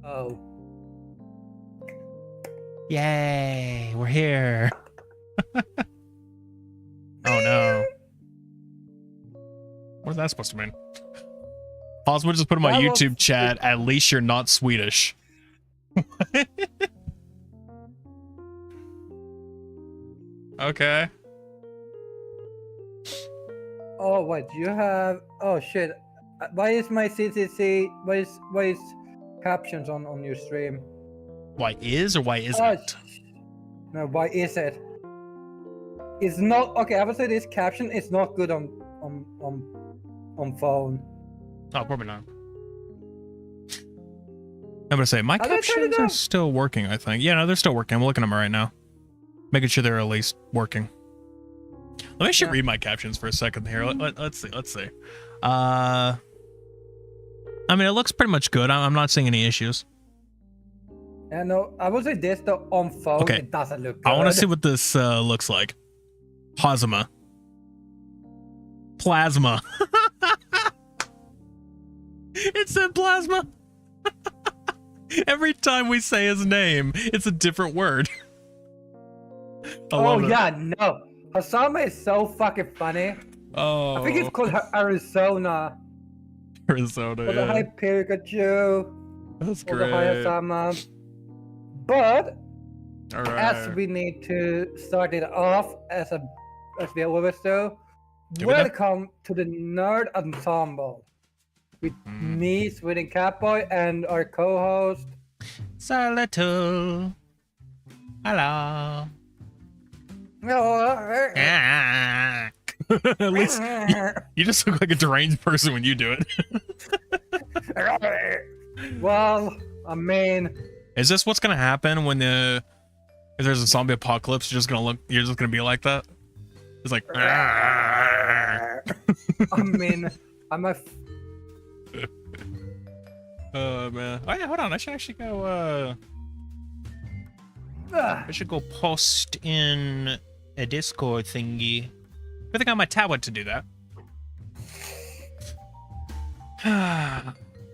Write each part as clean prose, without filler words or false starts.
Oh. Yay, we're here. Oh no. What's that supposed to mean? Possible just put in my YouTube chat, at least you're not Swedish. Okay. Oh, what you have? Oh shit! Why is my CCC? Why is captions on your stream? Why is or why isn't it? No, why is it? It's not okay. I would say this caption is not good on phone. Oh, probably not. I'm gonna say my captions are still working. I think. Yeah, no, they're still working. I'm looking at them right now, making sure they're at least working. Let me actually read my captions for a second here. Let's see. Let's see. I mean, it looks pretty much good. I'm not seeing any issues. Yeah, no, I would say this though on phone. Okay. It doesn't look good. I want to see what this looks like. 𝘧𝘬𝘦𝘬𝘦. Plasma. It said plasma. Every time we say his name, it's a different word. Oh yeah, no. 𝘧𝘬𝘦𝘬𝘦 is so fucking funny. Oh. I think it's called Arizona. Arizona, For the yeah. Hi Pikachu. That's For the Hi great. 𝘧𝘬𝘦. But All right. as we need to start it off as we always do, Here we go. welcome to the Nerd Ensemble with me, Sweden Catboy, and our co-host 𝘧𝘦𝘦𝘦. Hello. At least you just look like a deranged person when you do it. Well, I mean, Is this what's gonna happen when if there's a zombie apocalypse? You're just gonna be like that. It's like. I mean, I'm a. Oh man. Oh yeah, hold on. I should actually go. I should go post in a Discord thingy. I think I my tablet to do that.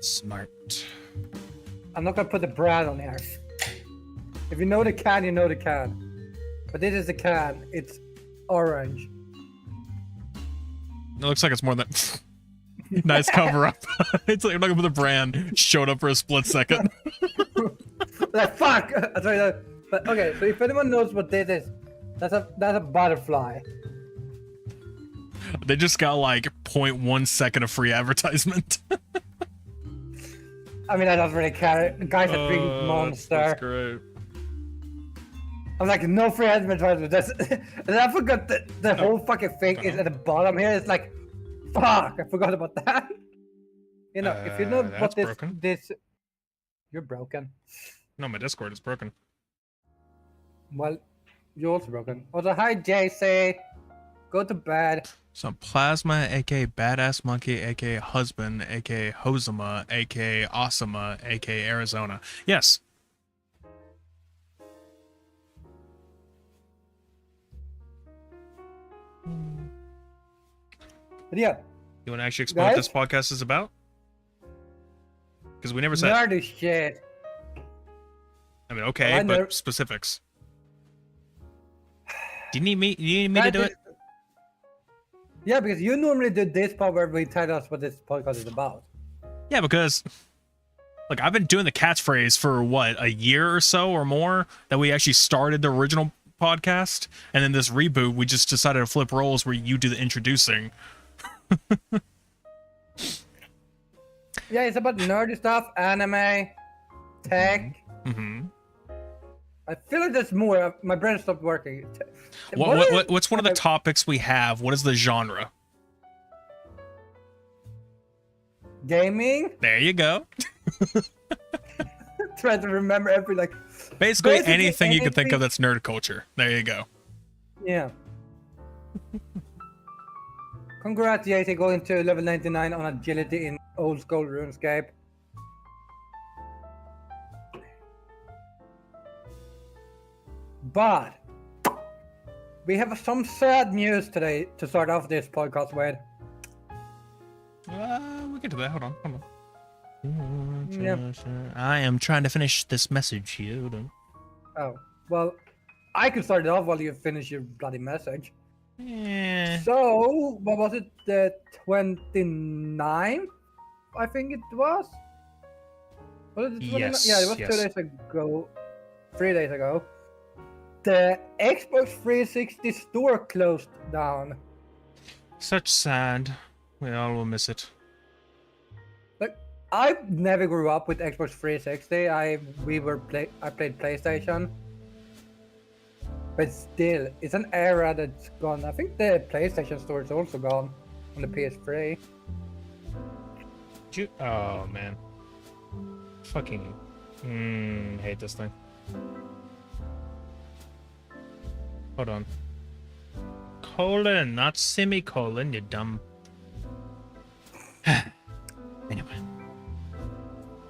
Smart. I'm not gonna put the brand on here. If you know the can, you know the can. But this is the can. It's orange. It looks like it's more than nice cover up. It's like I'm not gonna put the brand showed up for a split second. Like fuck. I tell you that. But okay, so if anyone knows what this is, that's a butterfly. They just got like 0.1 second of free advertisement. I mean, I don't really care. The guy's a big monster. That's great. I'm like, no free advertisement. And I forgot that the whole fucking thing is at the bottom here. It's like, fuck, I forgot about that. You know, if you know what this, you're broken. No, my Discord is broken. Well, you're also broken. Also, hi JC. Go to bed. So Plasma, aka Badass Monkey, aka Husband, aka 𝘧𝘬𝘦𝘬𝘦, aka 𝘧𝘬𝘦, aka Arizona. Yes. But yeah. You want to actually explain what this podcast is about? Because we never said. Nerdy shit. I mean, okay, but specifics. Do you need me? To do it? Yeah, because you normally do this part where we tell us what this podcast is about. Yeah, because look, I've been doing the catchphrase for what, a year or so or more that we actually started the original podcast, and then this reboot we just decided to flip roles where you do the introducing. Yeah, it's about nerdy stuff, anime, tech. I feel like there's more. My brain stopped working. What's one of the topics we have? What is the genre? Gaming. There you go. Trying to remember every basically anything you can think of that's nerd culture. There you go. Yeah. Congrats, Yeti, going to level 99 on agility in old school RuneScape. But we have some sad news today to start off this podcast with. We'll get to that. Hold on. Yeah. I am trying to finish this message here. Hold on. Oh, well, I can start it off while you finish your bloody message. Yeah. So, what was it? The 29th? I think it was. Was it the 29th? Yes. Yeah, it was 2 days ago. 3 days ago. The Xbox 360 store closed down. Such sad. We all will miss it. I never grew up with Xbox 360. I played PlayStation. But still, it's an era that's gone. I think the PlayStation store is also gone on the PS3. Oh man. Fucking hate this thing. Hold on. Colon, not semicolon, you dumb. Anyway.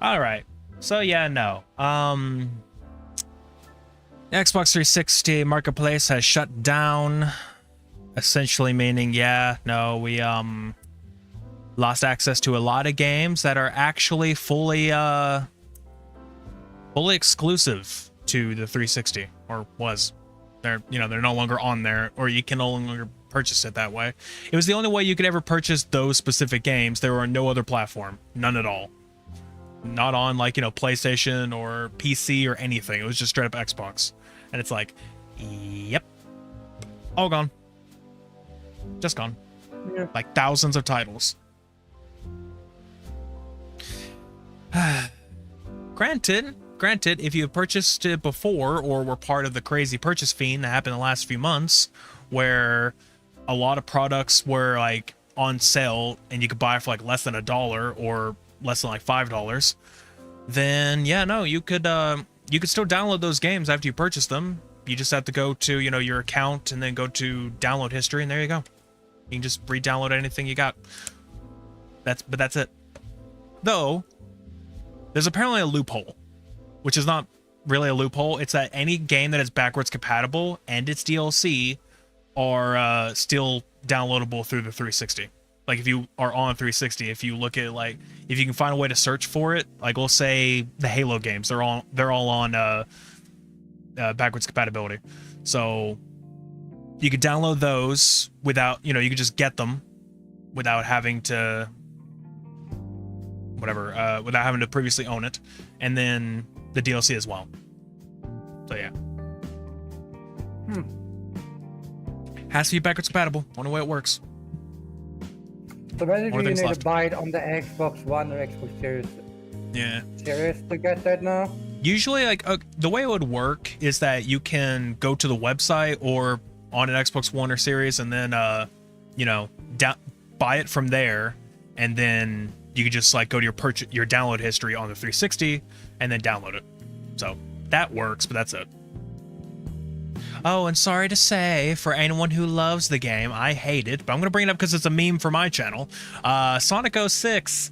Alright. So yeah, no. Xbox 360 Marketplace has shut down. Essentially meaning, we lost access to a lot of games that are actually fully exclusive to the 360, or was. They're no longer on there, or you can no longer purchase it that way. It was the only way you could ever purchase those specific games. There were no other platform, none at all. Not on PlayStation or PC or anything. It was just straight up Xbox. And it's like, yep, all gone, just gone. Yeah. Like thousands of titles. Granted, if you purchased it before or were part of the crazy purchase fiend that happened the last few months, where a lot of products were like on sale and you could buy it for like less than $1 or less than like $5, then you could still download those games after you purchase them. You just have to go to your account and then go to download history, and there you go. You can just re-download anything you got. That's it. Though there's apparently a loophole, which is not really a loophole. It's that any game that is backwards compatible and its DLC are still downloadable through the 360. Like if you are on 360, if you look at if you can find a way to search for it, like we'll say the Halo games, they're all on backwards compatibility. So you could download those without, you could just get them without having to without having to previously own it, and then the DLC as well. So yeah. Has to be backwards compatible. Only way it works. So basically you need to buy it on the Xbox One or Xbox Series. Yeah. Series to get that now? Usually, the way it would work is that you can go to the website or on an Xbox One or Series, and then, buy it from there, and then you can just go to your download history on the 360 and then download it. So that works, but that's it. Oh, and sorry to say, for anyone who loves the game, I hate it, but I'm going to bring it up because it's a meme for my channel. Sonic 06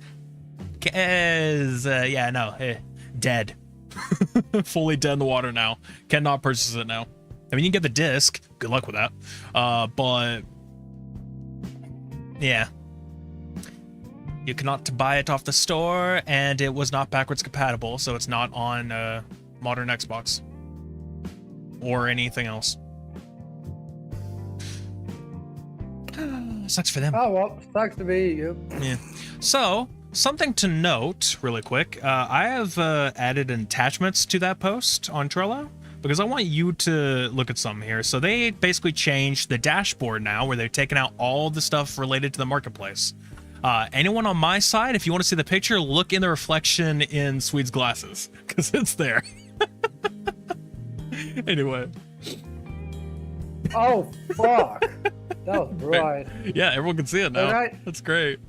is, dead. Fully dead in the water now. Cannot purchase it now. I mean, you can get the disc. Good luck with that. But, yeah. You cannot buy it off the store, and it was not backwards compatible, so it's not on modern Xbox. Or anything else. Sucks for them. Oh well, sucks to be you. Yeah. So, something to note really quick. I have added attachments to that post on Trello because I want you to look at something here. So they basically changed the dashboard now, where they've taken out all the stuff related to the marketplace. Anyone on my side, if you want to see the picture, look in the reflection in Swede's glasses, because it's there. Anyway. Oh fuck! That was bright. Yeah, everyone can see it now. Right. That's great.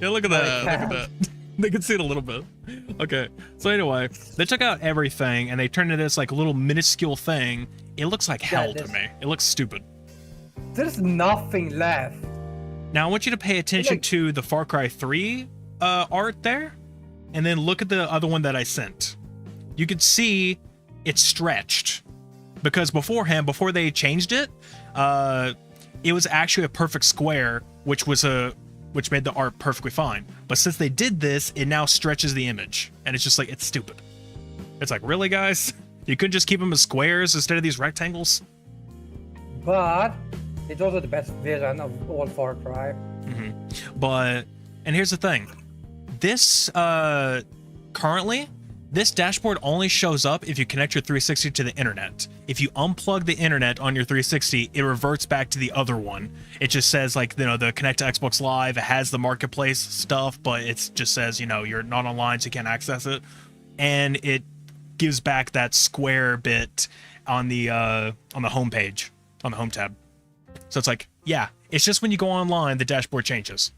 Yeah, look at that. Look at that. They can see it a little bit. Okay. So anyway, they took out everything and they turned into this like little minuscule thing. It looks like hell to me. It looks stupid. There's nothing left. Now I want you to pay attention to the Far Cry 3 art there, and then look at the other one that I sent. You can see it's stretched because beforehand, before they changed it, it was actually a perfect square, which made the art perfectly fine. But since they did this, it now stretches the image, and it's just like, it's stupid. It's like, really, guys? You couldn't just keep them as squares instead of these rectangles? But it's also the best vision of all Far Cry. But, and here's the thing. This, currently, this dashboard only shows up if you connect your 360 to the internet. If you unplug the internet on your 360, it reverts back to the other one. It just says, like, you know, the connect to Xbox Live, it has the marketplace stuff, but it just says, you know, you're not online, so you can't access it. And it gives back that square bit on the home page, on the home tab. So it's like, yeah, it's just when you go online, the dashboard changes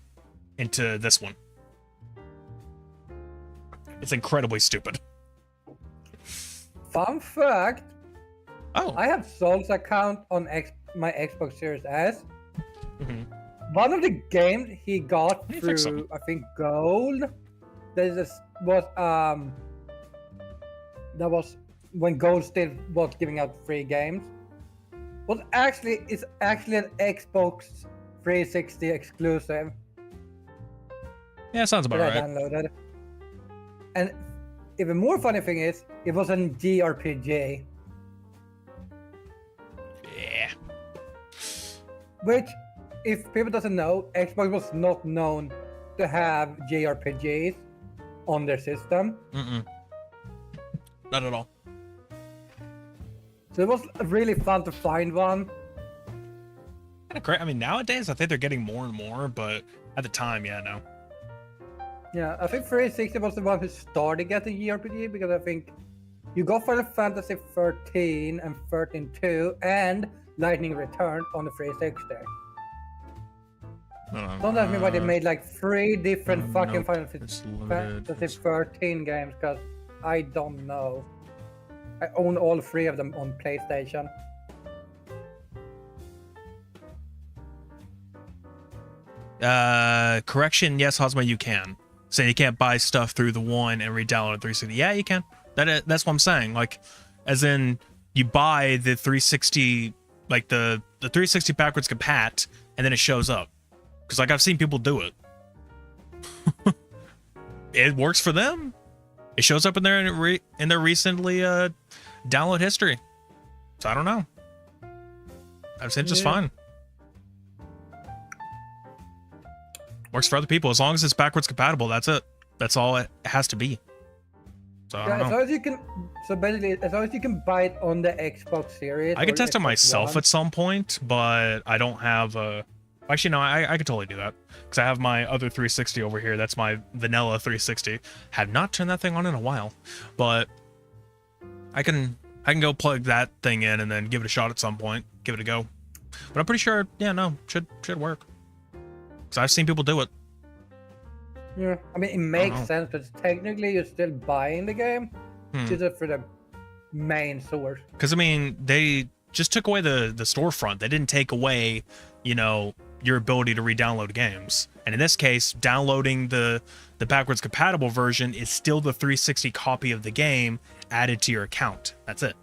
into this one. It's incredibly stupid. Fun fact. Oh. I have Sol's account on my Xbox Series S. One of the games he got through, I think, Gold. That was when Gold still was giving out free games. It's actually an Xbox 360 exclusive. Yeah, sounds about right. I downloaded. And even more funny thing is, it was an JRPG. Yeah. Which, if people doesn't know, Xbox was not known to have JRPGs on their system. Not at all. So it was really fun to find one. Kind of great. I mean, nowadays I think they're getting more and more, but at the time, yeah, no. Yeah, I think 360 was the one who started getting JRPG, because I think you got Final Fantasy 13 and 13-2 and Lightning Return on the 360. Don't ask me why they made like 3 different fucking Final Fantasy 13 games, because I don't know. I own all 3 of them on PlayStation. Correction, yes, 𝘧𝘦𝘦𝘬𝘦, you can. Saying you can't buy stuff through the one and re-download 360. Yeah, you can. That's what I'm saying. Like, as in, you buy the 360, like the 360 backwards compat, and then it shows up. Because, like, I've seen people do it. It works for them. It shows up in their recently download history. So I don't know. I've seen it just fine. Works for other people. As long as it's backwards compatible, that's it. That's all it has to be. So I don't know. As long as you can, so basically, as long as you can buy it on the Xbox Series. I can test it myself at some point, but I don't have a... Actually, no, I could totally do that. Because I have my other 360 over here. That's my vanilla 360. Have not turned that thing on in a while. But I can go plug that thing in and then give it a shot at some point. Give it a go. But I'm pretty sure, yeah, no, should work. Because I've seen people do it. Yeah, I mean, it makes sense, because technically you're still buying the game. Just for the main source. Because, I mean, they just took away the storefront. They didn't take away, you know, your ability to re-download games. And in this case, downloading the backwards compatible version is still the 360 copy of the game added to your account. That's it.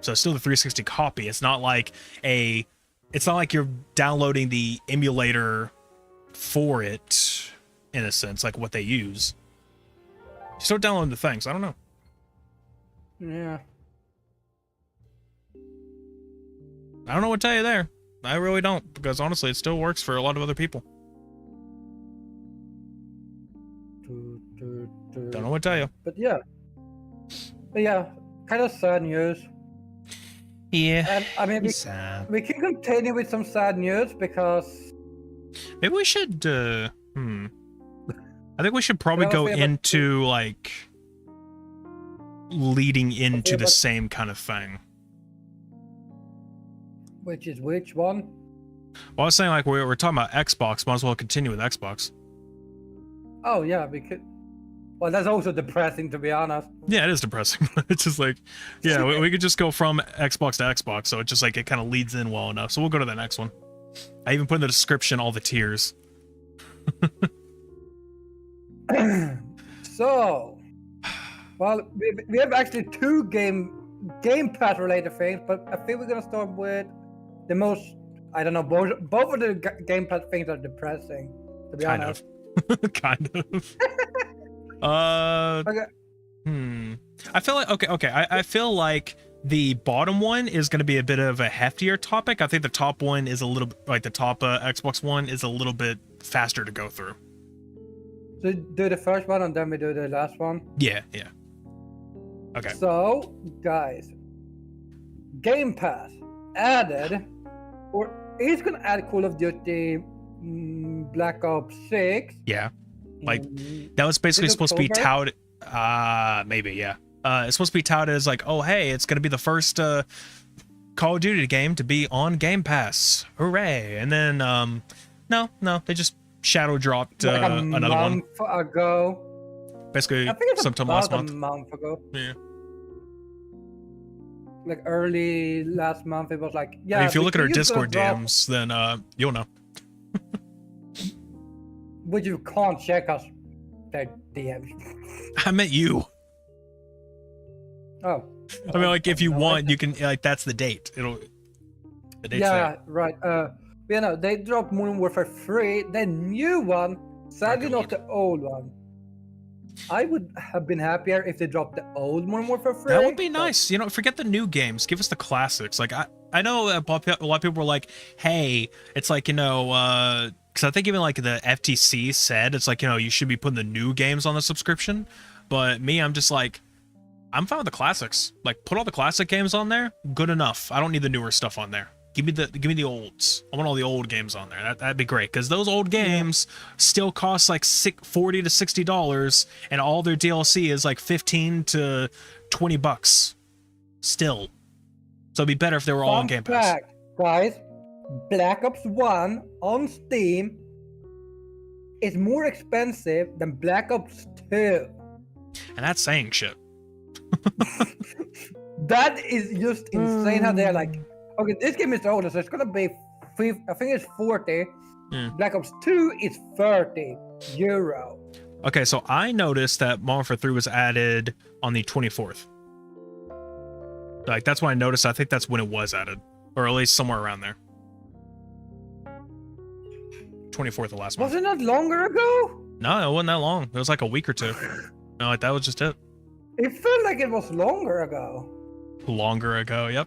So it's still the 360 copy. It's not like you're downloading the emulator for it, in a sense, like what they use. Still downloading the things. I don't know. Yeah. I don't know what to tell you there. I really don't, because honestly, it still works for a lot of other people. Don't know what to tell you. But yeah, kind of sad news. Yeah. And I mean, we can continue with some sad news, because maybe we should. I think we should probably go into like leading into Okay, the but- same kind of thing. Which is which one? Well, I was saying, like, we're talking about Xbox. Might as well continue with Xbox. Oh yeah, because well, that's also depressing to be honest. Yeah, it is depressing. It's just like, yeah, we could just go from Xbox to Xbox, so it just like it kind of leads in well enough. So we'll go to the next one. I even put in the description all the tiers. So, well, we have actually two Game Pass related things, but I think we're gonna start with the most. I don't know. Both of the Game Pass things are depressing. To be Kind honest. of. Kind of. Okay. I feel like okay. I feel like the bottom one is going to be a bit of a heftier topic. I think the top one is a little like the top Xbox One is a little bit faster to go through. So do the first one and then we do the last one. Yeah. Okay. So, guys, Game Pass added, or is gonna add Call of Duty Black Ops 6. Yeah. Like in- that was basically Is it supposed to be October? touted. Maybe, yeah. It's supposed to be touted as like, oh hey, it's gonna be the first Call of Duty game to be on Game Pass. Hooray! And then no, they just shadow dropped like a another one. month ago. Basically I think it's sometime about last month. a month ago. Yeah. Like early last month, it was like, yeah. I mean, if you look at our because Discord drop- DMs, then you'll know. But you can't check us their DMs. I meant you. Oh. I mean, like if you No, want, you can like that's the date. The date's Yeah, there. right. You know, they dropped Modern Warfare 3, the new one, sadly Okay, not the old one. I would have been happier if they dropped the old Modern Warfare 3. That would be but- nice. You know, forget the new games. Give us the classics. Like I know a lot of people were like, hey, it's like, you know, because I think even like the FTC said it's like, you know, you should be putting the new games on the subscription. But me, I'm just like, I'm fine with the classics. Like, put all the classic games on there. Good enough. I don't need the newer stuff on there. Give me the olds. I want all the old games on there. That'd be great because those old games still cost like $40 to $60, and all their DLC is like $15 to $20 still. So it'd be better if they were all on Fun Game Pass. fact, guys, Black Ops 1 on Steam is more expensive than Black Ops 2. And that's saying shit. That is just insane how they're like, okay, this game is older, so it's gonna be, I think it's 40. Black Ops 2 is 30 euro. Okay, so I noticed that Modern Warfare 3 was added on the 24th. Like, that's when I noticed. I think that's when it was added. Or at least somewhere around there. 24th of last month. Was it not longer ago? No, it wasn't that long. It was like a week or two. No, like that was just it. It felt like it was longer ago. Longer ago, yep.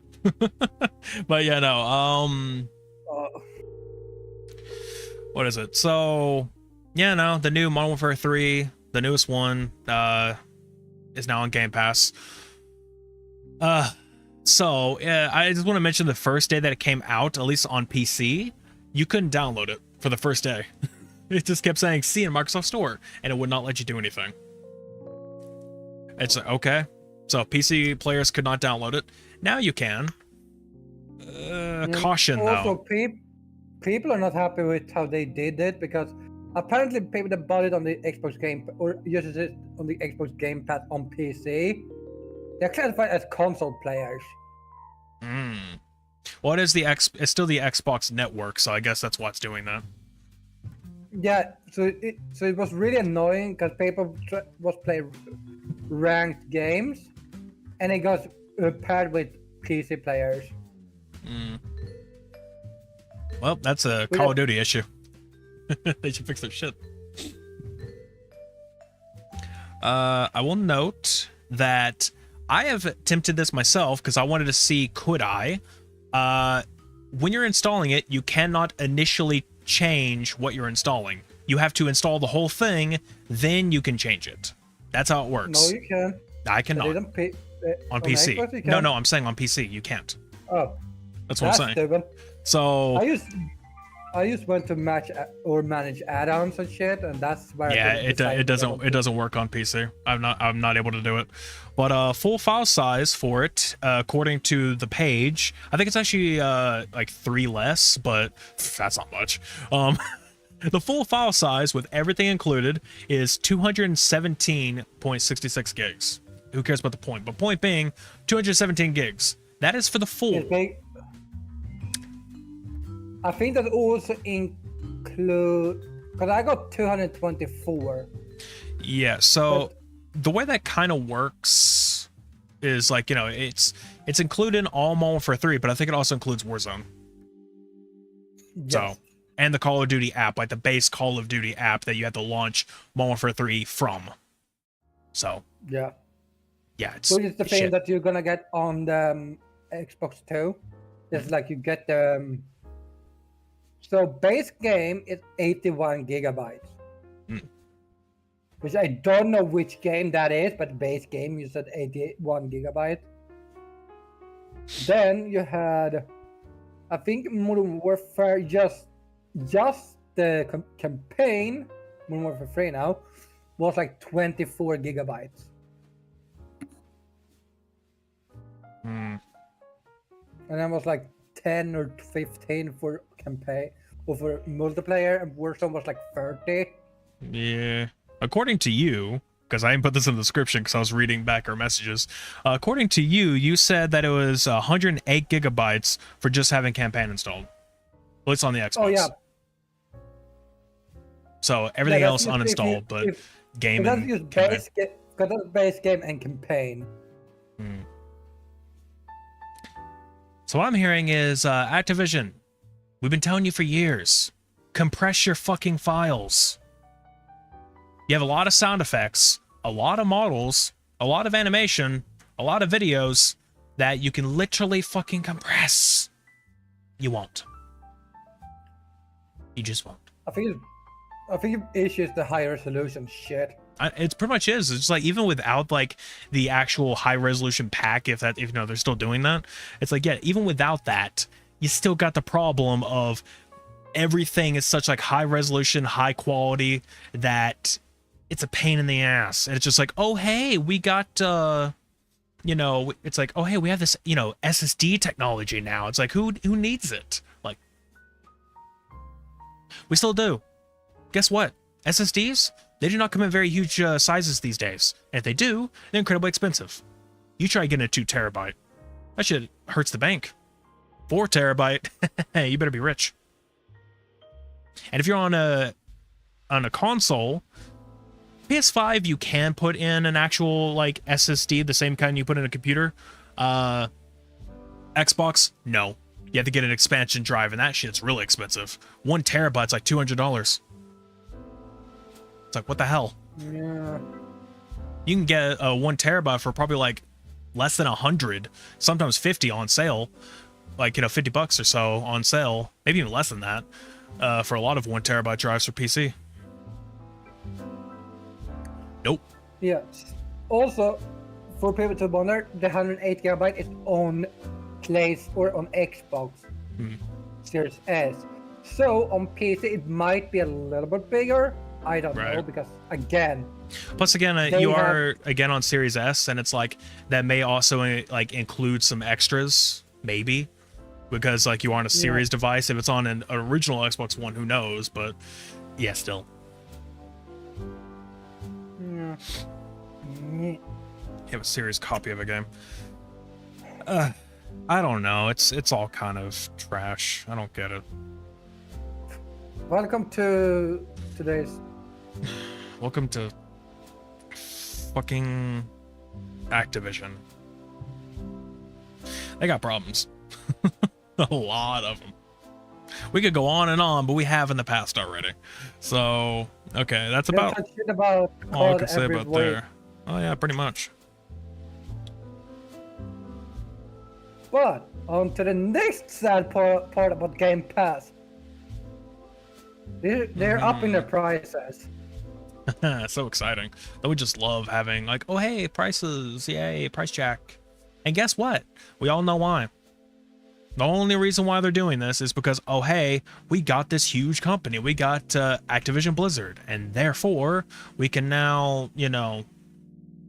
But yeah, no. What is it? So, yeah, no, the new Modern Warfare 3, the newest one, is now on Game Pass. So, I just want to mention the first day that it came out, at least on PC, you couldn't download it for the first day. It just kept saying, see in Microsoft Store, and it would not let you do anything. It's like, okay. So PC players could not download it. Now you can. Caution, also, though. people are not happy with how they did it because apparently people that bought it on the Xbox Game or uses it on the Xbox Game Pass on PC, they're classified as console players. Well, it's still the Xbox network, so I guess that's what's doing that. Yeah, so it was really annoying because people was playing ranked games, and it got paired with PC players. Well, that's a Call of Duty issue. They should fix their shit. I will note that I have attempted this myself because I wanted to see could I. When you're installing it, you cannot initially change what you're installing. You have to install the whole thing, then you can change it. That's how it works. No, you can. I cannot. On PC. Xbox, you No, can. I'm saying on PC. You can't. Oh, That's what I'm saying. stupid. So, I just went to or manage add-ons and shit, and that's where it doesn't work on PC. I'm not able to do it. But full file size for it, according to the page, I think it's actually like 3 less, but that's not much. The full file size with everything included is 217.66 gigs. Who cares about the point? But point being, 217 gigs. That is for the full. I think that also include, because I got 224. Yeah, so the way that kind of works is like, you know, it's included in all Modern Warfare 3, but I think it also includes Warzone. Yes. So, and the Call of Duty app, like the base Call of Duty app that you have to launch Modern Warfare 3 from. So, yeah, it's so it's the thing that you're gonna get on the Xbox 2. It's like you get the so base game is 81 gigabytes. Which I don't know which game that is, but base game you said 81 gigabyte. Then you had, I think, Modern Warfare, just the campaign, Modern Warfare 3 now, was like 24 gigabytes. And then was like 10 or 15 for campaign or for multiplayer, and Warzone was like 30. Yeah. According to you, because I didn't put this in the description because I was reading back our messages. According to you, you said that it was 108 gigabytes for just having campaign installed. Well, it's on the Xbox. Oh, yeah. So everything else uninstalled, but game and campaign. Because that's base game and campaign. So what I'm hearing is, Activision, we've been telling you for years, compress your fucking files. You have a lot of sound effects, a lot of models, a lot of animation, a lot of videos that you can literally fucking compress. You won't. You just won't. I think the issue is the high resolution shit. It pretty much is. It's like, even without like the actual high resolution pack, if you know they're still doing that, it's like, yeah, even without that, you still got the problem of everything is such like high resolution, high quality that it's a pain in the ass. And it's just like, oh hey, we got you know, it's like, oh hey, we have this, you know, SSD technology now. It's like, who needs it? Like, we still do. Guess what? SSDs, they do not come in very huge sizes these days. And if they do, they're incredibly expensive. You try getting a 2 terabyte. That shit hurts the bank. 4 terabyte. Hey, you better be rich. And if you're on a console, PS5, you can put in an actual like SSD, the same kind you put in a computer. Xbox, no. You have to get an expansion drive, and that shit's really expensive. 1 terabyte's like $200. It's like, what the hell? Yeah. You can get a 1 terabyte for probably like less than 100, sometimes 50 on sale. Like, you know, $50 or so on sale, maybe even less than that, for a lot of 1 terabyte drives for PC. Nope. Yeah. Also, for people to wonder, the 108 gigabyte is on place or on Xbox Series S. So on PC it might be a little bit bigger. I don't know, because again. Plus again, you are again on Series S, and it's like that may also like include some extras, maybe, because like you are on a Series device. If it's on an original Xbox One, who knows? But yeah, still. Yeah. You have a Series copy of a game. I don't know. It's all kind of trash. I don't get it. Welcome to today's. Welcome to fucking Activision. They got problems. A lot of them. We could go on and on, but we have in the past already. So, okay, that's about all I can say about there. Oh yeah, pretty much. But on to the next sad part about Game Pass. They're upping their prices. So exciting. That we just love having like, oh hey, prices, yay, price jack. And guess what? We all know why. The only reason why they're doing this is because, oh, hey, we got this huge company. We got Activision Blizzard, and therefore we can now, you know,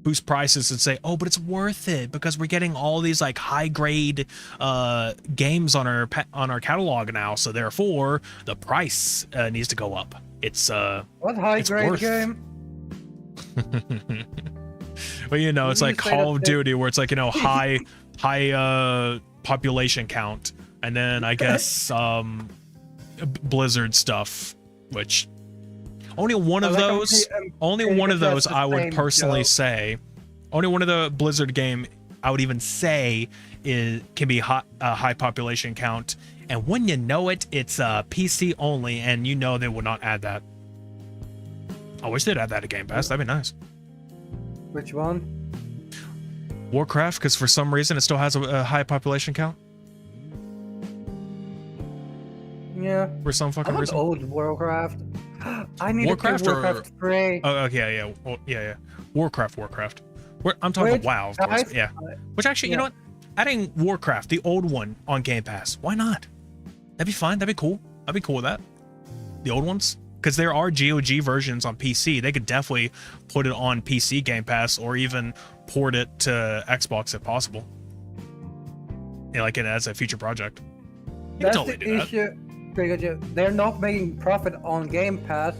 boost prices and say, oh, but it's worth it because we're getting all these like high grade games on our catalog now. So therefore, the price needs to go up. It's what high grade game? Well, you know, it's like Call of Duty, where it's like, you know, high population count, and then I guess Blizzard stuff, which only one of those I would personally say, only one of the Blizzard game I would even say can be a high population count, and when you know it, it's PC only, and you know they will not add that. I wish they'd add that to Game Pass. That'd be nice. Which one? Warcraft, because for some reason it still has a high population count. Yeah. For some fucking reason. Old Warcraft. I need Warcraft to play Warcraft 3. Oh, okay, yeah. Well, yeah. Warcraft. I'm talking about WoW, of course. Yeah. Which actually, you know what? Adding Warcraft, the old one, on Game Pass. Why not? That'd be fine. That'd be cool. I'd be cool with that. The old ones. Because there are GOG versions on PC. They could definitely put it on PC Game Pass, or even port it to Xbox if possible. Yeah, like it as a future project. You That's totally the issue. Because they're not making profit on Game Pass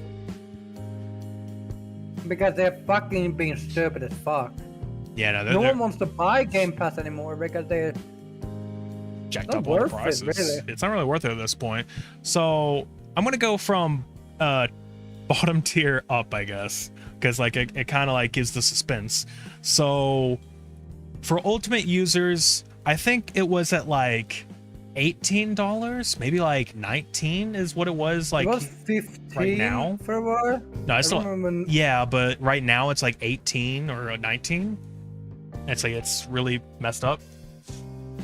because they're fucking being stupid as fuck. Yeah, no one wants to buy Game Pass anymore because they're jacked up all the prices. Really. It's not really worth it at this point. So I'm gonna go from bottom tier up, I guess, because like it kind of like gives the suspense. So for Ultimate users, I think it was at like $18, maybe like 19 is what it was. Like, it was 15 right now for a while. No, it's still, yeah, but right now it's like 18 or 19. It's like, it's really messed up.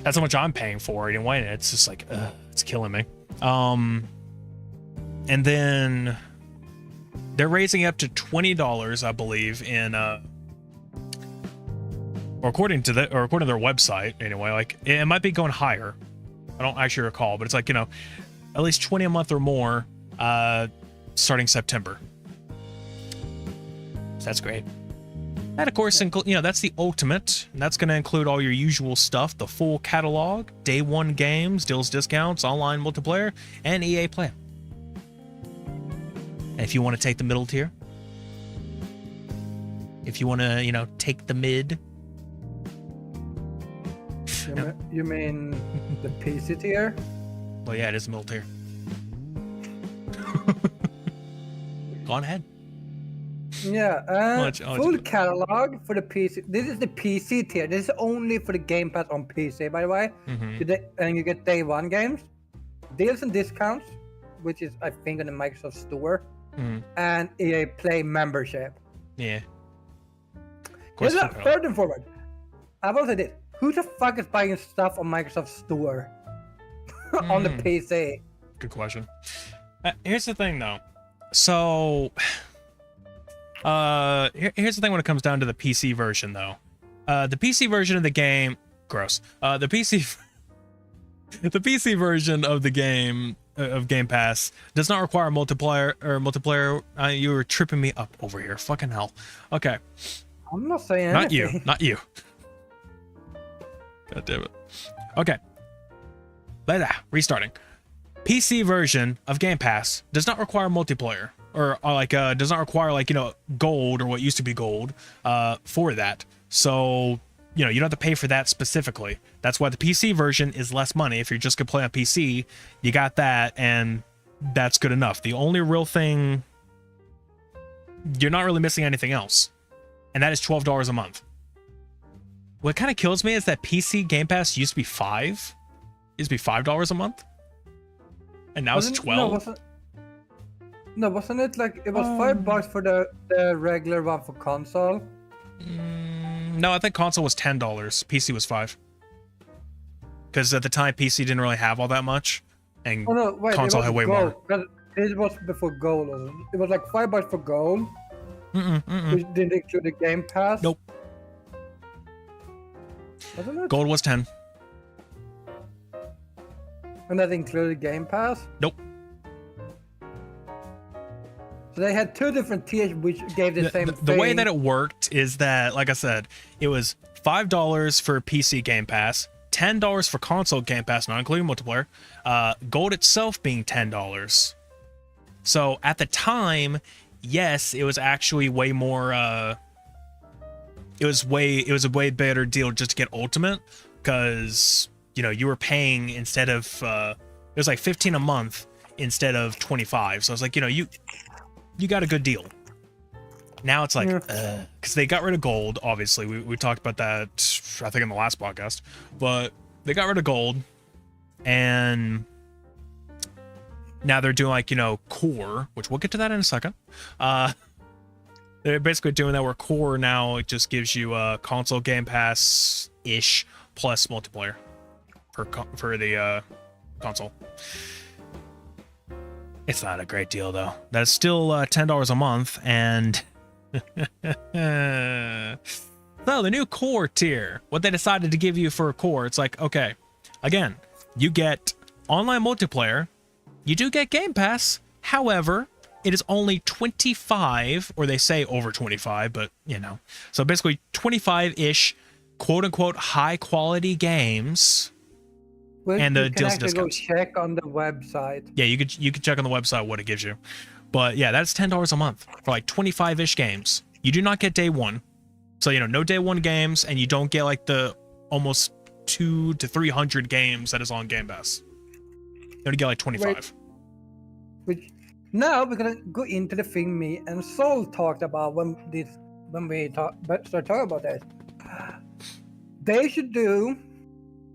That's how much I'm paying for it anyway, and it's just like, it's killing me. And then they're raising it up to $20, I believe, in or according to their website anyway. Like, it might be going higher. I don't actually recall, but it's like, you know, at least 20 a month or more starting September. So that's great. And of course, you know, that's the ultimate, and that's going to include all your usual stuff, the full catalog, day one games, deals, discounts, online multiplayer, and EA Play. And if you want to take the middle tier, if you want to, you know, take the mid. You mean the PC tier? Well, yeah, it is the middle tier. Go on ahead. Yeah, full catalog for the PC. This is the PC tier. This is only for the Game Pass on PC, by the way. And you get day one games, deals and discounts, which is, I think, on the Microsoft Store, and EA Play membership. Yeah. First and forward, I've also did. Who the fuck is buying stuff on Microsoft Store on the PC? Good question. Here's the thing, though. So, here's the thing when it comes down to the PC version, though. The PC version of the game, gross. The PC version of the game of Game Pass does not require multiplayer. You were tripping me up over here. Fucking hell. Okay. I'm not saying anything. Not you. God damn it. Okay. Restarting. PC version of Game Pass does not require multiplayer, or like does not require, like, you know, gold or what used to be gold for that. So, you know, you don't have to pay for that specifically. That's why the PC version is less money. If you're just gonna play on PC, you got that, and that's good enough. The only real thing, you're not really missing anything else, and that is $12 a month. What kind of kills me is that PC Game Pass used to be $5 a month, and now it's 12. Wasn't it like it was $5 for the regular one for console? No, I think console was $10. PC was $5. Because at the time, PC didn't really have all that much, and console had way more. It was before gold. It was like $5 for gold, which didn't include the Game Pass. Nope. Wasn't it? Gold was 10. And that included Game Pass? Nope. So they had two different tiers which gave the same thing. The way that it worked is that, like I said, it was $5 for PC Game Pass, $10 for console Game Pass, not including multiplayer, Gold itself being $10. So at the time, yes, it was actually way more, it was a way better deal just to get Ultimate, because, you know, you were paying instead of, it was like $15 a month instead of $25. So I was like, you know, you got a good deal. Now it's like, because they got rid of Gold, obviously. We talked about that, I think, in the last podcast. But they got rid of Gold, and now they're doing, like, you know, Core, which we'll get to that in a second. They're basically doing that where Core now it just gives you a console Game Pass-ish plus multiplayer for the console. It's not a great deal, though. That's still $10 a month, and so the new Core tier, what they decided to give you for a Core, it's like, okay, again, you get online multiplayer, you do get Game Pass, however, it is only 25, or they say over 25, but, you know, so basically 25-ish, quote-unquote, high-quality games. Well, and the you can deals actually discounts. Go check on the website. Yeah, you could check on the website what it gives you. But yeah, that's $10 a month for like 25-ish games. You do not get day one. So, you know, no day one games, and you don't get like the almost 200 to 300 games that is on Game Pass. You only get like 25. Which now we're gonna go into the thing me and Sol talked about when we start talking about this. They should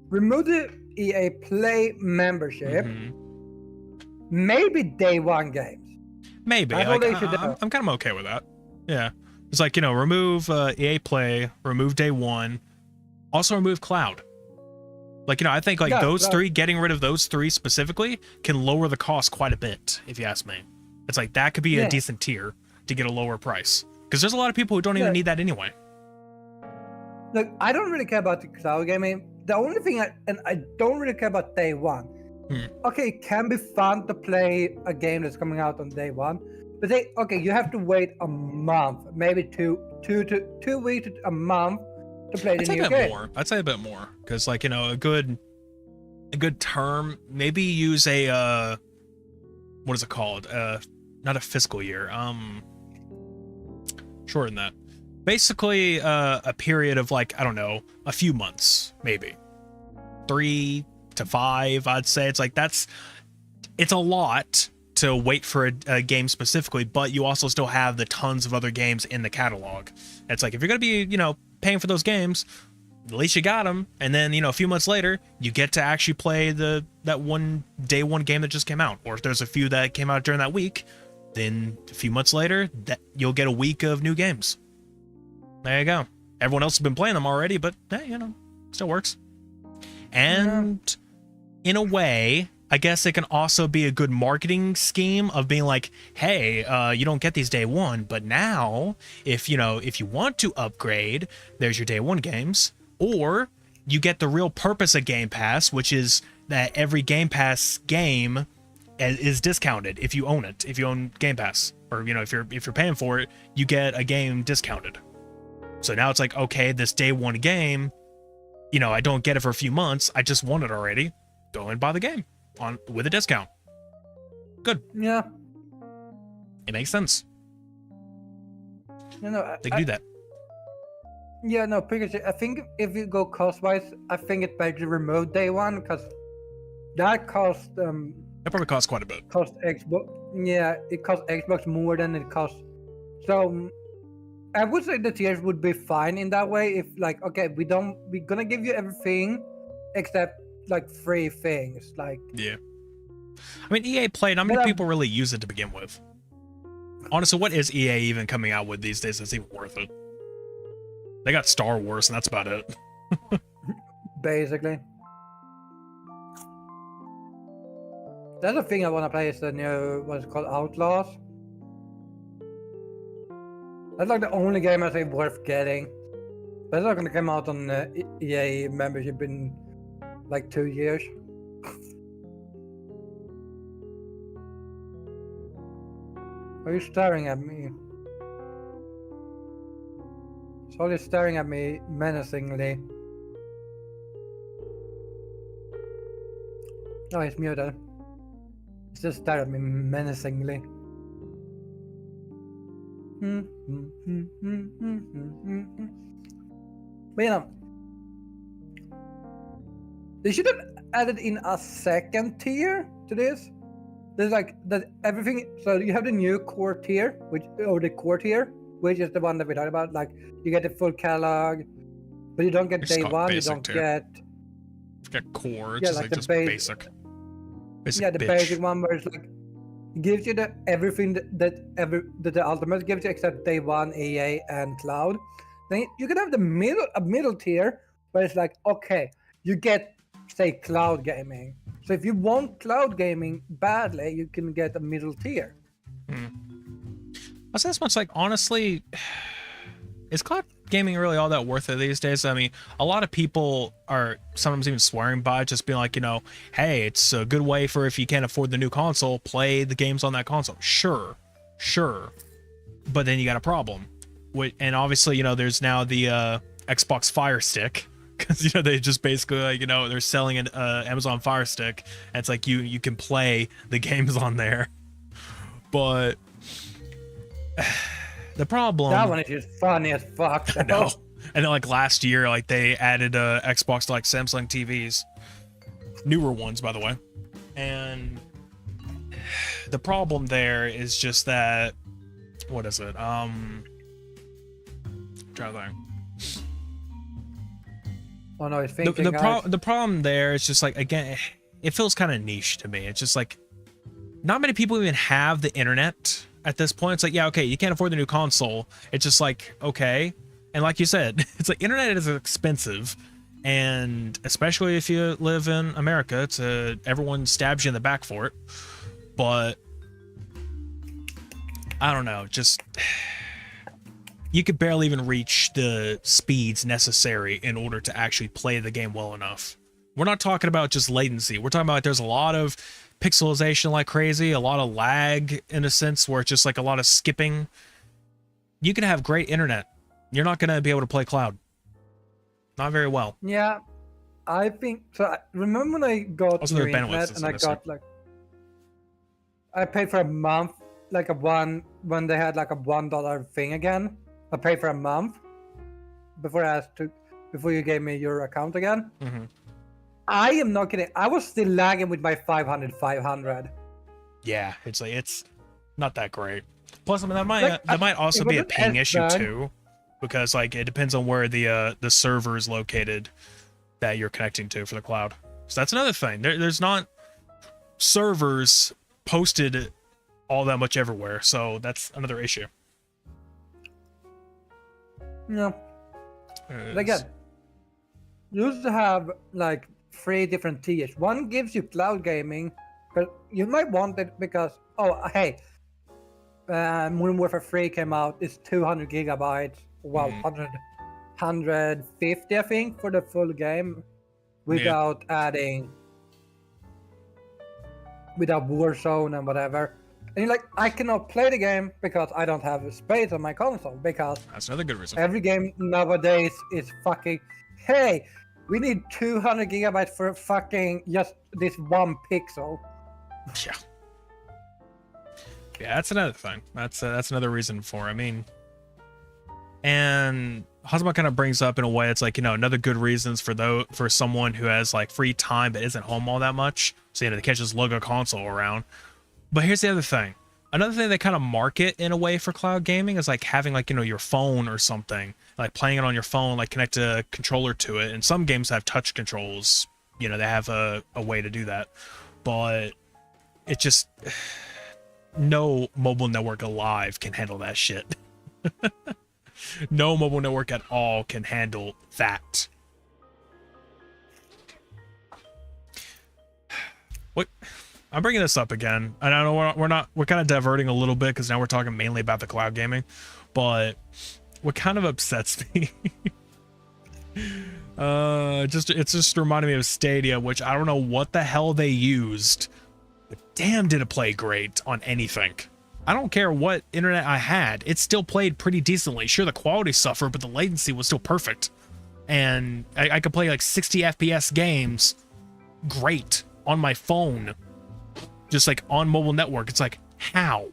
remove the EA Play membership. Maybe day one games. Maybe. That's Like, what they should do. I'm kind of okay with that. Yeah. It's like, you know, remove EA Play, remove day one, also remove cloud. Like, you know, I think like those three, getting rid of those three specifically can lower the cost quite a bit, if you ask me. It's like that could be a decent tier to get a lower price. Because there's a lot of people who don't even need that anyway. Look, I don't really care about the cloud gaming. The only thing I don't really care about day one. Okay, it can be fun to play a game that's coming out on day one, but you have to wait a month, maybe two weeks to a month to play the new game. I'd say a bit more, because like, you know, a good term, maybe use a what is it called? Not a fiscal year. Shorten that. Basically, a period of like, I don't know, a few months, maybe 3 to 5. I'd say it's like it's a lot to wait for a game specifically, but you also still have the tons of other games in the catalog. It's like if you're gonna be, you know, paying for those games, at least you got them, and then, you know, a few months later you get to actually play that day one game that just came out, or if there's a few that came out during that week, then a few months later that you'll get a week of new games. There you go. Everyone else has been playing them already, but you know, still works. And in a way, I guess it can also be a good marketing scheme of being like, hey, you don't get these day one, but now if you want to upgrade, there's your day one games, or you get the real purpose of Game Pass, which is that every Game Pass game is discounted if you own it. If you own Game Pass, or, you know, if you're paying for it, you get a game discounted. So now it's like, okay, this day one game, you know, I don't get it for a few months, I just want it already. Go and buy the game with a discount. Good. Yeah. It makes sense. You know, they can do that. Yeah, no, because I think if you go cost-wise, I think it's better to remove day one, because that cost that probably costs quite a bit. Cost Xbox. Yeah, it costs Xbox more than it costs. So I would say the tiers would be fine in that way. If like, okay, we're gonna give you everything except like free things. Like, yeah. I mean, EA Play, not many people really use it to begin with. Honestly, what is EA even coming out with these days that's even worth it? They got Star Wars, and that's about it. Basically. That's the thing I want to play, is the new, what's it called, Outlaws. That's like the only game I say worth getting. But it's not going to come out on EA membership in like 2 years. Are you staring at me? Solly staring at me menacingly. Oh, he's muted. He's just staring at me menacingly. But you know, they should have added in a second tier to this. There's like that everything. So you have the new core tier, the core tier, which is the one that we talked about. Like you get the full catalog, but you don't get day one. You don't get. You get core. Yeah, Just like the just basic. Yeah, the basic one where it's like gives you the everything that the ultimate gives you except day one, EA, and cloud. Then you can have a middle tier where it's like, okay, you get say cloud gaming. So if you want cloud gaming badly, you can get a middle tier. I'll say this much, like, honestly, is cloud gaming really all that worth it these days? I mean, a lot of people are sometimes even swearing by it, just being like, you know, hey, it's a good way for if you can't afford the new console, play the games on that console. Sure. But then you got a problem. And obviously, you know, there's now the Xbox Fire Stick. Because, you know, they just basically, like, you know, they're selling an Amazon Fire Stick, and it's like you can play the games on there. But the problem... That one is just funny as fuck. I know. And then, like, last year, like, they added Xbox to, like, Samsung TVs. Newer ones, by the way. And the problem there is just that... What is it? I'm trying to think. Oh no, he's thinking. The problem there is just like, again, it feels kind of niche to me. It's just like not many people even have the internet at this point. It's like, yeah, okay, you can't afford the new console. It's just like, okay. And like you said, it's like internet is expensive, and especially if you live in America, everyone stabs you in the back for it. But I don't know, just you could barely even reach the speeds necessary in order to actually play the game well enough. We're not talking about just latency. We're talking about there's a lot of pixelization like crazy, a lot of lag in a sense where it's just like a lot of skipping. You can have great internet. You're not going to be able to play cloud. Not very well. Yeah, I think so. I remember when I got also, the internet and I got like, I paid for a month, like when they had like a $1 thing again. I paid for a month before you gave me your account again. Mm-hmm. I am not kidding. I was still lagging with my 500. Yeah, it's like it's not that great. Plus, I mean, that might also be a ping issue too, because like it depends on where the server is located that you're connecting to for the cloud. So that's another thing. There's not servers posted all that much everywhere, so that's another issue. No. But again, you used to have like 3 different tiers. One gives you cloud gaming, but you might want it because, oh, hey, Modern Warfare 3 came out. It's 200 gigabytes. Well, 150, I think, for the full game, without adding, without Warzone and whatever. And you're like, I cannot play the game because I don't have space on my console, because that's another good reason. Every game nowadays is fucking, hey, we need 200 gigabytes for fucking just this one pixel. Yeah, that's another thing. That's another reason for, I mean, and Husband kind of brings up in a way, it's like, you know, another good reasons for someone who has like free time but isn't home all that much, so you know they can't just lug a console around. But here's the other thing. Another thing they kind of market in a way for cloud gaming is like having like, you know, your phone or something, like playing it on your phone, like connect a controller to it. And some games have touch controls, you know, they have a way to do that. But it just, no mobile network alive can handle that shit. No mobile network at all can handle that. What? I'm bringing this up again. I don't know, we're kind of diverting a little bit because now we're talking mainly about the cloud gaming, but what kind of upsets me, it's just reminding me of Stadia, which I don't know what the hell they used, but damn did it play great on anything. I don't care what internet I had, it still played pretty decently. Sure, the quality suffered, but the latency was still perfect. And I could play like 60 FPS games great on my phone, just like on mobile network. It's like, how?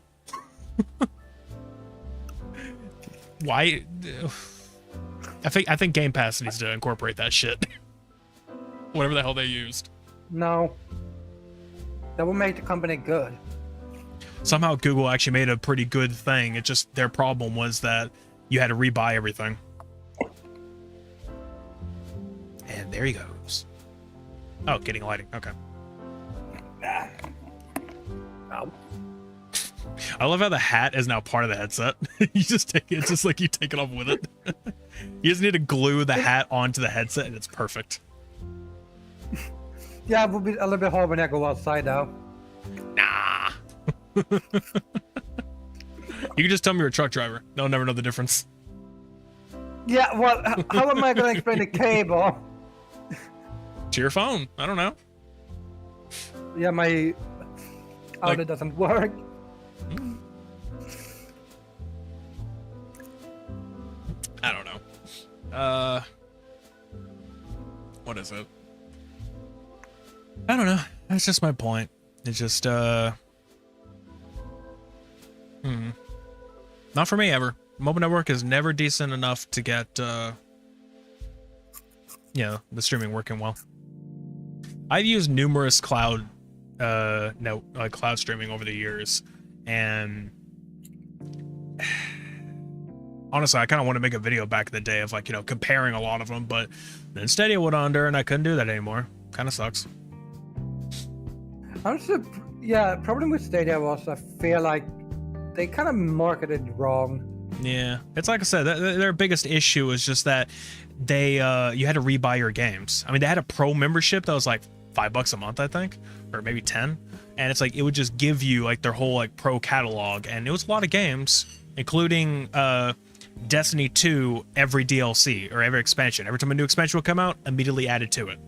Why? I think Game Pass needs to incorporate that shit. Whatever the hell they used. No. That will make the company good. Somehow Google actually made a pretty good thing. It just, their problem was that you had to rebuy everything. And there he goes. Oh, getting lighting. Okay. Oh. I love how the hat is now part of the headset. You just take it, it's just like you take it off with it. You just need to glue the hat onto the headset and it's perfect. Yeah, it will be a little bit hard when I go outside now. Nah. You can just tell me you're a truck driver. They'll never know the difference. Yeah, well, how am I going to explain the cable? To your phone. I don't know. Yeah, my outlet doesn't work. I don't know. What is it? I don't know. That's just my point. It's just, not for me ever. Mobile network is never decent enough to get, the streaming working well. I've used numerous cloud, cloud streaming over the years, and honestly, I kind of want to make a video back in the day of like, comparing a lot of them, but then Stadia went under and I couldn't do that anymore. Kind of sucks. Honestly, yeah, problem with Stadia was I feel like they kind of marketed wrong. Yeah, it's like I said, their biggest issue is just that they you had to rebuy your games. I mean, they had a pro membership that was like $5 a month, I think, or maybe 10, and it's like it would just give you like their whole like pro catalog, and it was a lot of games, including Destiny 2, every DLC or every expansion. Every time a new expansion would come out, immediately added to it.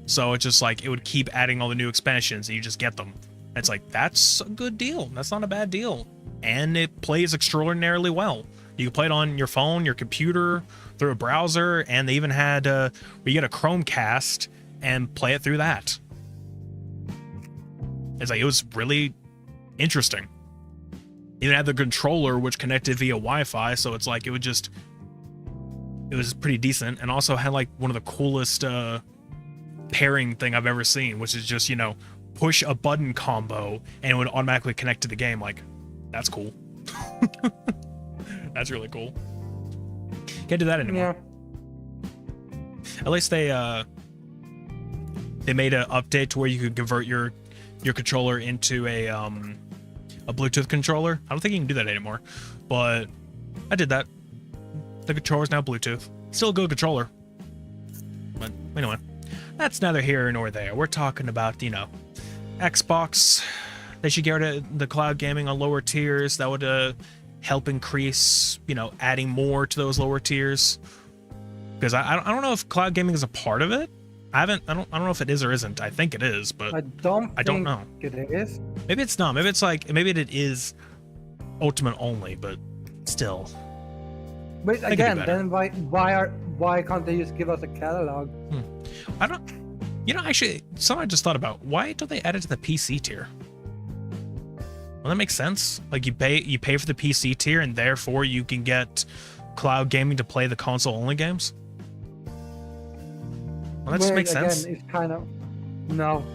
So it's just like it would keep adding all the new expansions and you just get them. It's like, that's a good deal. That's not a bad deal. And it plays extraordinarily well. You can play it on your phone, your computer, through a browser, and they even had where you get a Chromecast and play it through that. It's like, it was really interesting. Even had the controller which connected via Wi-Fi, so it's like it was pretty decent, and also had like one of the coolest pairing thing I've ever seen, which is just, push a button combo and it would automatically connect to the game. Like, that's cool. That's really cool. Can't do that anymore. Yeah. At least they made an update to where you could convert your controller into a Bluetooth controller. I don't think you can do that anymore, but I did that. The controller's now Bluetooth. Still a good controller. But anyway, that's neither here nor there. We're talking about, Xbox. They should get rid of the cloud gaming on lower tiers. That would help increase, adding more to those lower tiers. Because I don't know if cloud gaming is a part of it. I don't know if it is or isn't. I think it is, but I don't know. It is. Maybe it's not. Maybe it's like, maybe it is Ultimate only, but still. But again, then why can't they just give us a catalog? I don't. Actually, something I just thought about. Why don't they add it to the PC tier? Well, that makes sense. Like you pay for the PC tier, and therefore you can get cloud gaming to play the console only games. Well, that just makes sense. It's kind of no.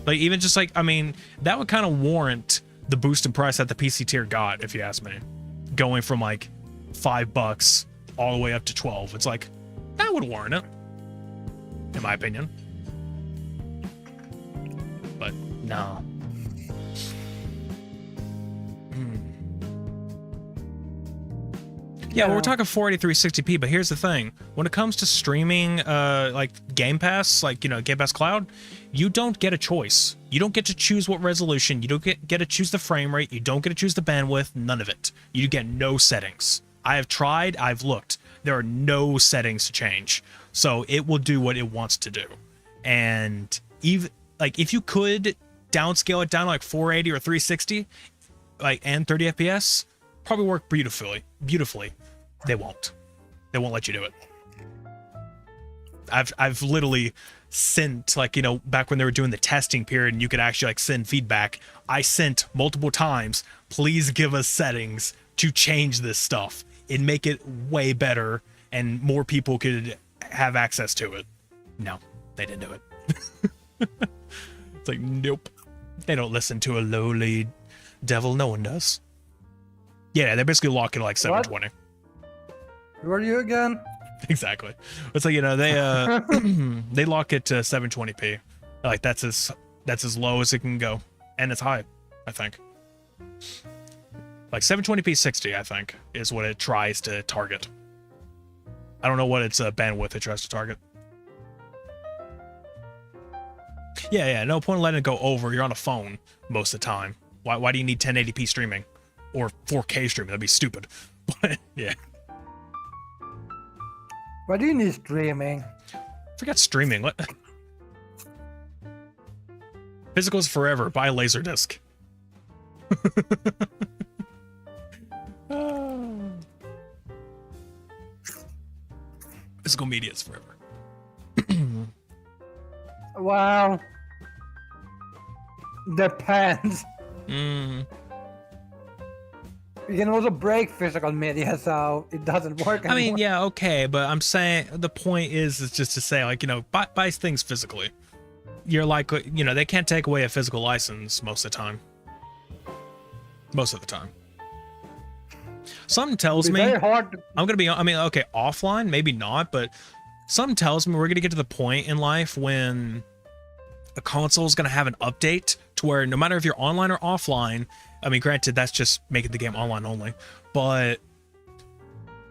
Like even just like, I mean, that would kind of warrant the boost in price that the PC tier got, if you ask me. Going from like $5 all the way up to 12. It's like, that would warrant it, in my opinion. But no. Yeah, well, we're talking 483 60p, but here's the thing. When it comes to streaming, like Game Pass, like, Game Pass Cloud, you don't get a choice. You don't get to choose what resolution. You don't get to choose the frame rate. You don't get to choose the bandwidth. None of it. You get no settings. I have tried. I've looked. There are no settings to change. So it will do what it wants to do. And even like if you could downscale it down to like 480 or 360, like and 30 FPS probably work beautifully. They won't let you do it. I've literally sent, like, you know, back when they were doing the testing period and you could actually like send feedback, I sent multiple times, please give us settings to change this stuff and make it way better and more people could have access to it. No, they didn't do it. It's like, nope. They don't listen to a lowly devil. No one does. Yeah, they basically lock it at like 720. What? Who are you again? Exactly. It's like, you know, they they lock it to 720p. Like that's as low as it can go, and it's high, I think. Like 720p 60, I think, is what it tries to target. I don't know what its bandwidth it tries to target. Yeah, no point in letting it go over. You're on a phone most of the time. Why do you need 1080p streaming or 4K streaming? That'd be stupid. But yeah. Why do you need streaming? Forget streaming. What? Physical's forever. Buy a Laserdisc. Physical media is forever. Wow. Depends. Mm. You can also break physical media, so it doesn't work anymore. I mean, yeah, okay, but I'm saying the point is just to say, like, you know, buy things physically. You're like, you know, they can't take away a physical license most of the time. Most of the time. Something tells me very hard I'm gonna be, I mean, okay, offline, maybe not, but something tells me we're gonna get to the point in life when a console is gonna have an update to where no matter if you're online or offline, I mean, granted, that's just making the game online only, but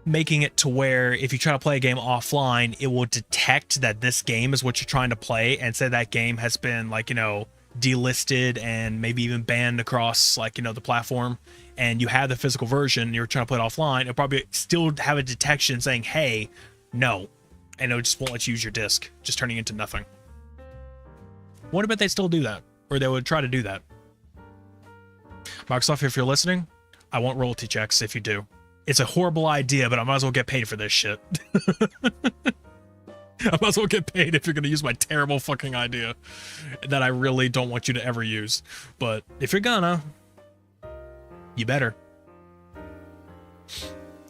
making it to where if you try to play a game offline, it will detect that this game is what you're trying to play and say that game has been, like, you know, delisted and maybe even banned across, like, you know, the platform, and you have the physical version, you're trying to play it offline, it'll probably still have a detection saying, hey, no, and it just won't let you use your disc, just turning into nothing. What about they still do that? Or they would try to do that? Microsoft, if you're listening, I want royalty checks if you do. It's a horrible idea, but I might as well get paid for this shit. I might as well get paid if you're going to use my terrible fucking idea that I really don't want you to ever use. But if you're gonna, you better.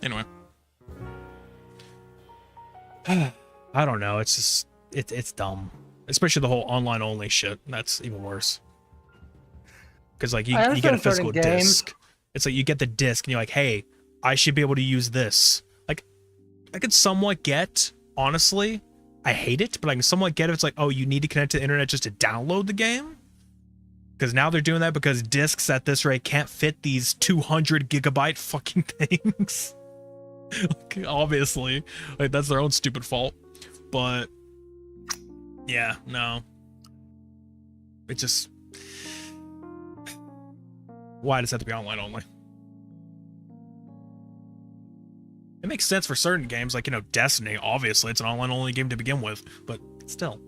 Anyway. I don't know. It's just, it's dumb. Especially the whole online only shit. That's even worse. Because, like, you get a physical disc. It's like you get the disc and you're like, hey, I should be able to use this. Like, I could somewhat get, honestly, I hate it, but I can somewhat get if it's like, oh, you need to connect to the internet just to download the game. Because now they're doing that because discs at this rate can't fit these 200 gigabyte fucking things. Like, obviously, like, that's their own stupid fault. But yeah, no. It just, why does it have to be online only? It makes sense for certain games, like, you know, Destiny, obviously, it's an online only game to begin with, but still.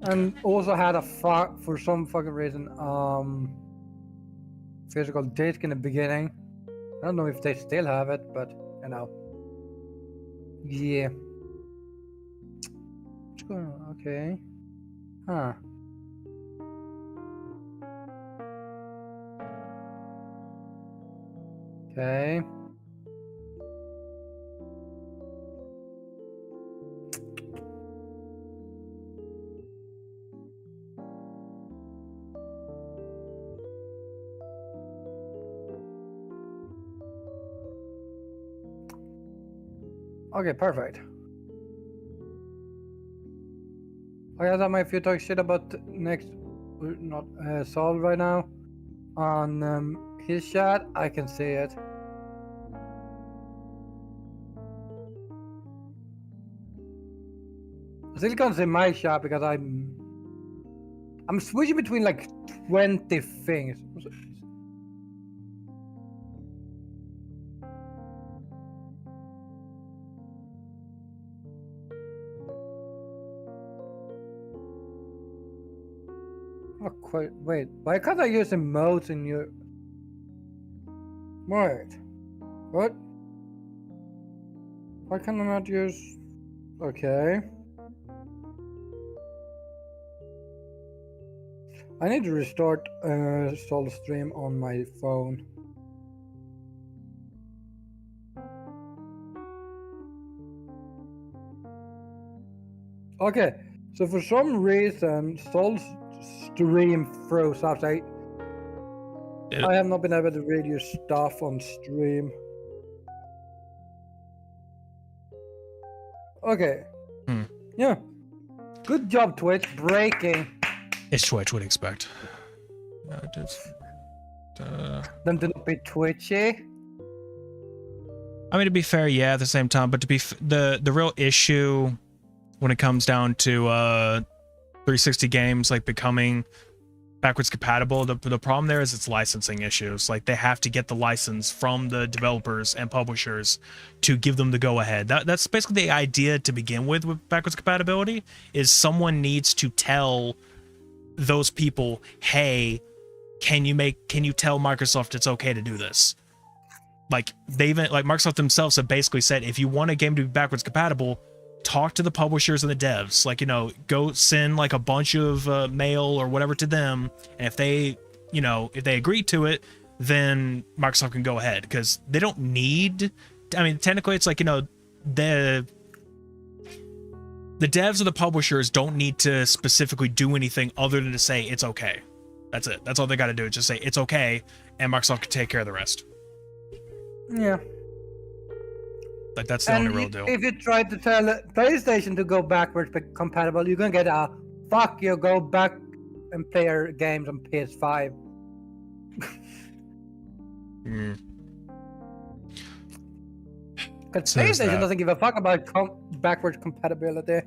And also had for some fucking reason, physical disc in the beginning. I don't know if they still have it, but, you know. Yeah. Okay. Huh. Okay. Okay, perfect. I guess I might feel talk shit about next, not Sol right now. On his chat, I can see it. I still can't see my chat because I'm switching between like 20 things. Oh, wait, why can't I use emotes in your... Wait. What? Why can I not use... Okay. I need to restart Soul Stream on my phone. Okay, so for some reason, Soul Stream froze up. I have not been able to read your stuff on stream. Okay. Yeah. Good job, Twitch. Breaking. It's Twitch, what do you expect? Them to not be twitchy. I mean, to be fair, yeah, at the same time, but to be the real issue when it comes down to 360 games like becoming backwards compatible, the problem there is it's licensing issues. Like, they have to get the license from the developers and publishers to give them the go-ahead. That's basically the idea to begin with backwards compatibility, is someone needs to tell those people, hey, can you tell Microsoft it's okay to do this? Like, Microsoft themselves have basically said, if you want a game to be backwards compatible, talk to the publishers and the devs. Like, go send like a bunch of mail or whatever to them, and if they agree to it, then Microsoft can go ahead, because they don't need, I mean, technically it's like, the devs or the publishers don't need to specifically do anything other than to say it's okay. That's it. That's all they got to do. Just say it's okay, and Microsoft can take care of the rest. Yeah. Like, that's the only real deal. If you try to tell PlayStation to go backwards compatible, you're gonna get a fuck you, go back and play your games on PS5. Because PlayStation doesn't give a fuck about backwards compatibility.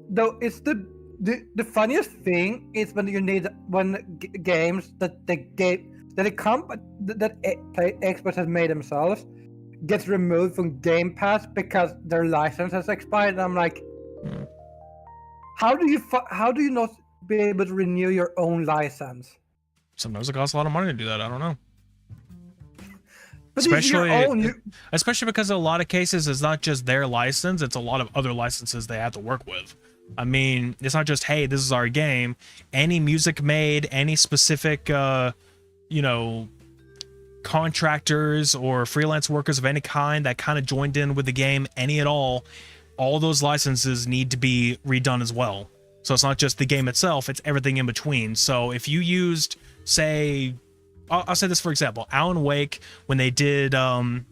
Though it's the funniest thing is when you need games that Xbox has made themselves gets removed from Game Pass because their license has expired. And I'm like, how do you not be able to renew your own license? Sometimes it costs a lot of money to do that. I don't know. But especially because in a lot of cases, it's not just their license, it's a lot of other licenses they have to work with. I mean, it's not just, hey, this is our game. Any music made, any specific, contractors or freelance workers of any kind that kind of joined in with the game, any at all those licenses need to be redone as well. So it's not just the game itself, it's everything in between. So if you used, say, I'll say this for example, Alan Wake, when they did Lime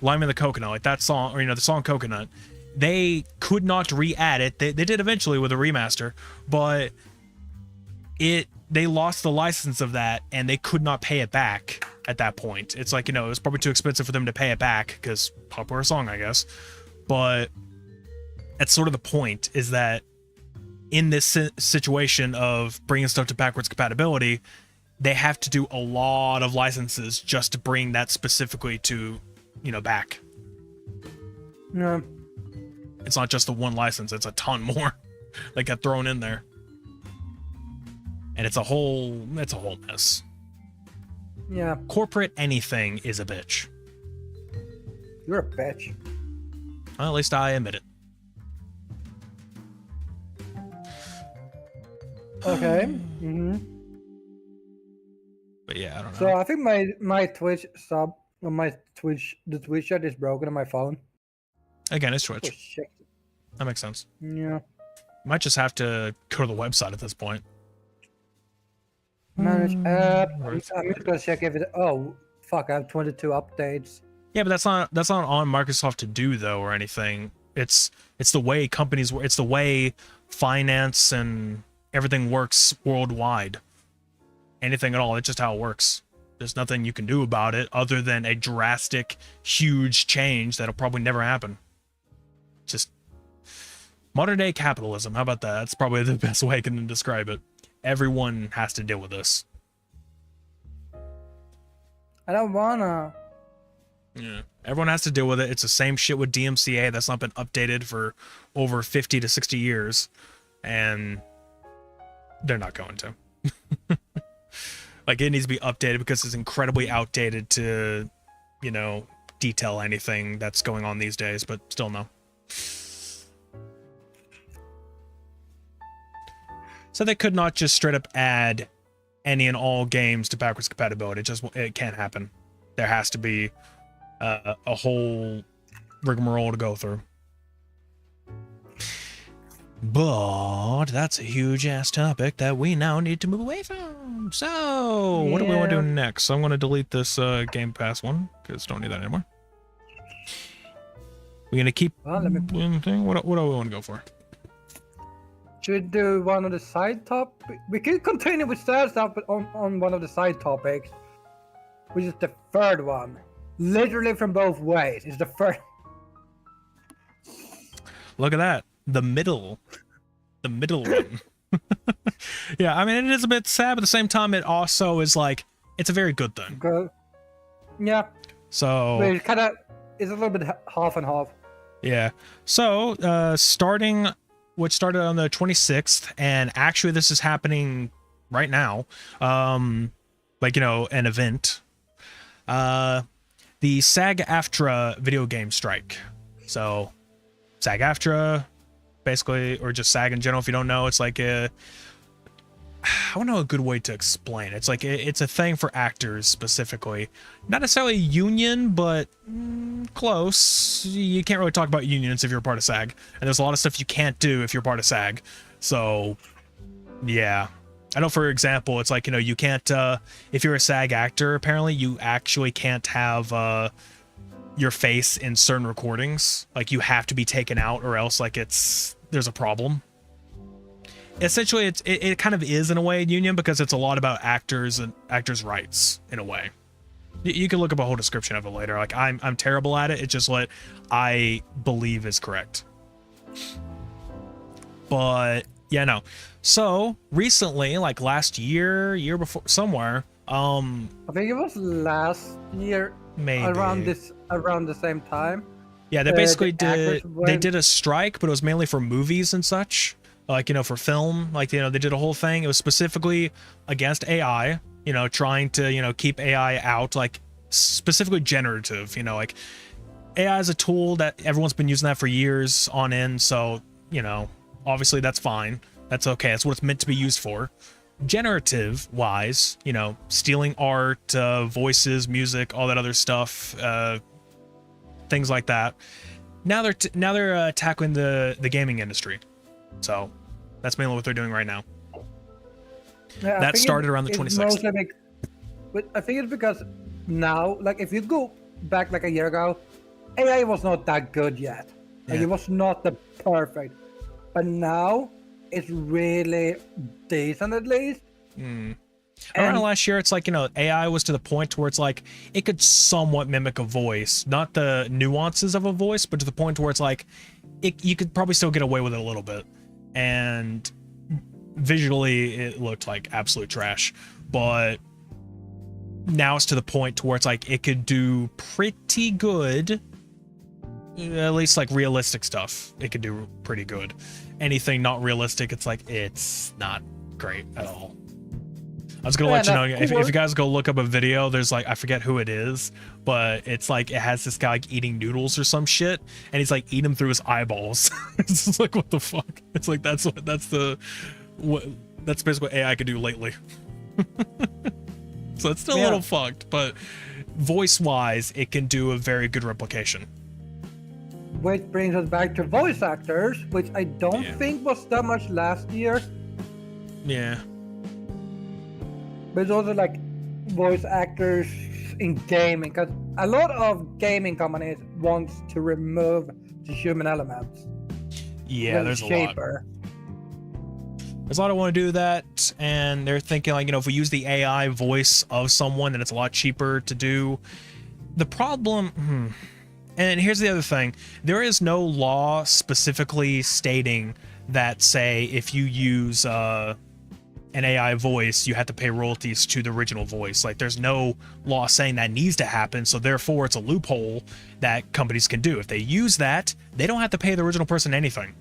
in the Coconut, like that song, or the song Coconut, they could not re-add it. They did eventually with a remaster, but they lost the license of that and they could not pay it back at that point. It's like, it was probably too expensive for them to pay it back because popular song, I guess. But that's sort of the point, is that in this situation of bringing stuff to backwards compatibility, they have to do a lot of licenses just to bring that specifically to, back. Yeah. It's not just the one license, it's a ton more that get thrown in there. And it's a whole mess. Yeah. Corporate anything is a bitch. You're a bitch. Well, at least I admit it. Okay. But yeah, I don't know. So I think my Twitch sub, or the Twitch chat is broken on my phone. Again, it's Twitch. Oh, shit. That makes sense. Yeah. Might just have to go to the website at this point. Manage app. I'm just gonna check if it. Oh fuck! I have 22 updates. Yeah, but that's not on Microsoft to do though, or anything. It's the way companies work. It's the way finance and everything works worldwide. Anything at all. It's just how it works. There's nothing you can do about it other than a drastic, huge change that'll probably never happen. Just modern day capitalism. How about that? That's probably the best way I can describe it. Everyone has to deal with this. I don't wanna. Yeah, everyone has to deal with it. It's the same shit with DMCA that's not been updated for over 50 to 60 years, and they're not going to. Like, it needs to be updated because it's incredibly outdated to, you know, detail anything that's going on these days, but still no. So they could not just straight up add any and all games to backwards compatibility. It can't happen. There has to be a whole rigmarole to go through. But that's a huge ass topic that we now need to move away from. So what do we want to do next? So I'm going to delete this Game Pass one because don't need that anymore. We're going to keep thing. What do we want to go for? Should we do one of the side topics? We can continue with sad stuff, but on one of the side topics, which is the third one. Literally from both ways. It's the first. Look at that. The middle one. Yeah, I mean, it is a bit sad, but at the same time, it also is like, it's a very good thing. Good. Yeah. So but it's a little bit half and half. Yeah. So starting, which started on the 26th, and actually this is happening right now. Like, you know, an event. The SAG-AFTRA video game strike. So SAG-AFTRA, basically, or just SAG in general, if you don't know, it's like I don't know a good way to explain. It's like it's a thing for actors specifically, not necessarily a union, but close. You can't really talk about unions if you're a part of SAG, and there's a lot of stuff you can't do if you're part of SAG. So yeah, I know, for example, it's like, you know, you can't if you're a SAG actor, apparently you actually can't have your face in certain recordings. Like, you have to be taken out, or else like there's a problem. Essentially, it kind of is in a way a union, because it's a lot about actors and actors' rights in a way. You can look up a whole description of it later. Like, I'm terrible at it. It's just what I believe is correct. But yeah, no. So recently, like last year before, somewhere. I think it was last year. Maybe around the same time. Yeah, they basically did a strike, but it was mainly for movies and such. Like, you know, for film, like, you know, they did a whole thing. It was specifically against AI, you know, trying to, you know, keep AI out, like specifically generative, you know, like AI is a tool that everyone's been using that for years on end. So, you know, obviously that's fine. That's okay. That's what it's meant to be used for. Generative wise, you know, stealing art, voices, music, all that other stuff, things like that. Now they're tackling the gaming industry. So that's mainly what they're doing right now. Yeah, that started around the 26th. But I think it's because now, like, if you go back like a year ago, AI was not that good yet. Like, it was not the perfect. But now it's really decent, at least. Around last year, it's like, you know, AI was to the point where it's like it could somewhat mimic a voice, not the nuances of a voice, but to the point where it's like you could probably still get away with it a little bit. And visually, it looked like absolute trash. But now it's to the point to where it's like it could do pretty good. At least like realistic stuff, it could do pretty good. Anything not realistic, it's like it's not great at all. I was gonna let you know, if you guys go look up a video, there's like, I forget who it is, but it's like it has this guy like eating noodles or some shit, and he's like eating them through his eyeballs. It's just like, what the fuck? It's like that's basically what AI could do lately. So it's still a little fucked, but voice wise, it can do a very good replication. Which brings us back to voice actors, which I don't think was that much last year. Yeah. But it's also like voice actors in gaming, because a lot of gaming companies want to remove the human elements. Yeah, there's a lot. There's a lot of want to do that, and they're thinking, like, you know, if we use the AI voice of someone, then it's a lot cheaper to do. The problem, and here's the other thing, there is no law specifically stating that, say, if you use an AI voice, you have to pay royalties to the original voice. Like, there's no law saying that needs to happen, so therefore it's a loophole that companies can do. If they use that, they don't have to pay the original person anything.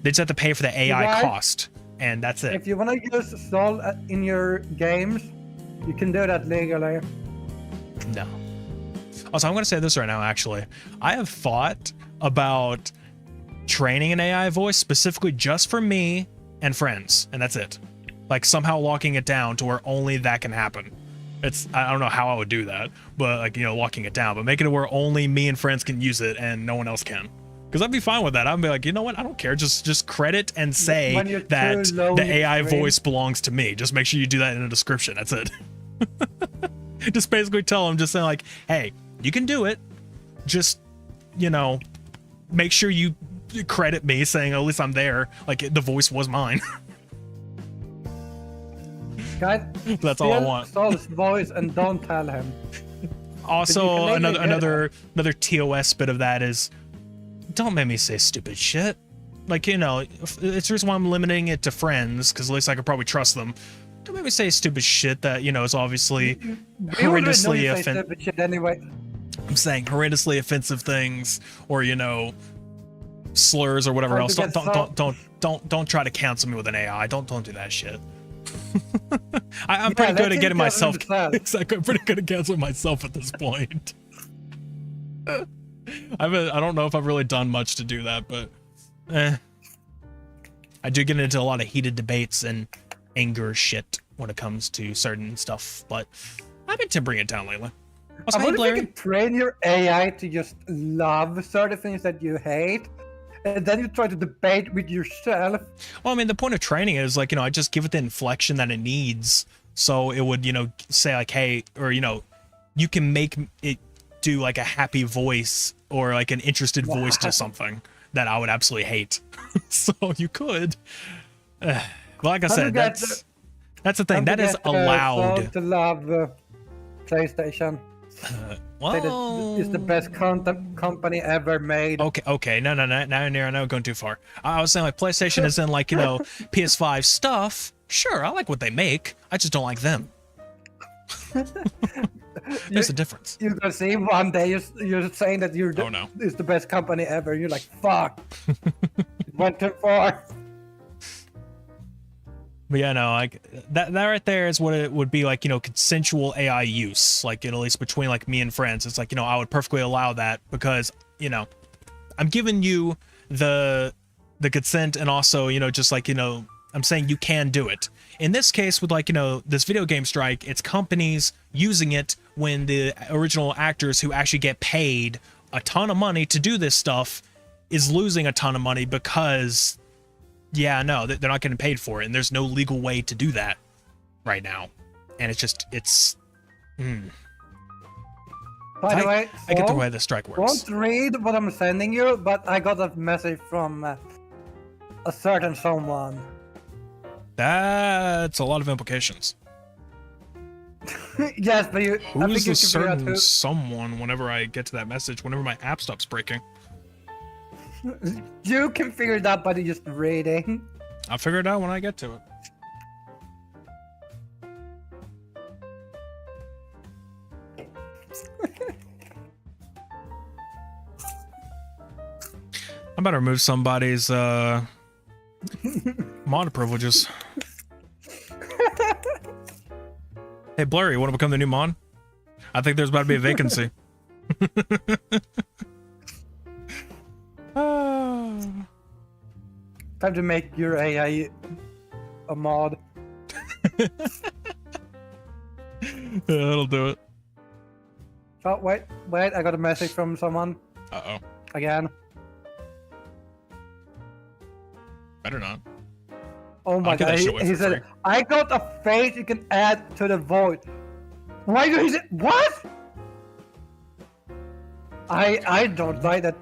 They just have to pay for the AI cost, and that's it. If you want to use Xolotl in your games, you can do that legally. No. Also, I'm going to say this right now, actually. I have thought about training an AI voice specifically just for me and friends, and that's it. Like, somehow locking it down to where only that can happen. I don't know how I would do that, but, like, you know, locking it down, but making it where only me and friends can use it and no one else can. Because I'd be fine with that. I'd be like, you know what? I don't care. Just credit and say that the AI voice belongs to me. Just make sure you do that in the description. That's it. Just basically tell them, just say like, hey, you can do it. Just, you know, make sure you credit me saying, oh, at least I'm there. Like, the voice was mine. Guys, that's all I want. Xolotl's voice and don't tell him. Also, another TOS bit of that is, don't make me say stupid shit. Like, you know, it's the reason why I'm limiting it to friends, because at least I could probably trust them. Don't make me say stupid shit that, you know, is obviously horrendously offensive. Anyway. I'm saying horrendously offensive things, or, you know, slurs or whatever else. Don't try to cancel me with an AI. Don't do that shit. I'm pretty good at getting myself. I'm pretty good at canceling myself at this point. I don't know if I've really done much to do that, but I do get into a lot of heated debates and anger shit when it comes to certain stuff, but I've been tempering it down lately. Also, I wonder if you can train your AI to just love certain things that you hate, and then you try to debate with yourself. Well, I mean, the point of training is, like, you know, I just give it the inflection that it needs, so it would, you know, say like, hey, or, you know, you can make it do like a happy voice or like an interested voice to something that I would absolutely hate. So you could. Like I said, that's the thing. That is allowed. To love PlayStation. Well, it's the best company ever made. Okay. No. Now I know I'm going too far. I was saying, like, PlayStation is in, like, you know, PS5 stuff. Sure, I like what they make. I just don't like them. There's a difference. You're gonna see one day you're saying that it's the best company ever. You're like, fuck. It went too far. But yeah, no, like that right there is what it would be like, you know, consensual AI use, like, at least between like me and friends. It's like, you know, I would perfectly allow that because, you know, I'm giving you the consent, and also, you know, just like, you know, I'm saying you can do it. In this case, with, like, you know, this video game strike, it's companies using it when the original actors who actually get paid a ton of money to do this stuff is losing a ton of money because, yeah, no, they're not getting paid for it, and there's no legal way to do that right now. And it's just, By the way, I get the way the strike works. Don't read what I'm sending you, but I got a message from a certain someone. That's a lot of implications. Yes, but who's a certain someone whenever I get to that message, whenever my app stops breaking? You can figure it out by just reading. I'll figure it out when I get to it. I'm about to remove somebody's mod privileges. Hey, Blurry, you want to become the new mod? I think there's about to be a vacancy. Time to make your AI a mod. Yeah, that'll do it. Oh, wait, I got a message from someone. Uh-oh. Again. Better not. Oh my god, he said, I got a face you can add to the void. Why do you say, what? I don't like that.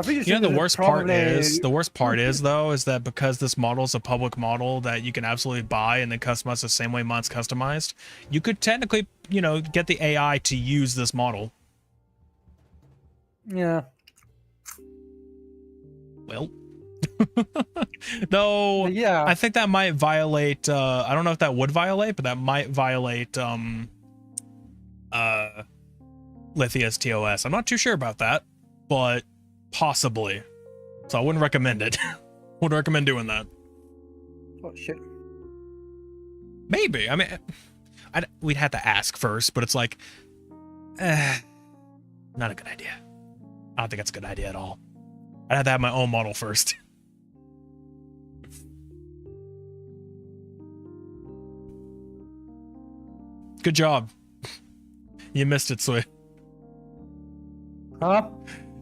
You know, the worst part is though, is that because this model is a public model that you can absolutely buy and then customize the same way mine's customized, you could technically, you know, get the AI to use this model. Yeah. Well. Though, yeah, I think that might violate, I don't know if that would violate, but that might violate, Lithia's TOS. I'm not too sure about that, but possibly. So I wouldn't recommend it. Wouldn't recommend doing that. oh shit. Maybe. I mean, we'd have to ask first, but it's like, not a good idea. I don't think that's a good idea at all. I'd have to have my own model first. Good job. You missed it, Sui. Huh?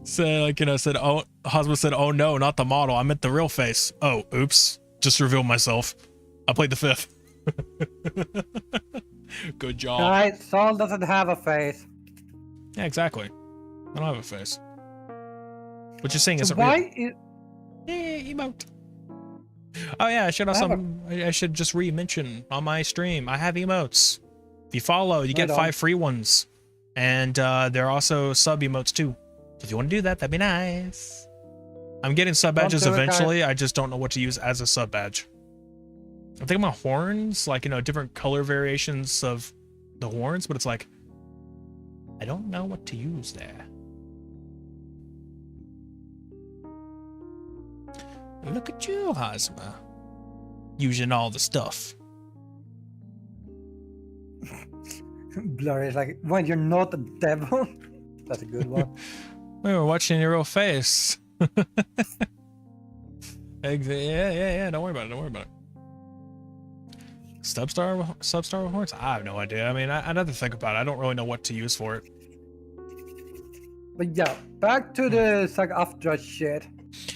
So, like, you know, said, oh, husband said, oh no, not the model. I meant the real face. Oh, oops. Just revealed myself. I played the fifth. Good job. Right, Saul doesn't have a face. Yeah, exactly. I don't have a face. What you're saying So isn't why real. Yeah, emote. Oh yeah, I should just re-mention on my stream. I have emotes. If you follow, you get 5 free ones. And there are also sub emotes too. So if you want to do that, that'd be nice. I'm getting sub badges eventually. I just don't know what to use as a sub badge. I'm thinking about horns, like, you know, different color variations of the horns, but it's like, I don't know what to use there. Look at you, Hosma. Using all the stuff. Blurry is like, when you're not the devil. That's a good one. We were watching your real face. Yeah. Don't worry about it. Don't worry about it. Substar with horns? I have no idea. I mean, I'd have to think about it. I don't really know what to use for it. But yeah, back to the SAG-AFTRA shit.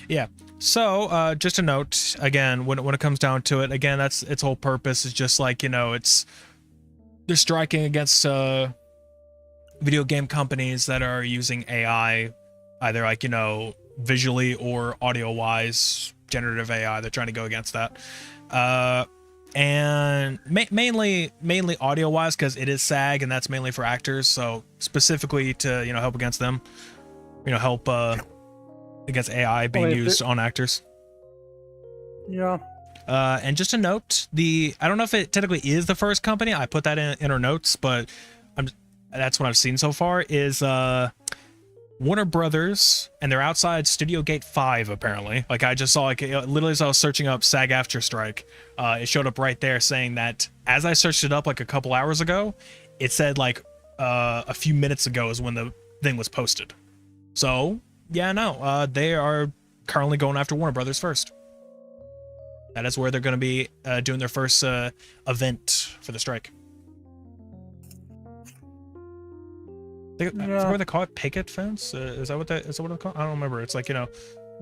Yeah. So, just a note, again, when it comes down to it, again, that's its whole purpose is just like, you know, they're striking against video game companies that are using AI, either like, you know, visually or audio-wise, generative AI. They're trying to go against that. And mainly audio-wise, because it is SAG, and that's mainly for actors. So specifically to, you know, help against them, you know, help against AI being used on actors. Yeah. And just a note, I don't know if it technically is the first company. I put that in our notes, but that's what I've seen so far is Warner Brothers, and they're outside Studio Gate 5 apparently. Like I just saw, like literally as I was searching up SAG-AFTRA strike, it showed up right there saying that as I searched it up like a couple hours ago, it said like a few minutes ago is when the thing was posted. So yeah, no, they are currently going after Warner Brothers first. That is where they're going to be doing their first event for the strike. I forget what they call it. Picket fence? Is that what it's called? I don't remember. It's like, you know,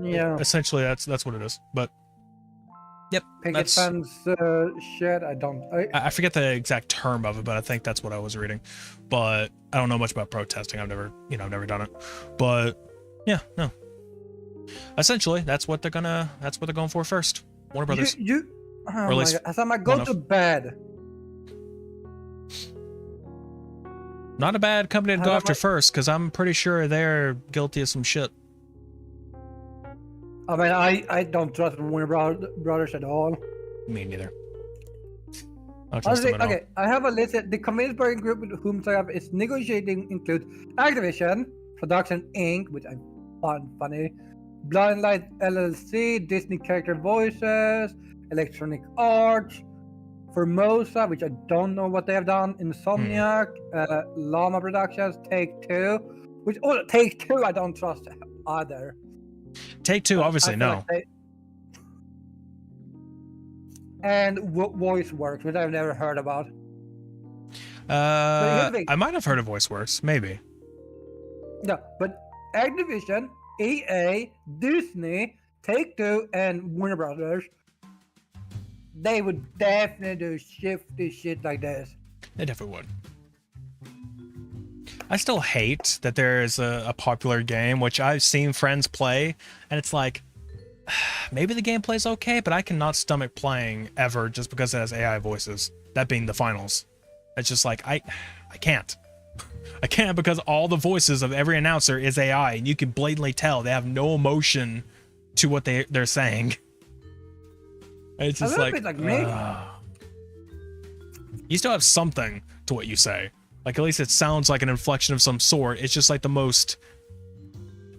yeah. Essentially, that's what it is. But yep, picket fence shit. I forget the exact term of it, but I think that's what I was reading. But I don't know much about protesting. I've never done it. But yeah, no. Essentially, that's what they're going for first. Warner Brothers. Oh my God. I thought I go to bed. Not a bad company to go after first, because I'm pretty sure they're guilty of some shit. I mean, I don't trust Warner Brothers at all. Me neither. Honestly, okay, I have a list. The communist bargaining group with whom I have is negotiating include Activision, Production Inc., which I find funny, Blind Light LLC, Disney Character Voices, Electronic Arts, Formosa, which I don't know what they have done, Insomniac, Llama Productions, Take-Two, which Take-Two I don't trust either. Take-Two, obviously, no. Like and VoiceWorks, which I've never heard about. I might have heard of VoiceWorks, maybe. Yeah, but Activision, EA, Disney, Take-Two, and Warner Brothers, they would definitely do shifty shit like this. They definitely would. I still hate that there is a popular game, which I've seen friends play, and it's like, maybe the gameplay's okay, but I cannot stomach playing ever just because it has AI voices. That being the finals. It's just like, I can't. I can't, because all the voices of every announcer is AI, and you can blatantly tell they have no emotion to what they're saying. It's just like me. You still have something to what you say. Like, at least it sounds like an inflection of some sort. It's just like the most,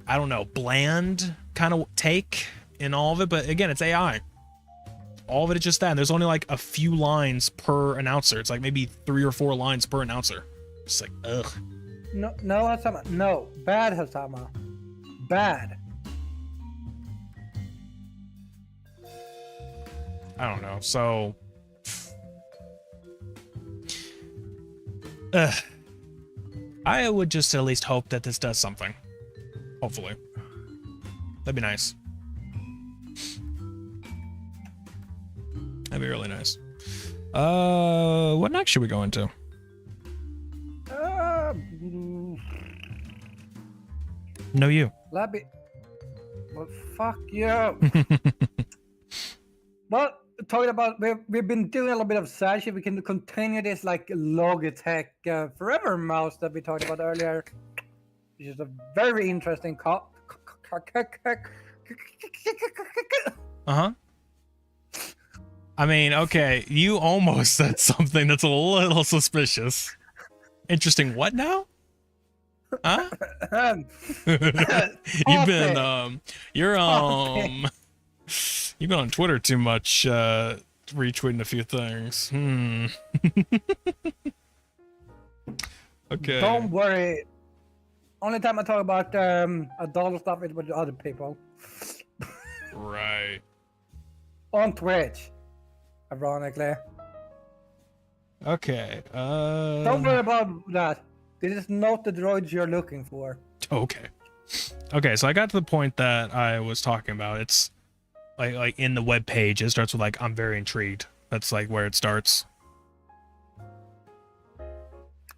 I don't know, bland kind of take in all of it. But again, it's AI. All of it is just that. And there's only like a few lines per announcer. It's like maybe 3 or 4 lines per announcer. It's like, ugh. No, Hasama. No. Bad, Hasama. Bad. I don't know. So, I would just at least hope that this does something. Hopefully. That'd be nice. That'd be really nice. What next should we go into? No, you. Let me. Well, fuck you. Well, talking about, we've been doing a little bit of search. We can continue this like Logitech Forever mouse that we talked about earlier, which is a very interesting Uh-huh. I mean, okay, you almost said something that's a little suspicious. Interesting what now? Huh? You've been you've been on Twitter too much, retweeting a few things. Okay. Don't worry. Only time I talk about adult stuff is with other people. Right. On Twitch. Ironically. Okay. Don't worry about that. This is not the droids you're looking for. Okay. Okay, so I got to the point that I was talking about. It's like in the web page, it starts with like, I'm very intrigued. That's like where it starts.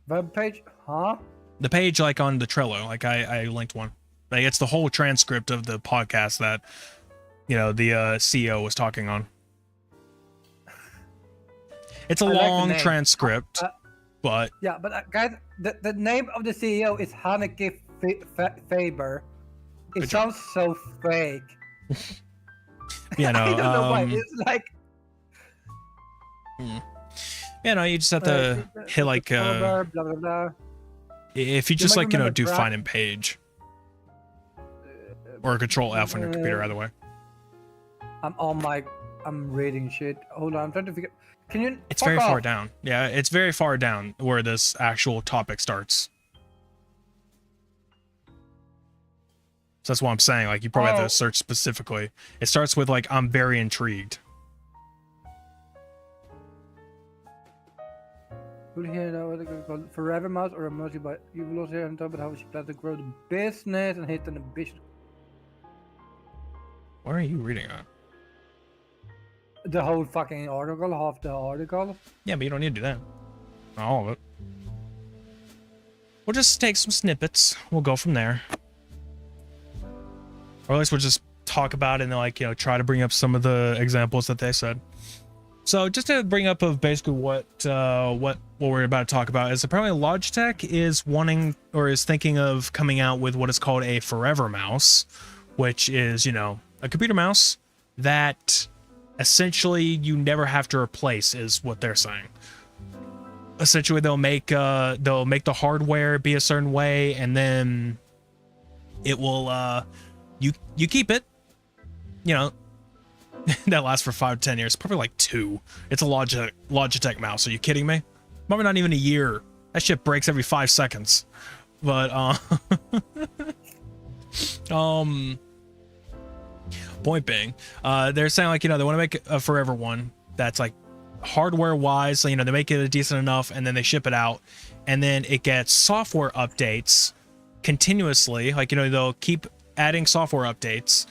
Web page? Huh? The page like on the Trello, like I linked one. Like it's the whole transcript of the podcast that, you know, the CEO was talking on. It's a long transcript, but... Yeah, but guys, the name of the CEO is Hanneke Faber. It sounds so fake. Yeah, no, I don't know why. It's like... Yeah, no, you just have to hit like... blah, blah, blah. If you just like, you know, do find in page. Or Control F on your computer, either way. I'm reading shit. Hold on, I'm trying to figure... Can you... It's very far down. Yeah, it's very far down where this actual topic starts. So that's what I'm saying. Like, you probably have to search specifically. It starts with, like, I'm very intrigued. We'll hear what it's called Forever Mouse or a mouse but you will also hear on top about how she plans to grow the business and hit an ambition. What are you reading on? The whole fucking article, half the article. Yeah, but you don't need to do that. Not all of it. We'll just take some snippets. We'll go from there. Or at least we'll just talk about it and like, you know, try to bring up some of the examples that they said. So just to bring up of basically what we're about to talk about is apparently Logitech is wanting or is thinking of coming out with what is called a Forever mouse, which is, you know, a computer mouse that essentially you never have to replace, is what they're saying. Essentially, they'll make the hardware be a certain way, and then it will you keep it, you know. That lasts for 5 to 10 years, probably like 2. It's a Logitech mouse. Are you kidding me? Probably not even a year. That shit breaks every 5 seconds. But point being, they're saying like, you know, they want to make a Forever one that's like hardware wise, so you know they make it decent enough, and then they ship it out, and then it gets software updates continuously. Like, you know, they'll keep adding software updates.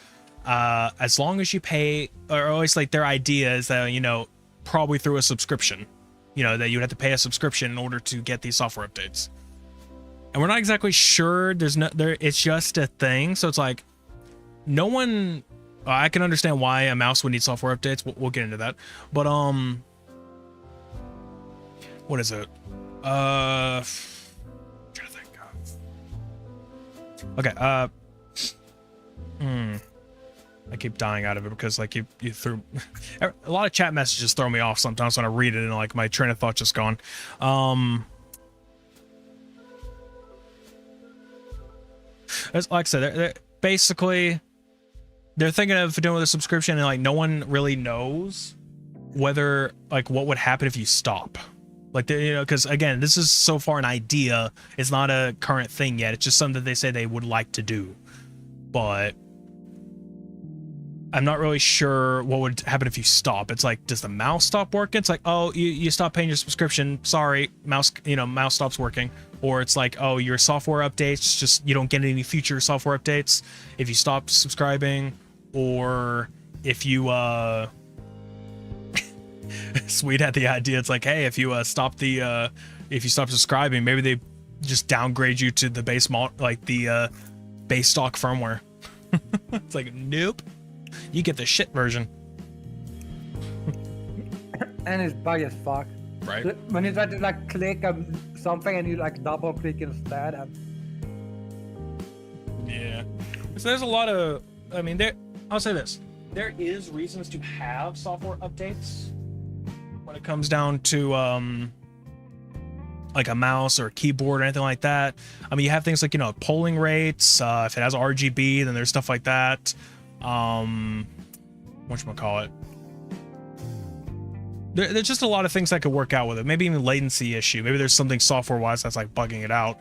As long as you pay, or always like their idea is that, you know, probably through a subscription, you know, that you would have to pay a subscription in order to get these software updates. And we're not exactly sure. It's just a thing. So it's like, no one, I can understand why a mouse would need software updates. We'll get into that. But, what is it? I'm trying to think of. Okay. I keep dying out of it because like you threw a lot of chat messages throw me off sometimes when I read it and like my train of thought just gone. As like I said, they're basically they're thinking of doing the subscription and like no one really knows whether like what would happen if you stop. Like, you know, because again, this is so far an idea. It's not a current thing yet. It's just something that they say they would like to do, but I'm not really sure what would happen if you stop. It's like, does the mouse stop working? It's like, oh, you stop paying your subscription. Sorry, mouse, you know, mouse stops working. Or it's like, oh, your software updates, just you don't get any future software updates if you stop subscribing. Or if you Sweet had the idea. It's like, hey, if you stop subscribing, maybe they just downgrade you to the base like the base stock firmware. It's like, nope. You get the shit version. And it's buggy as fuck. Right. When you try to like click something and you like double click instead. Yeah. So there's a lot of, I mean, I'll say this. There is reasons to have software updates when it comes down to like a mouse or a keyboard or anything like that. I mean, you have things like, you know, polling rates. If it has RGB, then there's stuff like that. Whatchamacallit? There's just a lot of things that could work out with it. Maybe even latency issue. Maybe there's something software-wise that's like bugging it out.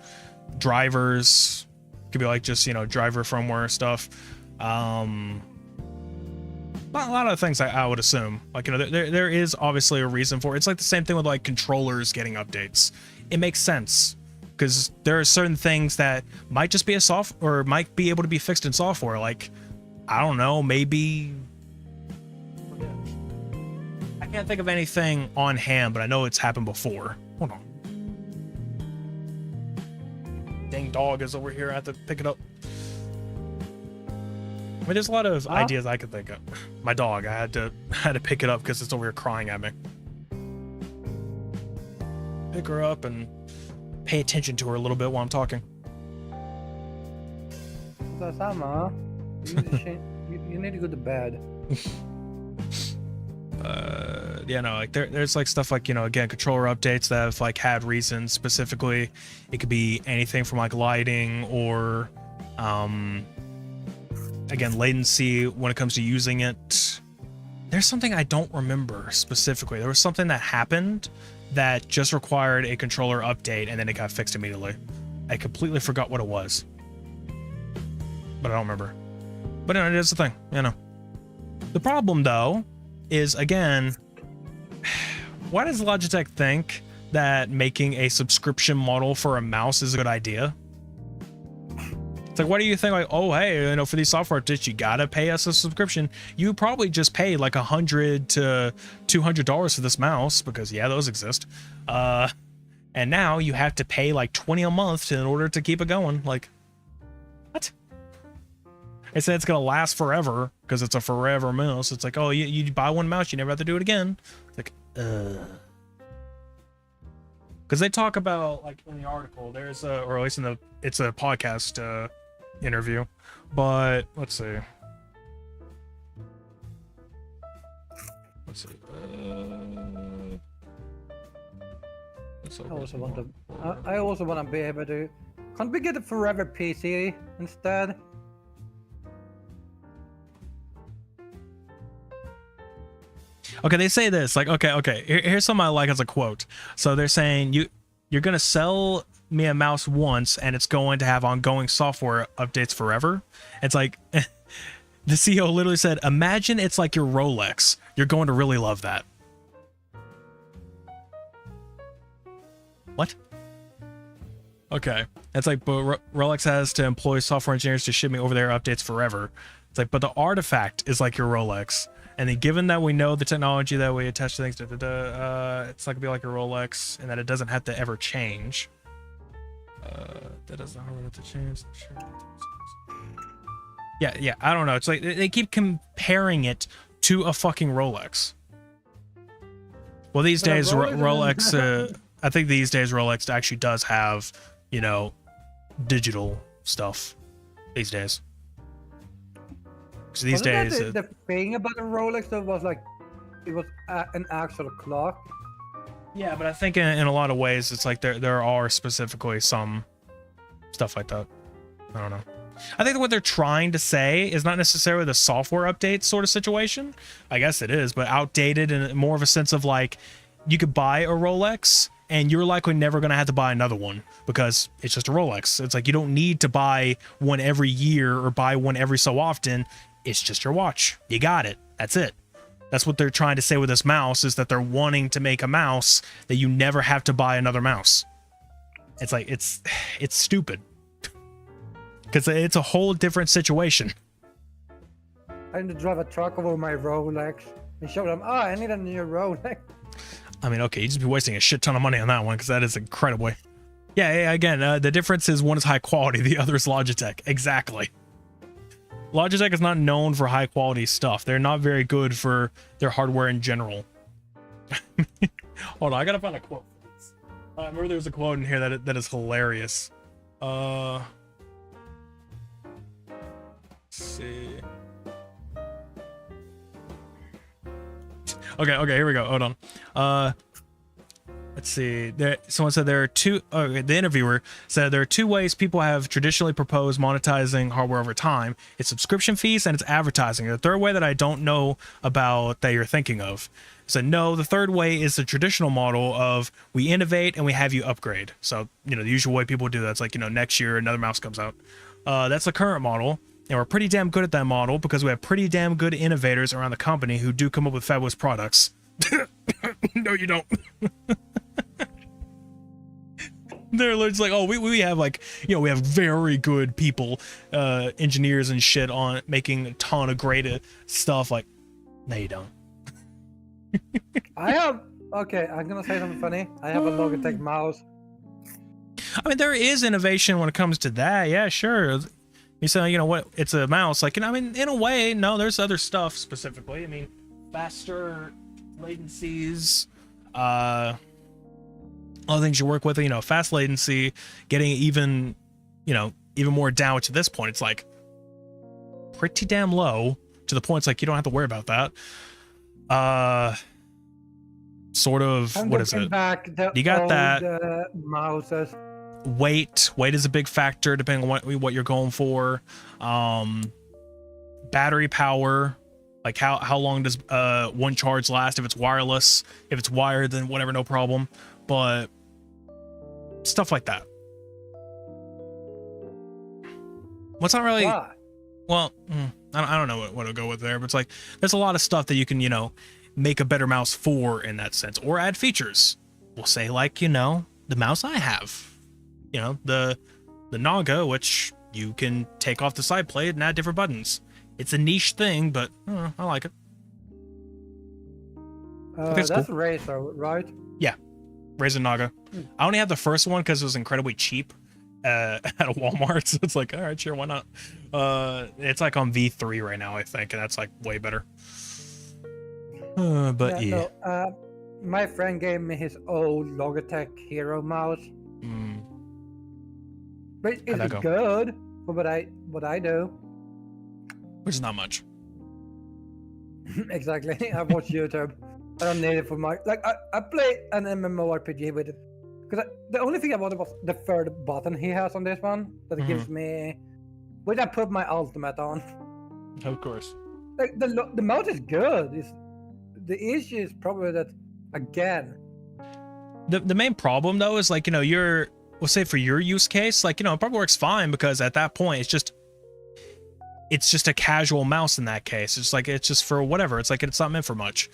Drivers could be like just, you know, driver firmware stuff. A lot of things I would assume. Like, you know, there is obviously a reason for it. It's like the same thing with like controllers getting updates. It makes sense because there are certain things that might just be a or might be able to be fixed in software. Like, I don't know, maybe I can't think of anything on hand, but I know it's happened before. Hold on. Dang dog is over here. I have to pick it up. I mean, there's a lot of ideas I could think of. My dog, I had to pick it up because it's over here crying at me. Pick her up and pay attention to her a little bit while I'm talking. So, Sama, you need to go to bed. Yeah, no, like there's like stuff like, you know, again, controller updates that have like had reasons specifically. It could be anything from like lighting or again, latency when it comes to using it. There's something I don't remember specifically. There was something that happened that just required a controller update and then it got fixed immediately. I completely forgot what it was, but I don't remember. But anyway, it's the thing, you know. The problem though is, again, why does Logitech think that making a subscription model for a mouse is a good idea? It's like, what do you think? Like, oh, hey, you know, for these software updates, you gotta pay us a subscription. You probably just paid like $100 to $200 for this mouse because, yeah, those exist. And now you have to pay like $20 a month in order to keep it going. Like, what? They said it's gonna last forever because it's a forever mouse. It's like, oh, you buy one mouse, you never have to do it again. It's like, because they talk about, like, in the article, there's or at least it's a podcast interview, but let's see. I also want to be able to. Can't we get a forever PC instead? Okay, they say this, like, okay, here's something I like as a quote. So they're saying you're gonna sell me a mouse once and it's going to have ongoing software updates forever. It's like, the CEO literally said, imagine it's like your Rolex. You're going to really love that. What? Okay. It's like, but Rolex has to employ software engineers to ship me over their updates forever. It's like, but the artifact is like your Rolex. And then given that we know the technology that we attach to things, it's not gonna be like a Rolex, and that it doesn't have to ever change. That doesn't have to change. Yeah, I don't know. It's like they keep comparing it to a fucking Rolex. Well, these days Rolex, I think these days Rolex actually does have, you know, digital stuff these days. Because these Wasn't days, that the thing about the Rolex though was like, it was an actual clock. yeah, but I think in a lot of ways, it's like there are specifically some stuff like that. I don't know. I think what they're trying to say is not necessarily the software update sort of situation. I guess it is, but outdated and more of a sense of like, you could buy a Rolex and you're likely never going to have to buy another one because it's just a Rolex. It's like you don't need to buy one every year or buy one every so often. It's just your watch. You got it. That's it. That's what they're trying to say with this mouse, is that they're wanting to make a mouse that you never have to buy another mouse. It's like, it's stupid. Because it's a whole different situation. I need to drive a truck over my Rolex and show them, oh, I need a new Rolex. I mean, okay, you just be wasting a shit ton of money on that one because that is incredible. Yeah, again, the difference is one is high quality, the other is Logitech. Exactly. Logitech is not known for high quality stuff. They're not very good for their hardware in general. Hold on, I gotta find a quote for this. I remember there's a quote in here that is hilarious. Let's see. Okay, here we go. Hold on. Let's see. Someone said there are two. The interviewer said there are two ways people have traditionally proposed monetizing hardware over time. It's subscription fees and it's advertising. The third way that I don't know about that you're thinking of. So no, the third way is the traditional model of we innovate and we have you upgrade. So, the usual way people do that. It's like, next year another mouse comes out. That's the current model. And we're pretty damn good at that model because we have pretty damn good innovators around the company who do come up with fabulous products. No, you don't. They're just like, oh, we have like, we have very good people, engineers and shit on making a ton of great stuff. Like, no, you don't. Okay, I'm gonna say something funny. I have a Logitech mouse. I mean, there is innovation when it comes to that. Yeah, sure. You say, what? It's a mouse. Like, I mean, in a way, no, there's other stuff specifically. I mean, faster latencies, other things you work with, fast latency, getting even more down, which at this point, it's like pretty damn low to the point it's like you don't have to worry about that. Sort of, what is it? You got that. Mouses. Weight is a big factor depending on what you're going for. Battery power, like how long does one charge last if it's wireless? If it's wired, then whatever, no problem. But stuff like that. What's not really well, I don't know what to go with there, but it's like there's a lot of stuff that you can make a better mouse for in that sense, or add features. We'll say like the mouse I have. The 𝘧𝘦𝘦𝘭, which you can take off the side plate and add different buttons. It's a niche thing, but I like it. That's cool. Razer, right? Yeah, Razer 𝘧𝘦𝘭. I only have the first one because it was incredibly cheap at a Walmart, so it's like, all right, sure, why not? It's like on V3 right now, I think, and that's like way better. But yeah. No, my friend gave me his old Logitech Hero mouse. But it's good for what I do. Which is not much. Exactly. I watch YouTube. I don't need it for my I play an MMORPG with it. Because the only thing I wanted was the third button he has on this one that gives me, which I put my ultimate on. Of course. Like the mouse is good. The issue is probably that again. The main problem though is like we'll say for your use case, like, it probably works fine because at that point, it's just a casual mouse in that case. It's just for whatever. It's like, it's not meant for much.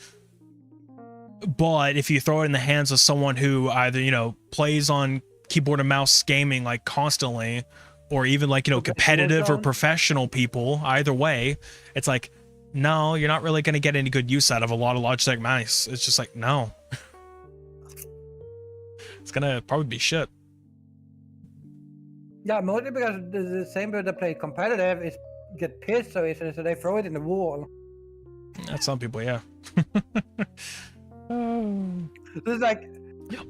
But if you throw it in the hands of someone who either, plays on keyboard and mouse gaming like constantly, or even like, competitive or professional people, either way, it's like, no, you're not really going to get any good use out of a lot of Logitech mice. It's just like, no. It's going to probably be shit. Yeah, mostly because the same people that play competitive is get pissed so easily, so they throw it in the wall. That's some people, yeah. It's like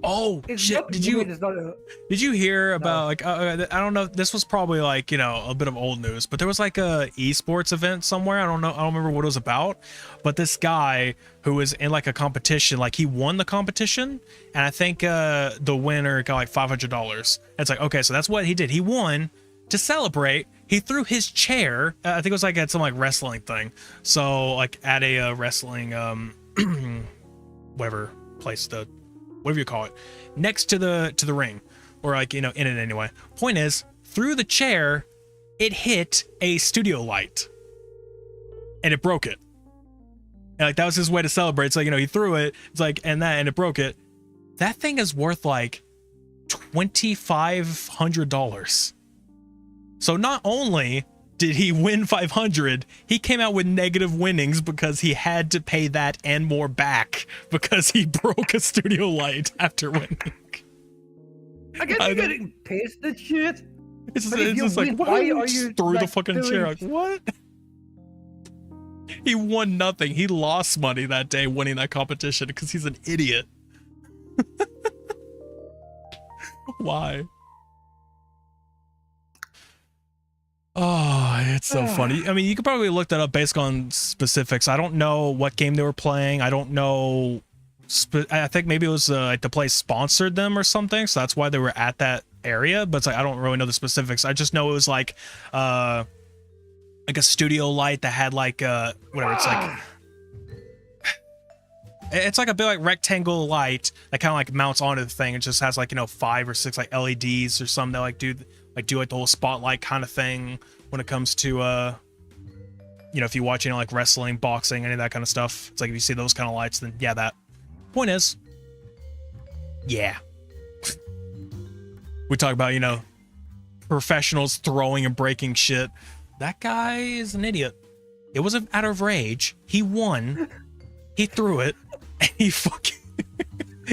Oh It's shit! not, Did I you mean, it's not hear about like I don't know, this was probably like, you know, a bit of old news, but there was like a esports event somewhere. I don't remember what it was about, but this guy who was in like a competition, like he won the competition, and I think the winner got like $500. It's like, okay, so that's what he did. He won. To celebrate, he threw his chair, I think it was like at some like wrestling thing, so like at a wrestling whatever place, whatever you call it, next to the ring, or like, you know, in it anyway. Point is, through the chair, it hit a studio light and it broke it. And like that was his way to celebrate. It's like, you know, he threw it, it's like, and it broke it. That thing is worth like $2,500. So not only did he win 500, he came out with negative winnings because he had to pay that and more back because he broke a studio light after winning. I guess you're getting pissed at shit. It's just like, why are you threw the fucking chair? Like, what? He won nothing. He lost money that day winning that competition because he's an idiot. Why? Oh, it's so funny. I mean, you could probably look that up based on specifics. I don't know what game they were playing. I don't know. I think maybe it was like the place sponsored them or something, so that's why they were at that area. But it's like, I don't really know the specifics. I just know it was like a studio light that had like whatever. It's like a big like rectangle light that kind of like mounts onto the thing. It just has like, you know, 5 or 6 like LEDs or something that like do like the whole spotlight kind of thing when it comes to you know, if you watch, you know, like wrestling, boxing, any of that kind of stuff. It's like if you see those kind of lights, then yeah, that. Point is, yeah, we talk about, you know, professionals throwing and breaking shit. That guy is an idiot. It wasn't out of rage. He won. He threw it, and he fucking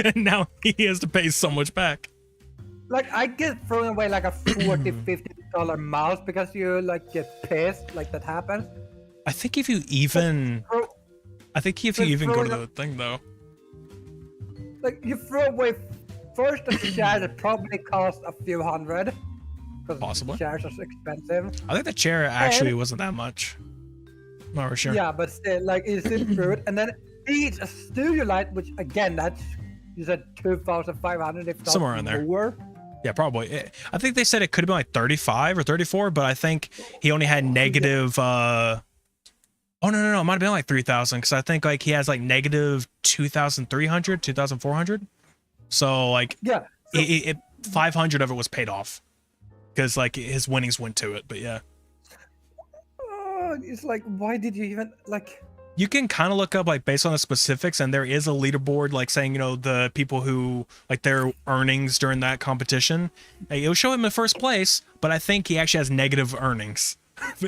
and now he has to pay so much back. Like, I get thrown away like a $40-$50 mouse because you like get pissed, like that happens. I think if you even go to the thing though, like you throw away first a share that probably cost a few hundred, because possibly shares are expensive. I think the chair actually wasn't that much. I'm not sure. Yeah, but still, like it's in through it, and then each a studio light, which again, that's you said 2,500, if not somewhere around there. More. Yeah, probably. I think they said it could have been like 35 or 34, but I think he only had negative. Oh no! It might have been like 3,000 because I think like he has like negative 2,300, 2,400. So like yeah, so, 500 of it was paid off because like his winnings went to it. But yeah, it's like, why did you even like? You can kind of look up like based on the specifics, and there is a leaderboard like saying, you know, the people who like their earnings during that competition. It'll show him in first place, but I think he actually has negative earnings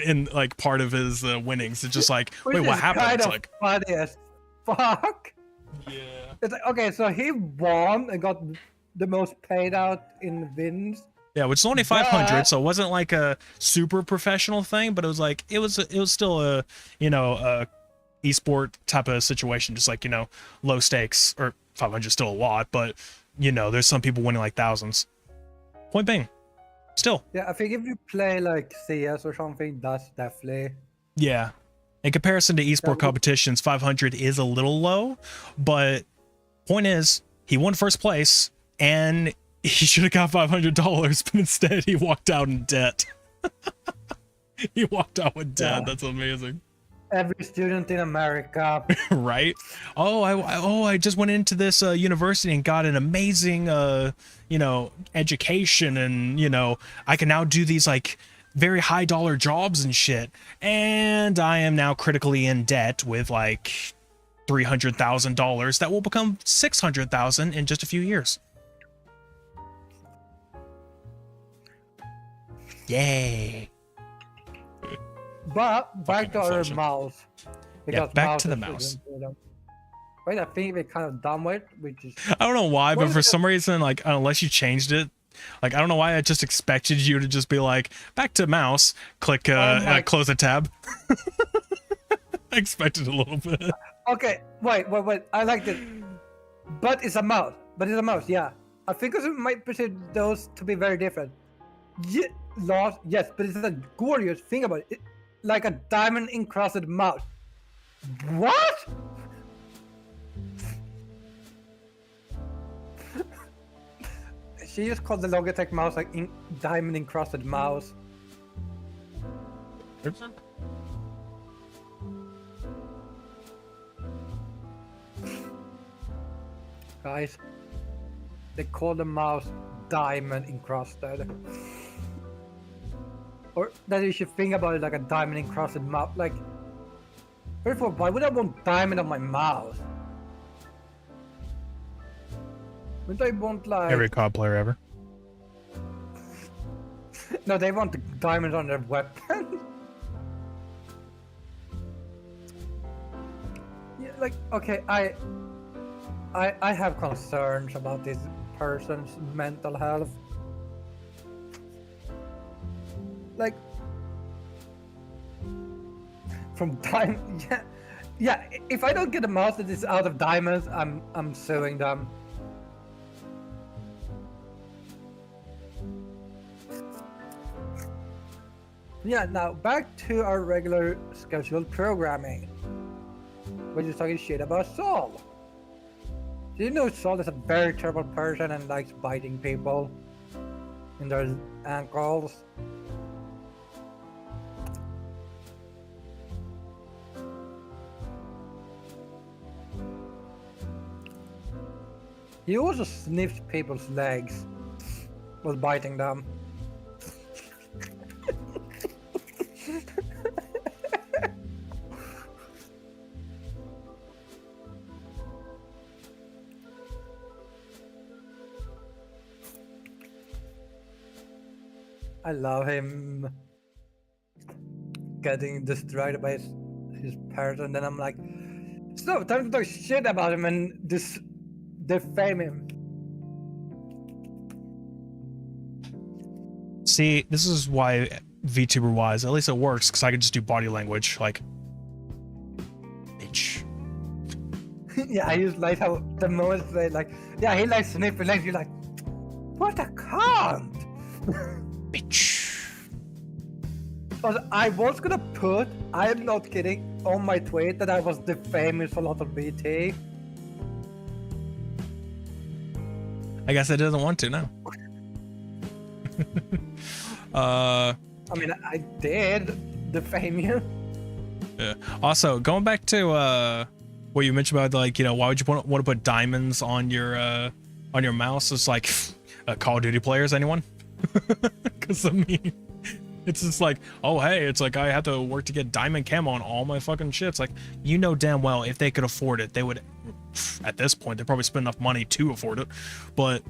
in like part of his winnings. It's just like, wait, what happened? Kind it's of like funny as fuck. Yeah. It's like, okay, so he won and got the most paid out in wins. Yeah, which is only 500, so it wasn't like a super professional thing, but it was like it was still a, you know, a esport type of situation, just like, you know, low stakes. Or 500 is still a lot, but you know, there's some people winning like thousands. Point being, still. Yeah, I think if you play like CS or something, that's definitely. Yeah, in comparison to esport competitions, 500 is a little low, but point is, he won first place and he should have got $500, but instead he walked out in debt. He walked out with debt. Yeah. That's amazing. Every student in America. Right? I just went into this university and got an amazing you know, education, and you know, I can now do these like very high dollar jobs and shit, and I am now critically in debt with like $300,000 that will become $600,000 in just a few years. Yay. But back to our mouse. Yeah, back to the mouse. Wait, I think we kind of done with. We just. I don't know why, but for some reason, like unless you changed it, like I don't know why I just expected you to just be like back to mouse, click close a tab. I expected a little bit. Okay, wait. I like it, but it's a mouse. but it's a mouse. Yeah, I think I might perceive those to be very different. Yeah, yes, but it's a gorgeous thing about it. Like a diamond encrusted mouse. What? She just called the Logitech mouse like diamond encrusted mouse. Oops. Guys, they call the mouse diamond encrusted. Or that you should think about it like a diamond encrusted mouse. Like, first of all, why would I want diamond on my mouse? Wouldn't I want like... Every COD player ever. No, they want the diamonds on their weapon. Yeah, like, okay, I have concerns about this person's mental health. Like, from diamond, yeah. If I don't get a mouse that is out of diamonds, I'm suing them. Yeah, now back to our regular scheduled programming. We're just talking shit about Saul. Do you know Saul is a very terrible person and likes biting people in their ankles? He also sniffs people's legs while biting them. I love him getting distracted by his parents, and then I'm like, so time to talk shit about him and defame him. See, this is why VTuber wise, at least it works, because I can just do body language, like, bitch. Yeah, I just like how the moment they like, yeah, he likes sniffing legs, you're like, what a cunt! Bitch. But I was gonna put, I am not kidding, on my tweet that I was defaming Xolotl BT. I guess I doesn't want to now. I mean, I did defame you. Yeah. Also, going back to what you mentioned about, like, you know, why would you want to put diamonds on your mouse? It's like Call of Duty players, anyone? Because I mean, it's just like, oh hey, it's like I have to work to get diamond camo on all my fucking shit. It's like, you know damn well if they could afford it, they would. At this point, they probably spend enough money to afford it, but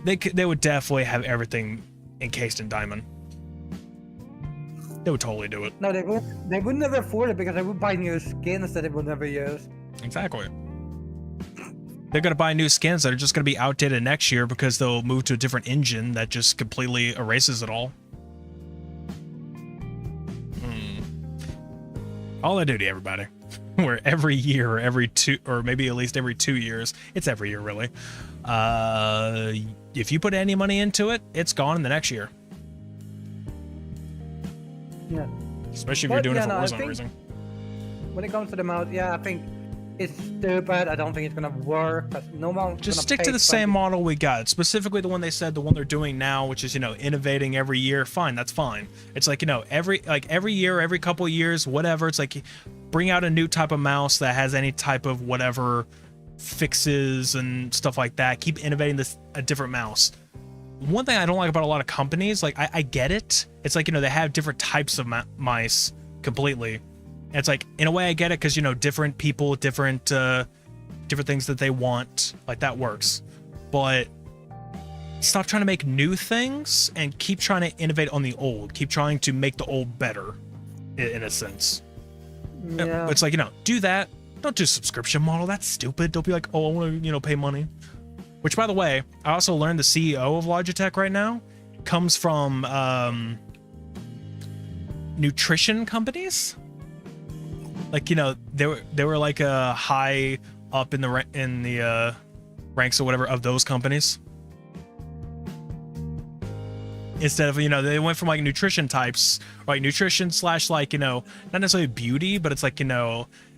they would definitely have everything encased in diamond. They would totally do it. No, they would never afford it because they would buy new skins that they would never use. Exactly. They're going to buy new skins that are just going to be outdated next year because they'll move to a different engine that just completely erases it all. Call of Duty, everybody. Where every year, or every two, or maybe at least every 2 years, it's every year really. If you put any money into it, it's gone in the next year. Yeah. Especially if you're doing it for Warzone reason. When it comes to the mouse, yeah, I think it's stupid. I don't think it's gonna work. No one's just gonna stick to the same model we got. Specifically the one they said, the one they're doing now, which is, you know, innovating every year. Fine, that's fine. It's like, you know, every year, every couple of years, whatever. It's like, bring out a new type of mouse that has any type of whatever fixes and stuff like that. Keep innovating a different mouse. One thing I don't like about a lot of companies, like, I get it. It's like, you know, they have different types of mice completely. And it's like, in a way I get it, because, you know, different people, different things that they want, like, that works. But stop trying to make new things and keep trying to innovate on the old. Keep trying to make the old better, in a sense. Yeah. It's like, you know, do that. Don't do subscription model. That's stupid. Don't be like, oh, I want to, you know, pay money. Which, by the way, I also learned the CEO of Logitech right now comes from nutrition companies. Like, you know, they were like a high up in the ranks or whatever of those companies. Instead of, they went from like nutrition types, like nutrition slash like, not necessarily beauty, but it's like,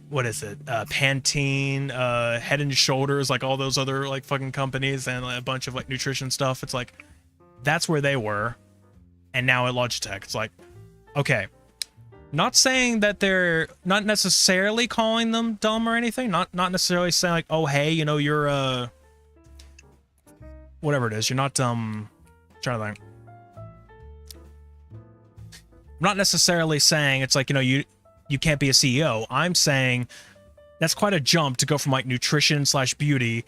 what is it? Pantene, Head and Shoulders, like all those other like fucking companies and a bunch of like nutrition stuff. It's like, that's where they were. And now at Logitech, it's like, okay, not saying that they're not necessarily calling them dumb or anything. Not necessarily saying like, oh, hey, you're, whatever it is. You're not, trying to think. I'm not necessarily saying it's like, you can't be a CEO. I'm saying that's quite a jump to go from like nutrition slash beauty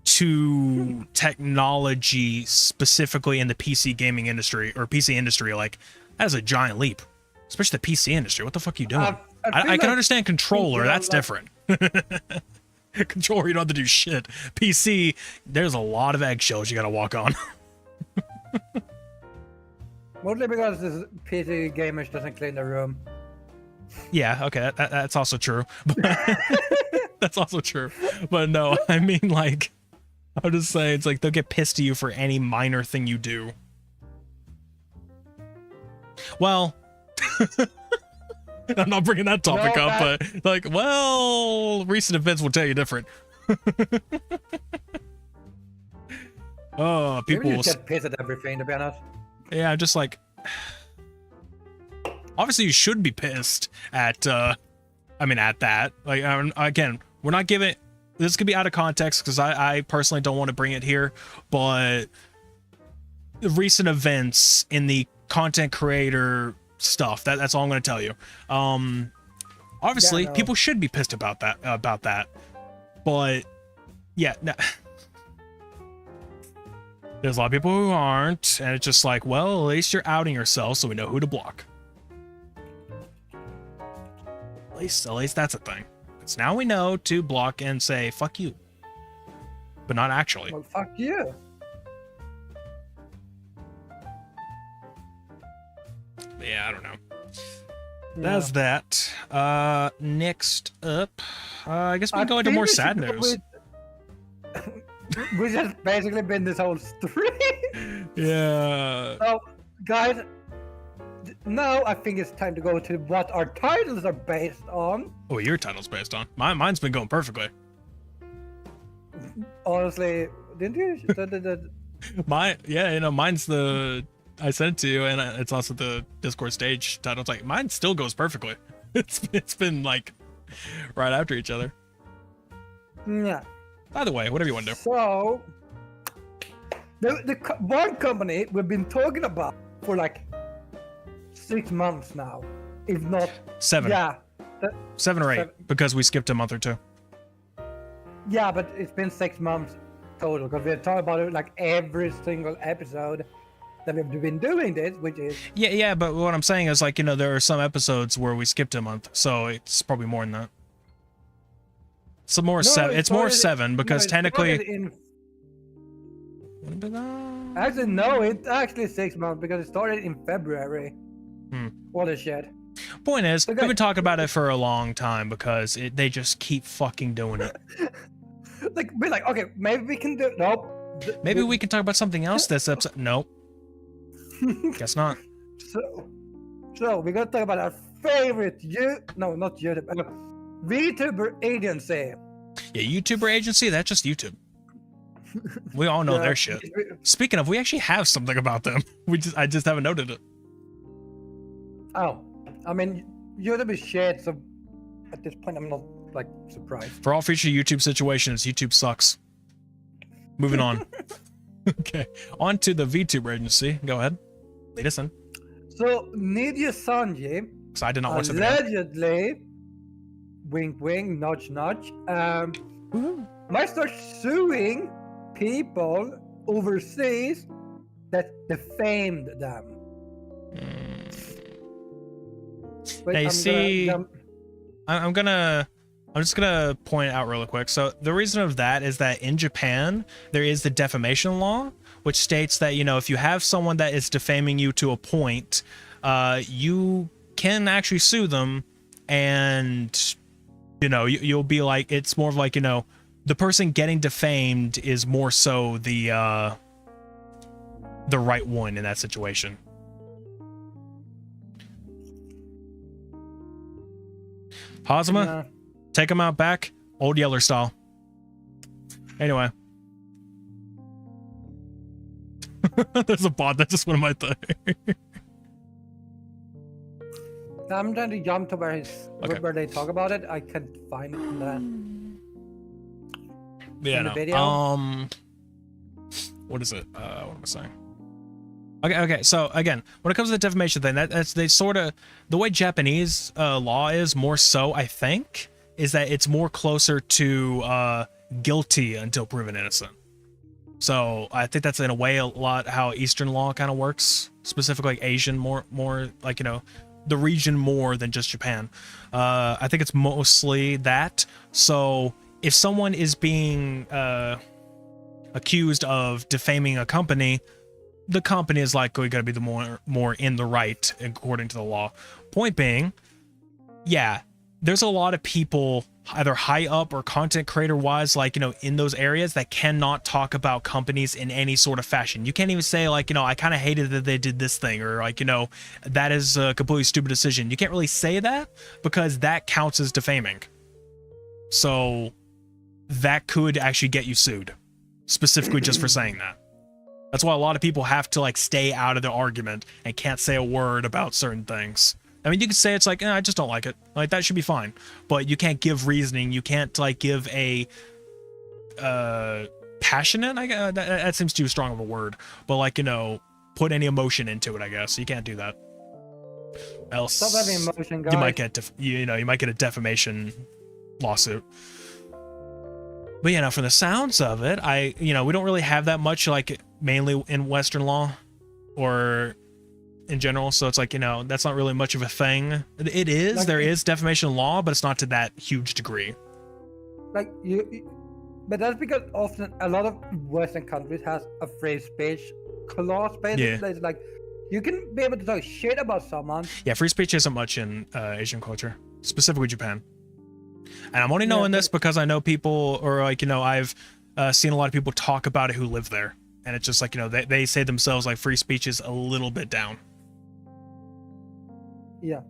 to technology, specifically in the PC gaming industry or PC industry. Like, that is a giant leap, especially the PC industry. What the fuck are you doing? I can understand controller. That's different. Controller, you don't have to do shit. PC, there's a lot of eggshells you got to walk on. Mostly because this PC gamers doesn't clean the room. Yeah, okay, that's also true. That's also true. But no, I mean, like, I'm just saying, it's like they'll get pissed at you for any minor thing you do. Well, I'm not bringing that topic up, but like, well, recent events will tell you different. Oh, people Maybe you just get pissed at everything, to be honest. Yeah, just like, obviously you should be pissed at, at that. Like, again, we're not giving, this could be out of context because I personally don't want to bring it here, but the recent events in the content creator stuff, that's all I'm going to tell you. Obviously, people should be pissed about that, but yeah, no. There's a lot of people who aren't, and it's just like, well, at least you're outing yourself so we know who to block. At least that's a thing. Because now we know to block and say, fuck you. But not actually. Well, fuck you. Yeah, I don't know. That's that. Next up, I guess we can go into more sad news. Which has basically been this whole story. Yeah. So, guys, now I think it's time to go to what our titles are based on. Oh, your title's based on? Mine's been going perfectly. Honestly, didn't you? Mine's the... I sent it to you, and it's also the Discord stage title. It's like, mine still goes perfectly. It's been, like, right after each other. Yeah. By the way, whatever you want to do. So, the one company we've been talking about for like 6 months now, if not 7. Yeah, 7 or 8, because we skipped a month or 2. Yeah, but it's been 6 months total because we're talking about it like every single episode that we've been doing this, which is yeah. But what I'm saying is, like, there are some episodes where we skipped a month, so it's probably more than that. It's more 7. It's more 7 because technically. Actually, no, it's actually 6 months because it started in February. What a shit. Point is, we've been talking about it for a long time because they just keep fucking doing it. We're like, okay, maybe we can do. Nope. Maybe we can talk about something else this episode. Nope. Guess not. So we're gonna talk about our favorite VTuber agency. Yeah, YouTuber agency. That's just YouTube. We all know their shit. Speaking of, we actually have something about them. I just haven't noted it. Oh, I mean, YouTube is shit. So at this point, I'm not like surprised. For all future YouTube situations, YouTube sucks. Moving on. Okay, on to the VTuber agency. Go ahead. Lead us in. So 𝘧𝘦𝘦𝘬𝘦. Because I did not watch the video. Allegedly, wink, wink, nudge, nudge. Might start suing people overseas that defamed them. Wait, hey, I'm just gonna point it out really quick. So the reason of that is that in Japan there is the defamation law, which states that if you have someone that is defaming you to a point, you can actually sue them, and you'll be like, it's more of like the person getting defamed is more so the right one in that situation. 𝘠𝘬𝘬𝘦, take him out back, Old Yeller style. Anyway. There's a bot that just went in my thing. I'm trying to jump to where they talk about it. I can't find it in the video. What is it? What am I saying? Okay. So again, when it comes to the defamation thing, that's they sort of the way Japanese law is more so. I think is that it's more closer to guilty until proven innocent. So I think that's in a way a lot how Eastern law kind of works, specifically like Asian, more like, you know, the region more than just Japan. I think it's mostly that. So if someone is being accused of defaming a company, the company is likely going to be the more in the right according to the law. Point being, yeah, there's a lot of people either high up or content creator wise, like, you know, in those areas that cannot talk about companies in any sort of fashion. You can't even say like, you know, I kind of hated that they did this thing, or like, you know, that is a completely stupid decision. You can't really say that because that counts as defaming. So that could actually get you sued specifically just for saying that. That's why a lot of people have to like stay out of the argument and can't say a word about certain things. I mean, you can say it's like, I just don't like it. Like, that should be fine. But you can't give reasoning. You can't, like, give a passionate, that seems too strong of a word. But, like, you know, put any emotion into it, I guess. You can't do that. Else, stop having emotion, guys. You might get, you might get a defamation lawsuit. But, you know, for the sounds of it, we don't really have that much, like, mainly in Western law or in general, so it's like, you know, that's not really much of a thing. It is, like, there is defamation law, but it's not to that huge degree. Like, but that's because often a lot of Western countries has a free speech clause, basically. Yeah. It's like, you can be able to talk shit about someone. Yeah, free speech isn't much in Asian culture, specifically Japan. And I'm only knowing this because I know people, or like, you know, I've seen a lot of people talk about it who live there. And it's just like, you know, they say themselves like free speech is a little bit down. Yeah,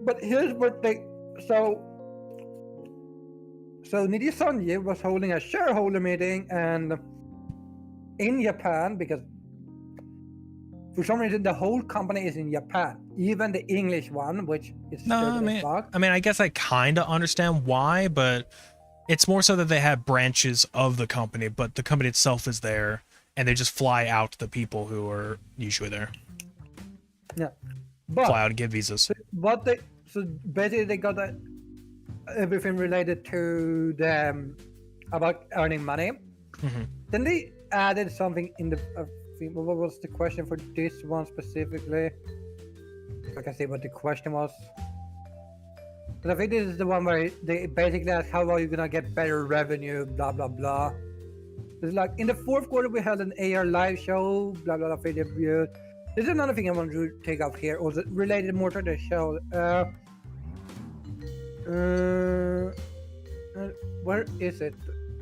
but here's what so 𝘧𝘦𝘦𝘬𝘦 was holding a shareholder meeting and in Japan, because for some reason the whole company is in Japan, even the English one, which is I mean, I guess I kind of understand why, but it's more so that they have branches of the company, but the company itself is there, and they just fly out the people who are usually there. Yeah. But, fly out and get visas. So basically they got everything related to them about earning money. Mm-hmm. Then they added something in the. What was the question for this one specifically? I can see what the question was. But I think this is the one where they basically ask, how are you gonna get better revenue? Blah blah blah. It's like, in the fourth quarter we held an AR live show. Blah blah blah. Video. This is another thing I want to take up here, also related more to the show. Where is it?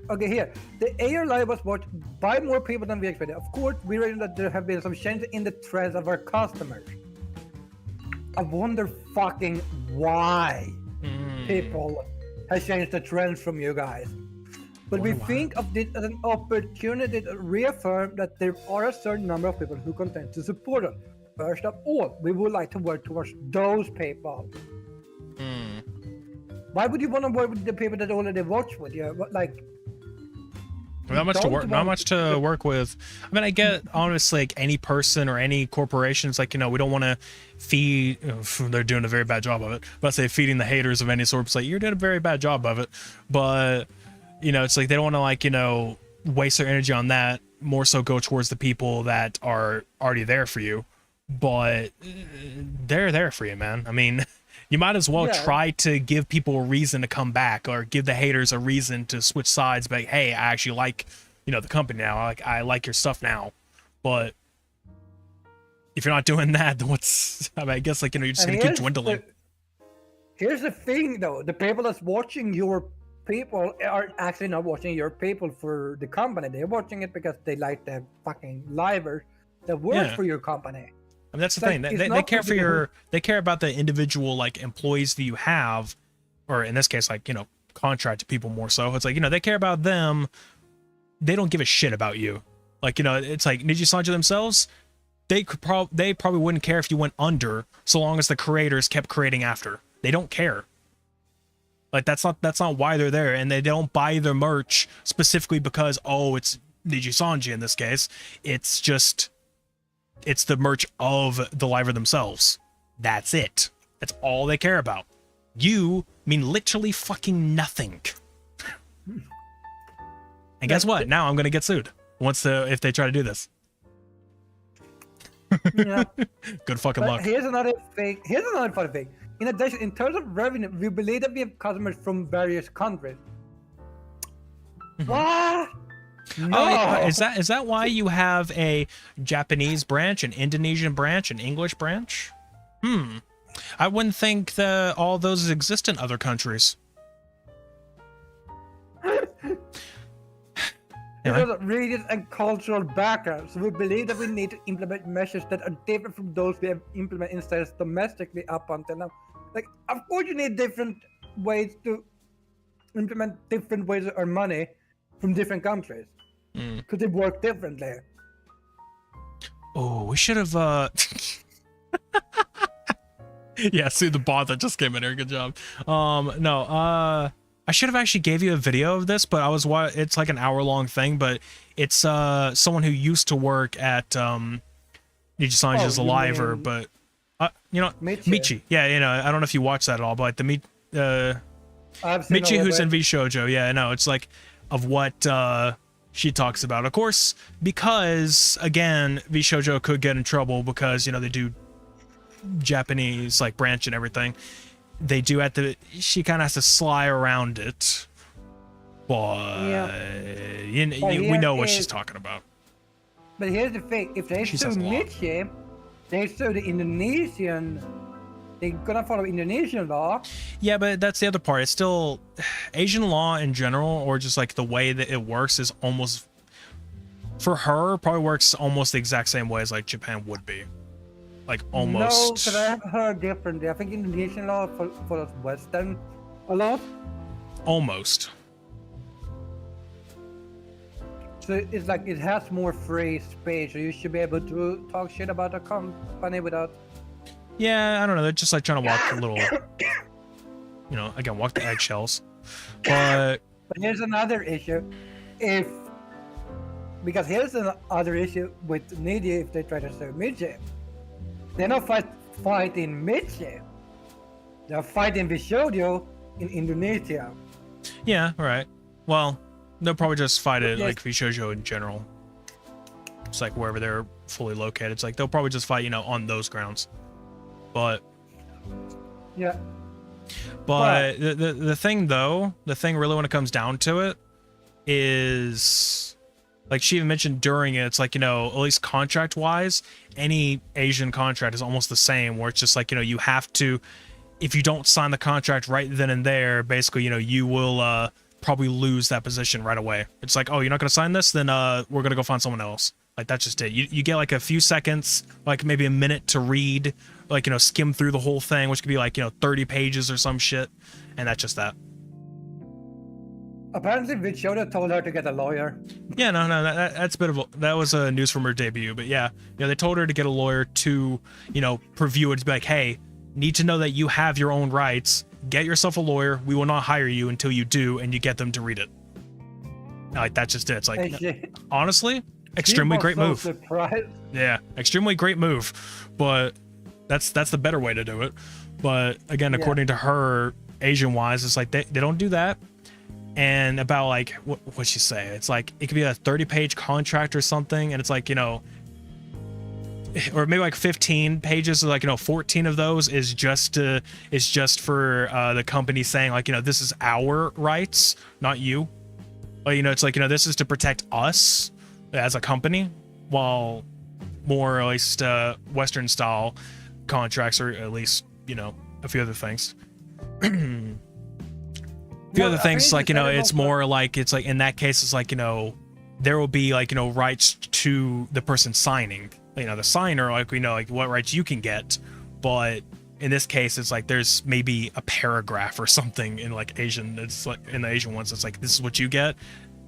Okay, here. The AR Live was watched by more people than we expected. Of course, we read that there have been some changes in the trends of our customers. I wonder fucking why people have changed the trends from you guys. But we think of this as an opportunity to reaffirm that there are a certain number of people who content to support us. First of all, we would like to work towards those people. Why would you want to work with the people that already watch with you? Like, not much to work with. I mean, I get, honestly, like any person or any corporation, it's like, you know, we don't want to feed, they're doing a very bad job of it, but I say feeding the haters of any sort. It's like, you're doing a very bad job of it. But, you know, it's like they don't want to, like, you know, waste their energy on that, more so go towards the people that are already there for you. But they're there for you, man. I mean, you might as well try to give people a reason to come back, or give the haters a reason to switch sides. But hey, I actually like, you know, the company now. I like your stuff now. But if you're not doing that, then what's? I mean, I guess, like, you know, you're just gonna keep dwindling. Here's the thing, though: the people that's watching your people are actually not watching your people for the company. They're watching it because they like the fucking livers that work for your company. I mean, that's the thing. They care for they care about the individual like employees that you have, or in this case, like, you know, contracted people more so. It's like, you know, they care about them. They don't give a shit about you. Like, you know, it's like 𝘧𝘦𝘦𝘬𝘦 themselves. They probably wouldn't care if you went under, so long as the creators kept creating after. They don't care. Like, that's not why they're there, and they don't buy their merch specifically because, oh, it's 𝘧𝘦𝘦𝘬𝘦 in this case. It's just, it's the merch of the liver themselves. That's it. That's all they care about. You mean literally fucking nothing. And guess what? Now I'm gonna get sued if they try to do this. Yeah. Good fucking luck. Here's another funny thing. In addition, in terms of revenue, we believe that we have customers from various countries. What? No. Oh, yeah. Is that why you have a Japanese branch, an Indonesian branch, an English branch? I wouldn't think that all those exist in other countries. Because of religious and cultural backgrounds, we believe that we need to implement measures that are different from those we have implemented instead domestically up until now. Like, of course you need different ways to implement different ways to earn money from different countries. Because they work differently. Oh, we should have, yeah, see the bot that just came in here. Good job. I should have actually gave you a video of this, but it's like an hour-long thing, but it's someone who used to work at 𝘧𝘦𝘦𝘬𝘦 Liver, but you know, Michi. Yeah, you know, I don't know if you watch that at all, but the Michi who's in 𝘧𝘦𝘦𝘬𝘦, yeah, no, it's like of what she talks about. Of course, because again, 𝘧𝘦𝘦𝘬𝘦 could get in trouble because, you know, they do Japanese like branch and everything. They do have to, she kind of has to sly around it, but we know what she's talking about. But here's the thing, if they sue Michi, they sue the Indonesian, they're gonna follow Indonesian law. Yeah, but that's the other part. It's still, Asian law in general, or just like the way that it works is almost, for her, probably works almost the exact same way as like Japan would be. Like almost. No, because I have heard differently. I think Indonesian law follows Western a lot. Almost. So it's like it has more free space. So you should be able to talk shit about a company without. Yeah, I don't know. They're just like trying to walk a little, you know, again, walk the eggshells. But here's another issue. Because here's another issue with 𝘧𝘦𝘦𝘬𝘦 if they try to sue Michi. They're not fighting Michi. They're fighting 𝘧𝘦𝘦𝘬𝘦 in Indonesia. Yeah, right. Well, they'll probably just fight it like 𝘧𝘦𝘦𝘬𝘦 in general. It's like wherever they're fully located. It's like they'll probably just fight, you know, on those grounds. But yeah. But the thing though, the thing really when it comes down to it is, like she even mentioned during it, it's like, you know, at least contract wise, any Asian contract is almost the same, where it's just like, you know, you have to, if you don't sign the contract right then and there, basically, you know, you will probably lose that position right away. It's like, oh, you're not going to sign this? Then we're going to go find someone else. Like, that's just it. You get like a few seconds, like maybe a minute to read, like, you know, skim through the whole thing, which could be like, you know, 30 pages or some shit. And that's just that. Apparently, 𝘧𝘦𝘦𝘬𝘦 told her to get a lawyer. Yeah, no, that's a bit of that was news from her debut, but yeah, they told her to get a lawyer to, you know, preview it, to be like, hey, need to know that you have your own rights. Get yourself a lawyer. We will not hire you until you do, and you get them to read it. Like, that's just it. It's like, honestly, extremely great move. Surprised. Yeah, extremely great move, but that's the better way to do it. But again, according to her, Asian wise, it's like they don't do that. And about like what'd she say? It's like it could be a 30-page contract or something, and it's like, you know, or maybe like 15 pages, like, you know, 14 of those is just for the company saying like, you know, this is our rights, not you. But, you know, it's like, you know, this is to protect us as a company, while more or at least Western style contracts, or at least, you know, a few other things. The other things, like, it's more like, it's like, in that case, it's like, there will be, like, rights to the person signing, the signer, like, like what rights you can get. But in this case, it's like, there's maybe a paragraph or something in, like, Asian, it's like, in the Asian ones, it's like, this is what you get.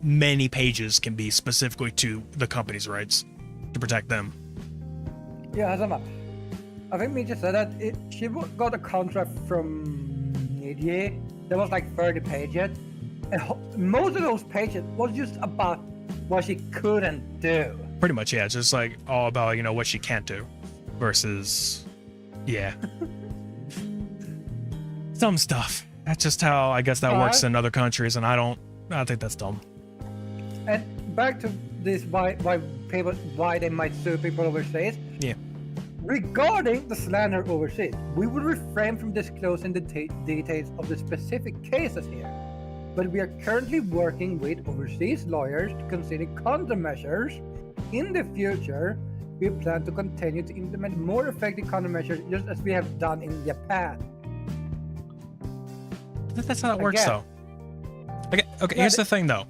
Many pages can be specifically to the company's rights to protect them. Yeah, I think Mitch said that she got a contract from 𝘧𝘦𝘦𝘦𝘯. There was like 30 pages, and most of those pages was just about what she couldn't do. Pretty much, yeah. It's just like all about what she can't do, versus, yeah, some stuff. That's just how I guess that works in other countries, and I think that's dumb. And back to this, why they might sue people overseas. Yeah. Regarding the slander overseas, we will refrain from disclosing the details of the specific cases here, but we are currently working with overseas lawyers to consider countermeasures. In the future, we plan to continue to implement more effective countermeasures, just as we have done in Japan. That's how it works, though. Okay, here's the thing, though.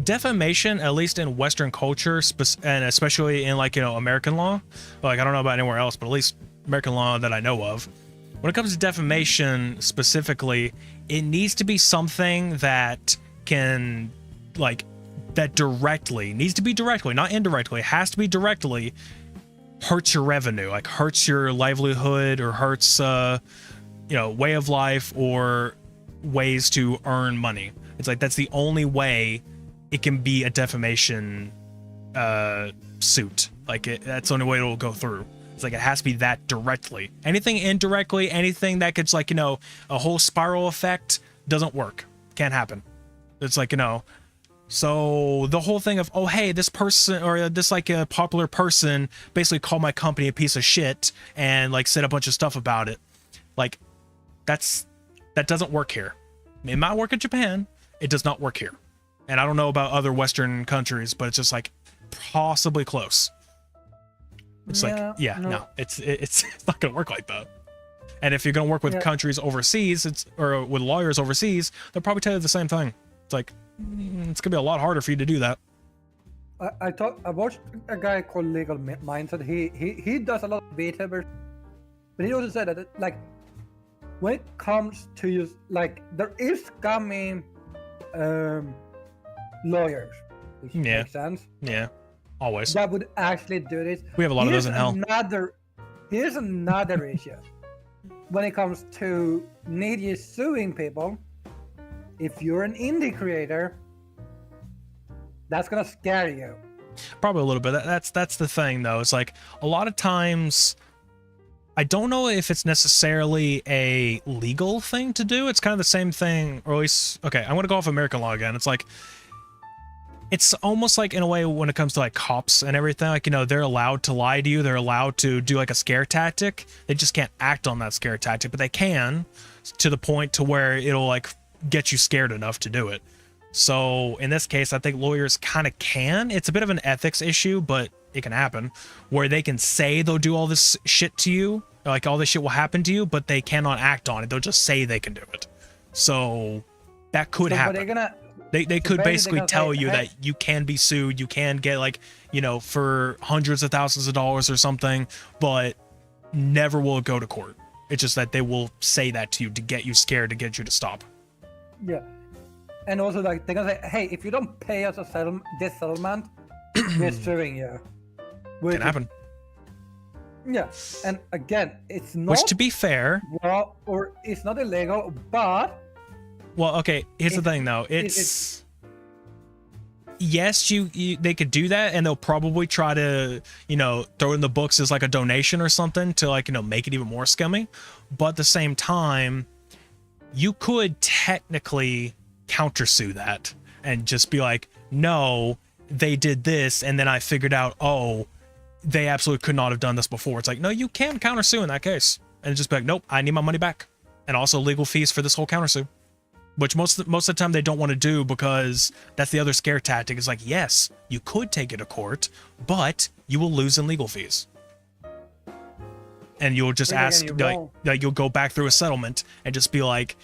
Defamation, at least in Western culture, and especially in, like, American law, like, I don't know about anywhere else, but at least American law that I know of, when it comes to defamation specifically, it needs to be something that can, like, that needs to be directly, not indirectly, it has to be directly, hurts your revenue, like, hurts your livelihood, or hurts, way of life, or ways to earn money. It's like, that's the only way it can be a defamation suit. Like, that's the only way it'll go through. It's like, it has to be that directly. Anything indirectly, anything that gets, like, a whole spiral effect, doesn't work. Can't happen. It's like, so the whole thing of, oh, hey, this person, or this, like, a popular person basically called my company a piece of shit and, like, said a bunch of stuff about it. Like, that doesn't work here. It might work in Japan. It does not work here. And I don't know about other Western countries, but it's just, like, possibly close. It's no, it's not gonna work like that. And if you're gonna work with countries overseas, or with lawyers overseas, they'll probably tell you the same thing. It's like, it's gonna be a lot harder for you to do that. I watched a guy called Legal Mindset. He does a lot of VTubers, but he also said that, like, when it comes to use, like, there is scummy lawyers, which makes sense. Yeah, always. That would actually do this. We have a lot of those in hell. Here's another issue. When it comes to 𝘧𝘦𝘦𝘦𝘯 suing people, if you're an indie creator, that's gonna scare you. Probably a little bit. That's the thing, though. It's like, a lot of times, I don't know if it's necessarily a legal thing to do. It's kind of the same thing, or at least, okay, I'm going to go off American law again. It's like, it's almost like, in a way, when it comes to, like, cops and everything, like, they're allowed to lie to you. They're allowed to do, like, a scare tactic. They just can't act on that scare tactic, but they can, to the point to where it'll, like, get you scared enough to do it. So in this case, I think lawyers kind of can. It's a bit of an ethics issue, but it can happen, where they can say they'll do all this shit to you, like, all this shit will happen to you, but they cannot act on it. They'll just say they can do it. So that could happen. They could basically tell you that you can be sued, you can get, like, for hundreds of thousands of dollars or something, but never will it go to court. It's just that they will say that to you to get you scared, to get you to stop. Yeah. And also, like, they're gonna say, hey, if you don't pay us this settlement, we're suing you. Can happen. Yeah, and again, it's not... Which, to be fair... Well, or it's not illegal, but... Well, okay, here's the thing, though. It's... Yes, they could do that, and they'll probably try to, throw in the books as, like, a donation or something to, like, make it even more scummy. But at the same time, you could technically countersue that and just be like, no, they did this, and then I figured out, oh, they absolutely could not have done this before. It's like, no, you can countersue in that case. And just be like, nope, I need my money back. And also legal fees for this whole countersue. Which most of the time they don't want to do, because that's the other scare tactic. Is like, yes, you could take it to court, but you will lose in legal fees. And you'll just ask, like, you'll go back through a settlement and just be like,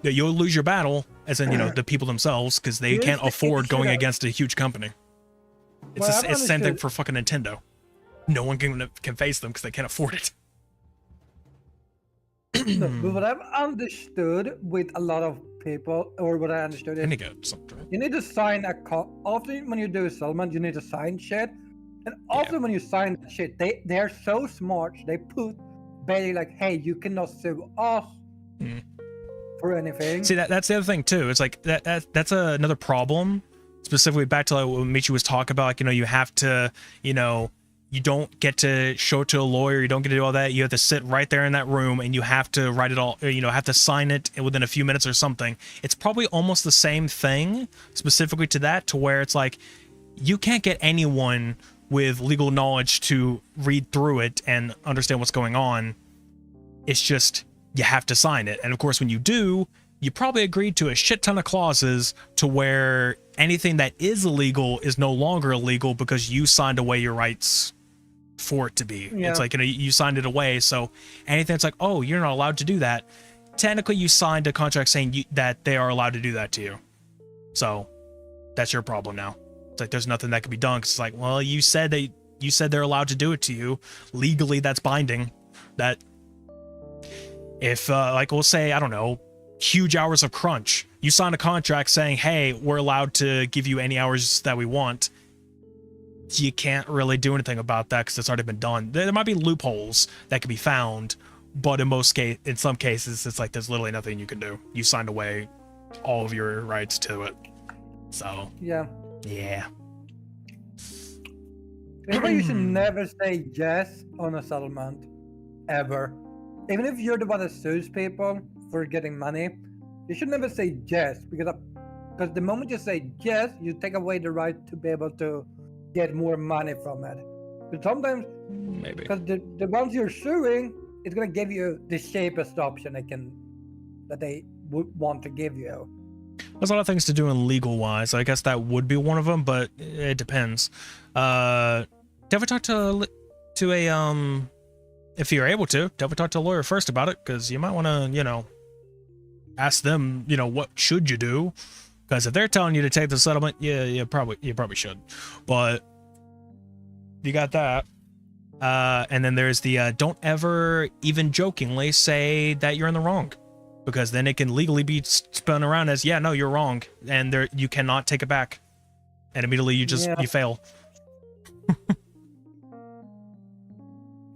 you'll lose your battle, as in, the people themselves, because they can't afford going against a huge company. It's the same thing for fucking Nintendo. No one can face them because they can't afford it. No, but what I've understood with a lot of people, or what I understood is, you need to sign often when you do a settlement, you need to sign shit. And often when you sign that shit, they're so smart, they put basically like, hey, you cannot sue us for anything. See, that's the other thing too. It's like that's another problem. Specifically back to like what Michi was talking about, like, you have to, you don't get to show it to a lawyer, you don't get to do all that. You have to sit right there in that room and you have to write it all, have to sign it within a few minutes or something. It's probably almost the same thing specifically to that, to where it's like you can't get anyone with legal knowledge to read through it and understand what's going on. It's just you have to sign it. And of course, when you do, you probably agreed to a shit ton of clauses to where anything that is illegal is no longer illegal because you signed away your rights for it to be. It's like, you signed it away. So anything that's like, oh, you're not allowed to do that, technically you signed a contract saying that they are allowed to do that to you. So that's your problem now. It's like there's nothing that can be done, 'cause it's like, well, you said they're allowed to do it to you. Legally, that's binding. That if like, we'll say, I don't know, huge hours of crunch, you sign a contract saying, hey, we're allowed to give you any hours that we want. You can't really do anything about that because it's already been done. There might be loopholes that can be found, but in some cases, it's like there's literally nothing you can do. You signed away all of your rights to it. So yeah. Anyway, you should never say yes on a settlement, ever. Even if you're the one that sues people for getting money, you should never say yes, because the moment you say yes, you take away the right to be able to get more money from it. But sometimes, maybe, because the ones you're suing, it's gonna give you the cheapest option that they would want to give you. There's a lot of things to do in legal wise. I guess that would be one of them, but it depends. Definitely talk to a if you're able to, definitely talk to a lawyer first about it, because you might want to, ask them, what should you do? Because if they're telling you to take the settlement, you probably should. But you got that. And then there's the don't ever even jokingly say that you're in the wrong, because then it can legally be spun around as, yeah, no, you're wrong, and you cannot take it back, and immediately you fail.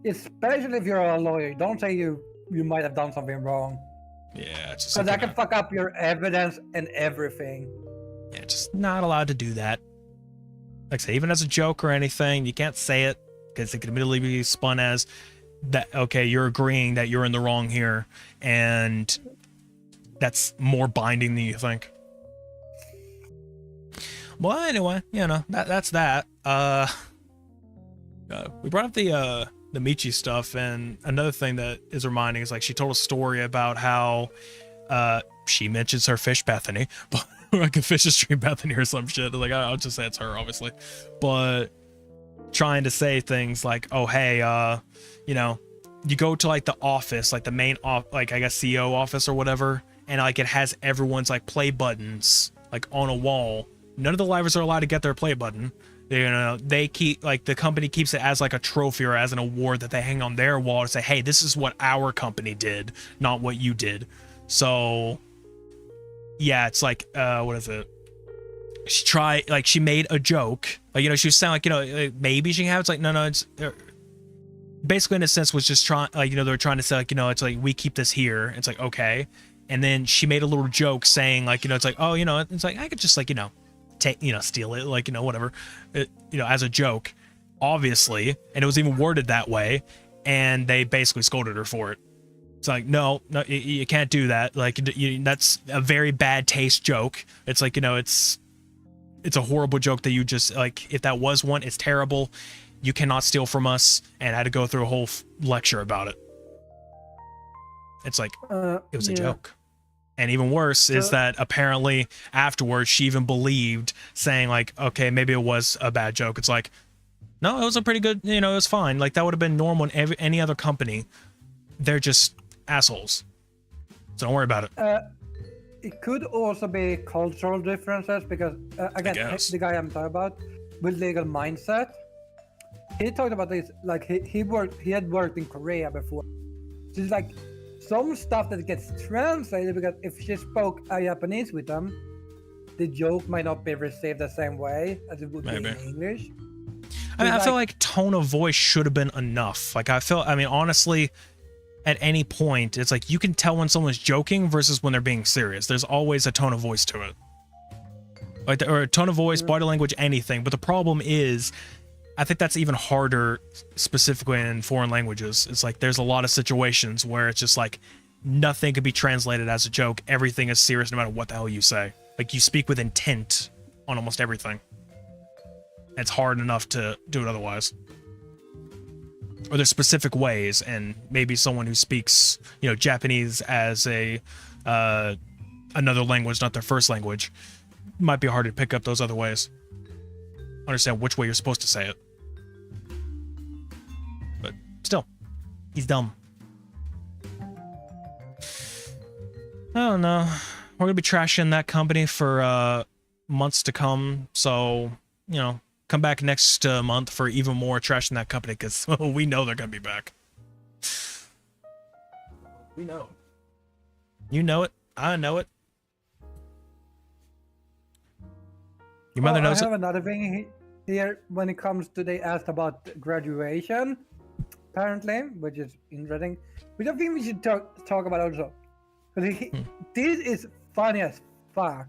Especially if you're a lawyer, don't say you might have done something wrong. Yeah, it's just because that can fuck up your evidence and everything. Yeah, just not allowed to do that. Like I say, even as a joke or anything, you can't say it, because it can immediately be spun as that. Okay, you're agreeing that you're in the wrong here, and that's more binding than you think. Well, anyway, that's that. We brought up the Michi stuff, and another thing that is reminding is, like, she told a story about how she mentions her fish Bethany, but like a fish stream Bethany or some shit. Like, I'll just say it's her, obviously, but trying to say things like, oh, hey, you go to like the office, like the main like, I guess CEO office or whatever, and like it has everyone's like play buttons like on a wall. None of the livers are allowed to get their play button. They keep, like, the company keeps it as like a trophy or as an award that they hang on their wall to say, hey, this is what our company did, not what you did. So yeah, it's like, what is it? She made a joke, like, she was saying, like, maybe she can have, it's like, no, it's basically in a sense was just trying, like, they're trying to say, like, it's like, we keep this here. It's like, okay. And then she made a little joke saying, like, it's like, oh, it's like, I could just, like, take, steal it, like, whatever, as a joke, obviously. And it was even worded that way, and they basically scolded her for it. It's like, no, you can't do that. Like, that's a very bad taste joke. It's like, it's a horrible joke that you just, like, if that was one, it's terrible. You cannot steal from us. And I had to go through a whole lecture about it. It's like, it was a joke. And even worse is that apparently afterwards she even believed, saying like, okay, maybe it was a bad joke. It's like, no, it was a pretty good, it was fine. Like, that would have been normal in any other company. They're just assholes. So don't worry about it. it could also be cultural differences because again, the guy I'm talking about with legal mindset, he talked about this like he had worked in Korea before. So it's like some stuff that gets translated because if she spoke Japanese with them, the joke might not be received the same way as it would be in English. I mean, I feel like tone of voice should have been enough. Like, I mean, honestly, at any point, it's like you can tell when someone's joking versus when they're being serious. There's always a tone of voice to it. Like, or a tone of voice, body language, anything. But the problem is, I think that's even harder specifically in foreign languages. It's like there's a lot of situations where it's just like nothing could be translated as a joke. Everything is serious no matter what the hell you say. Like, you speak with intent on almost everything. It's hard enough to do it otherwise. Or there's specific ways, and maybe someone who speaks, you know, Japanese as a another language, not their first language, might be hard to pick up those other ways. Understand which way you're supposed to say it. But still, he's dumb. I don't know. We're gonna be trashing that company for months to come, so, you know, come back next month for even more trash in that company, because we know they're going to be back. We know. You know it. I know it. Your mother knows it. I have another thing here when it comes to they asked about graduation, apparently, which is interesting. Which I think we should talk about also. Because this is funny as fuck.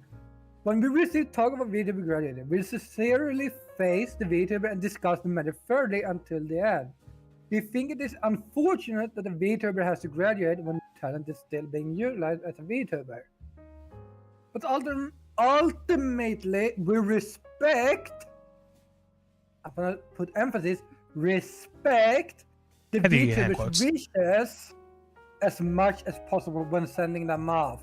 When we received talk about VTuber graduating, we sincerely face the VTuber and discuss the matter further until the end. We think it is unfortunate that a VTuber has to graduate when talent is still being utilized as a VTuber. But ultimately, we respect, I'm gonna put emphasis, respect the VTuber's wishes as much as possible when sending them off.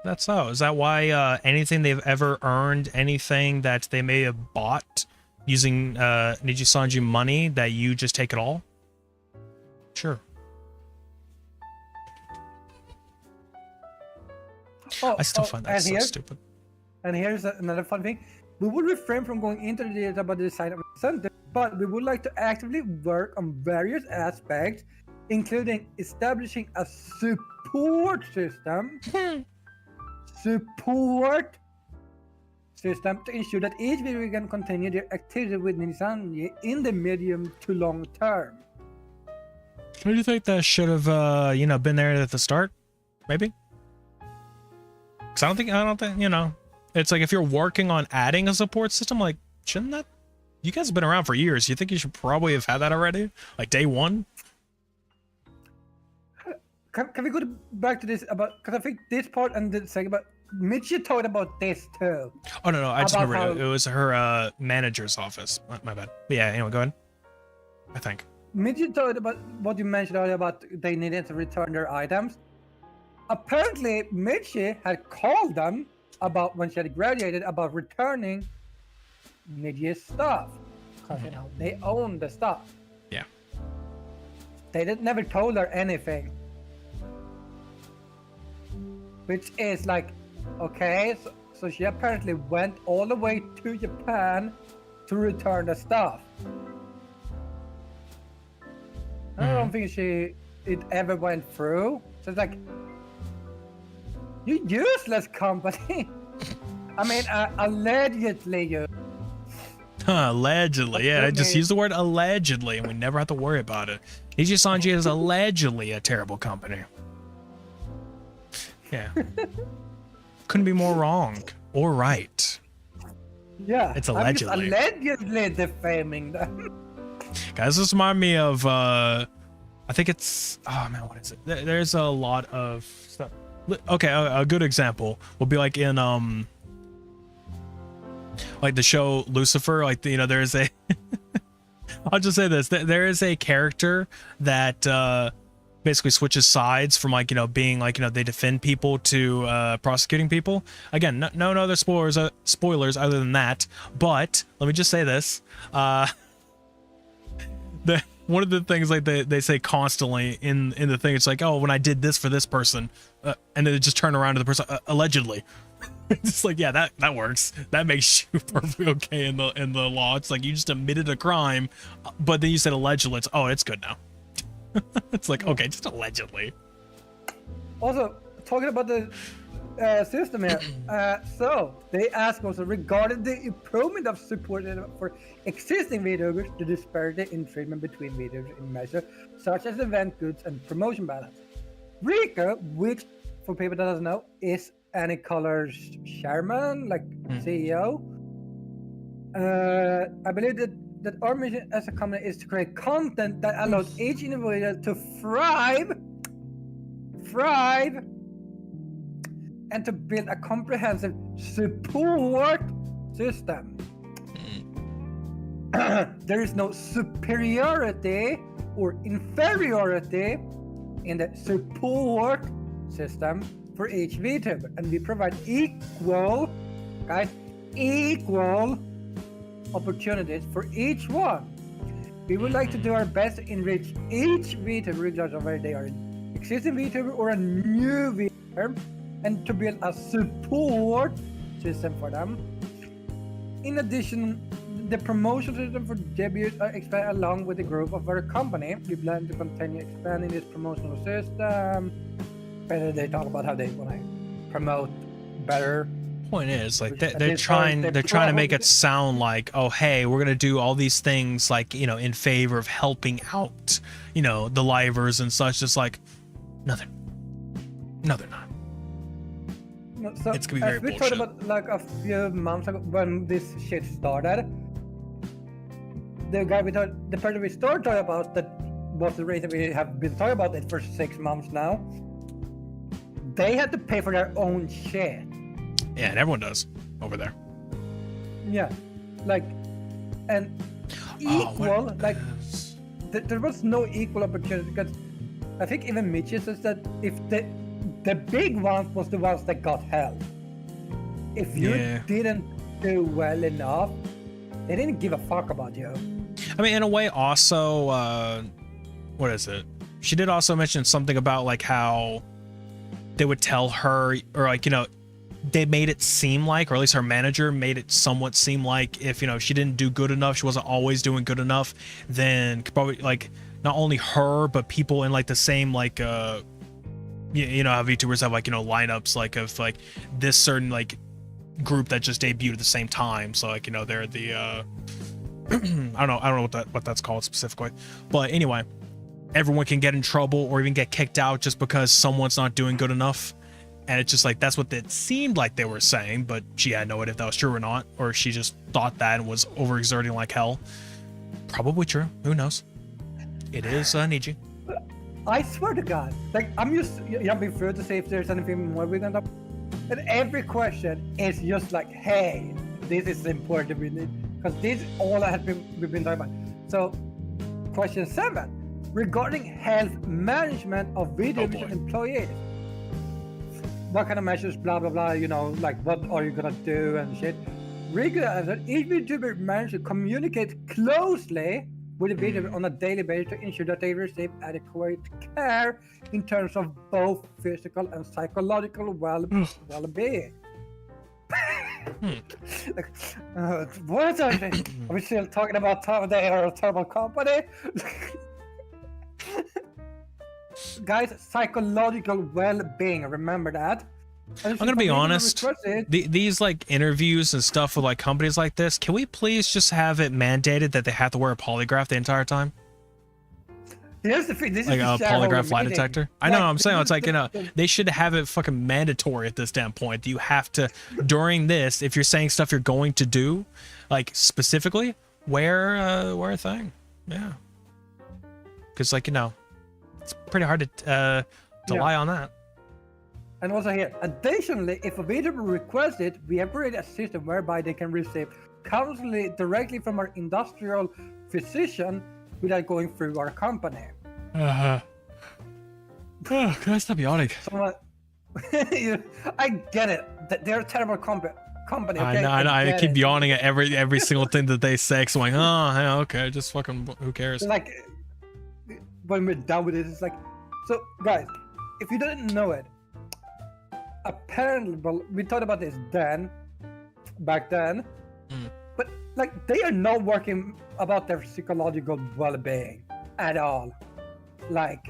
That's so. Is that why anything they've ever earned, anything that they may have bought using 𝘧𝘦𝘬𝘦 money, that you just take it all? Sure. I still find that so stupid. And here's another fun thing. We will refrain from going into the details about the design of the center, but we would like to actively work on various aspects, including establishing a support system to ensure that each video can continue their activity with 𝘧𝘦𝘬𝘦 in the medium to long term. Do you think that should have, you know, been there at the start? Maybe? Because I don't think, you know, it's like if you're working on adding a support system, like, shouldn't that? You guys have been around for years. You think you should probably have had that already? Like day one? Can we go back to this about, because I think this part and the second about 𝘧𝘦𝘬𝘦 talked about this too. Oh no, I just remembered it was her manager's office. My bad. But yeah, anyway, go ahead. I think 𝘧𝘦𝘬𝘦 talked about what you mentioned earlier about they needed to return their items. Apparently, 𝘧𝘦𝘬𝘦 had called them about when she had graduated about returning 𝘧𝘦𝘬𝘦's stuff, because you know they own the stuff. Yeah. They never told her anything. Which is like, okay, so she apparently went all the way to Japan to return the stuff. I don't think it ever went through. So it's like, you useless company. I mean, allegedly you. Allegedly, yeah. I just used the word allegedly, and we never have to worry about it. 𝘧𝘦𝘬𝘦 is allegedly a terrible company. Yeah. Couldn't be more wrong or right. Yeah. It's allegedly. I'm just allegedly defaming them. Guys, this reminds me of I think it's, oh man, what is it? There's a lot of stuff. Okay, a good example would be like in like the show Lucifer, like, you know, there's a I'll just say this, there is a character that basically switches sides from, like, you know, being like, you know, they defend people to prosecuting people. Again, no other spoilers other than that, but let me just say this, one of the things like they say constantly in the thing, it's like, oh, when I did this for this person, and then they just turn around to the person, allegedly. It's like, yeah, that works. That makes you perfectly okay in the law. It's like you just admitted a crime, but then you said allegedly. It's, oh, it's good now. It's like, okay, just allegedly. Also, talking about the system here, so they ask also regarding the improvement of support for existing VTubers, the disparity in treatment between VTubers in measures such as event goods and promotion balance. Rico, which for people that doesn't know, is 𝘧𝘦𝘦𝘦𝘯 chairman, like CEO. I believe that our mission as a company is to create content that allows each individual to thrive, and to build a comprehensive support system. There is no superiority or inferiority in the support system for each VTuber, and we provide equal opportunities for each one. We would like to do our best to enrich each VTuber, regardless of whether they are an existing VTuber or a new VTuber, and to build a support system for them. In addition, the promotion system for debuts are expanded along with the growth of our company. We plan to continue expanding this promotional system. Better, they talk about how they want to promote better. Point is, like they're trying to make it sound like, oh, hey, we're gonna do all these things, like, you know, in favor of helping out, you know, the livers and such. Just like, no, they're not. No, so it's gonna be very we bullshit. talked about like a few months ago when this shit started. The person we started talking about, that was the reason we have been talking about it for 6 months now. They had to pay for their own shit. Yeah, and everyone does over there. Yeah, like, and equal, like, there was no equal opportunity, because I think even Mitchell says that if the big ones was the ones that got help. If you didn't do well enough, they didn't give a fuck about you. I mean, in a way, also, what is it? She did also mention something about like how they would tell her, or like, you know, they made it seem like, or at least her manager made it somewhat seem like, if, you know, she didn't do good enough, she wasn't always doing good enough, then probably like not only her, but people in like the same, like, you know how VTubers have like, you know, lineups like of like this certain like group that just debuted at the same time. So like, you know, they're the I don't know what that's called specifically, but anyway, everyone can get in trouble or even get kicked out just because someone's not doing good enough. And it's just like, that's what it seemed like they were saying, but she had no idea if that was true or not, or she just thought that and was overexerting like hell. Probably true. Who knows? It is Niji. I swear to God, like, I'm just jumping through to see if there's anything more we're gonna talk. And every question is just like, hey, this is important, we need, because this is all we've been talking about. So, question 7, regarding health management of VTuber employees. What kind of measures, blah, blah, blah, you know, like what are you gonna do and shit. Regular answer, each VTuber manager communicate closely with the VTuber on a daily basis to ensure that they receive adequate care in terms of both physical and psychological well-being. What are we still talking about they are a terrible company? Guys, psychological well-being, remember that. I'm gonna be honest, these like interviews and stuff with like companies like this, can we please just have it mandated that they have to wear a polygraph the entire time? Here's the thing, this like is a polygraph lie detector. I know, I'm saying, it's like, you know, they should have it fucking mandatory at this damn point. You have to, during this, if you're saying stuff you're going to do, like specifically, wear a thing. Yeah. Because, like, you know, it's pretty hard to lie on that. And also here, additionally, if a VTuber requests it, we have created a system whereby they can receive counseling directly from our industrial physician without going through our company. Can I stop yawning? I get it. They're a terrible company. Okay? I know. I keep yawning at every single thing that they say. So I'm like, oh, yeah, okay, just fucking, who cares? Like, when we're done with it, it's like, so guys, if you didn't know it, apparently, well, we talked about this back then, but like they are not working about their psychological well-being at all. Like,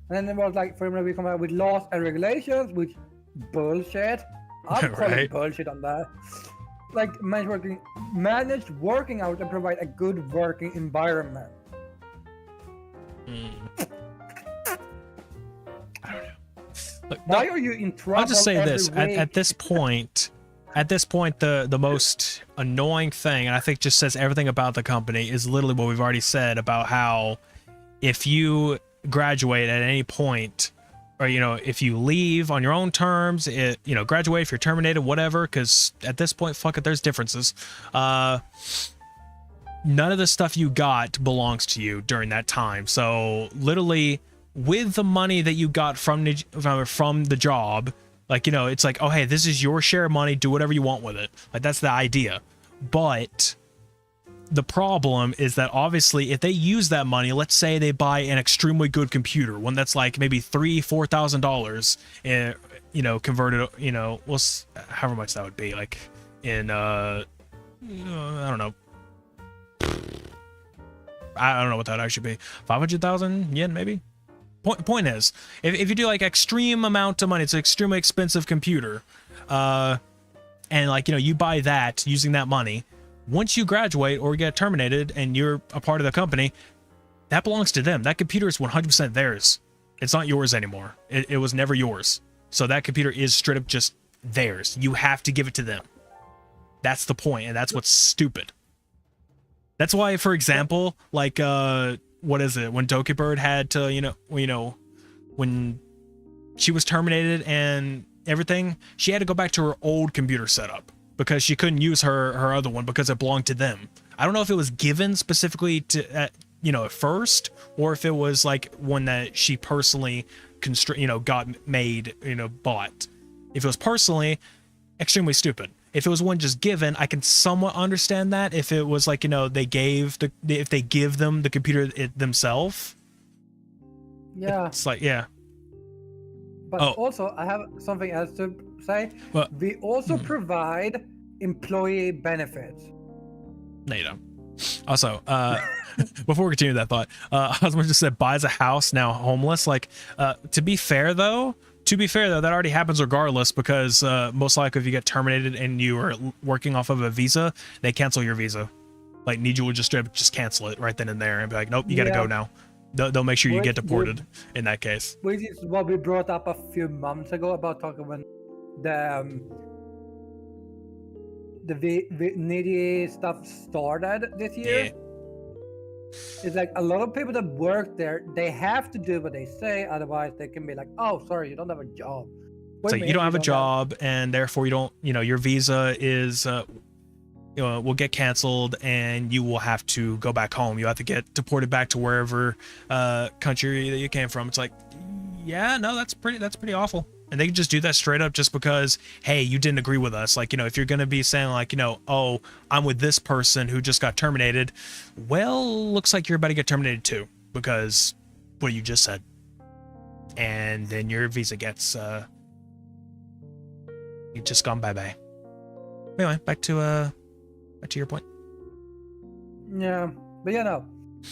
and then it was like, for example, we come out with laws and regulations, which bullshit. I'm calling bullshit on that. Like managed working out and provide a good working environment. I don't know. Look, why are you in trouble? I'll just say this: at this point, the most annoying thing, and I think just says everything about the company, is literally what we've already said about how if you graduate at any point, or if you leave on your own terms, graduate, if you're terminated, whatever, because at this point, fuck it, there's differences. None of the stuff you got belongs to you during that time. So literally, with the money that you got from the job, like, it's like, oh hey, this is your share of money, do whatever you want with it. Like, that's the idea. But the problem is that obviously if they use that money, let's say they buy an extremely good computer, one that's like maybe $3,000-$4,000, converted, however much that would be, like in I don't know, what that actually be, 500,000 yen maybe. Point is, if you do like extreme amount of money, it's an extremely expensive computer, and like, you buy that using that money. Once you graduate or get terminated and you're a part of the company, that belongs to them. That computer is 100% theirs. It's not yours anymore. It was never yours. So that computer is straight up just theirs. You have to give it to them. That's the point, and that's what's stupid. That's why, for example, like, what is it? When 𝘧𝘦𝘦𝘬𝘦 had to, when she was terminated and everything, she had to go back to her old computer setup, because she couldn't use her other one because it belonged to them. I don't know if it was given specifically to, at first, or if it was like one that she personally got made, bought. If it was personally, extremely stupid. If it was one just given, I can somewhat understand that. If it was like, if they give them the computer themselves. Yeah. It's like, yeah. But also, I have something else to say. Well, we also provide employee benefits. No, you don't. Also, before we continue that thought, husband just said buys a house, now homeless. Like, to be fair though, that already happens regardless, because most likely if you get terminated and you are working off of a visa, they cancel your visa. Like, Niju will just cancel it right then and there and be like, nope, you gotta go now. They'll make sure you get deported in that case. Which is what we brought up a few months ago about talking when the 𝘧𝘦𝘦𝘦 stuff started this year. Yeah. It's like a lot of people that work there, they have to do what they say, otherwise they can be like, oh, sorry, you don't have a job. So you don't have a job, and therefore you don't, your visa is will get canceled, and you will have to go back home. You have to get deported back to wherever country that you came from. It's like, yeah, no, that's pretty awful. And they can just do that straight up just because, hey, you didn't agree with us. Like, if you're going to be saying like, oh, I'm with this person who just got terminated. Well, looks like you're about to get terminated too, because what you just said. And then your visa gets, you've just gone bye-bye. Anyway, back to your point. Yeah, but no.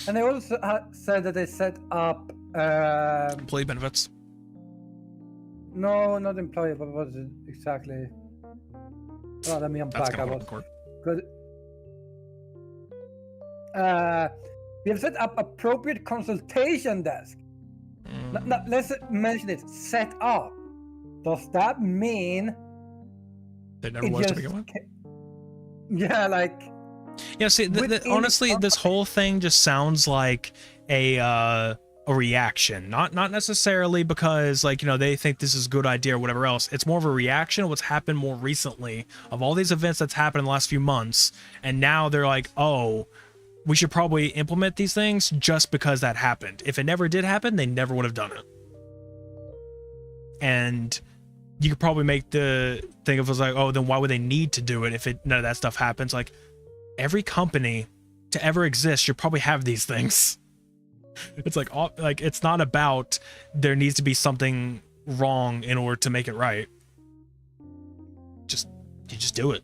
And they also said that they set up employee benefits. No, not employee, but what was it exactly? Oh, let me unpack. Because we have set up appropriate consultation desk. Now, let's mention it. Set up. Does that mean they never was to begin with? Yeah, like. Yeah. See, honestly, this whole thing just sounds like a reaction, not necessarily because like they think this is a good idea or whatever else. It's more of a reaction of what's happened more recently, of all these events that's happened in the last few months, and now they're like, oh, we should probably implement these things just because that happened. If it never did happen, they never would have done it. And you could probably make the thing of, like, oh, then why would they need to do it if none of that stuff happens? Like, every company to ever exist should probably have these things. It's like it's not about there needs to be something wrong in order to make it right. You just do it.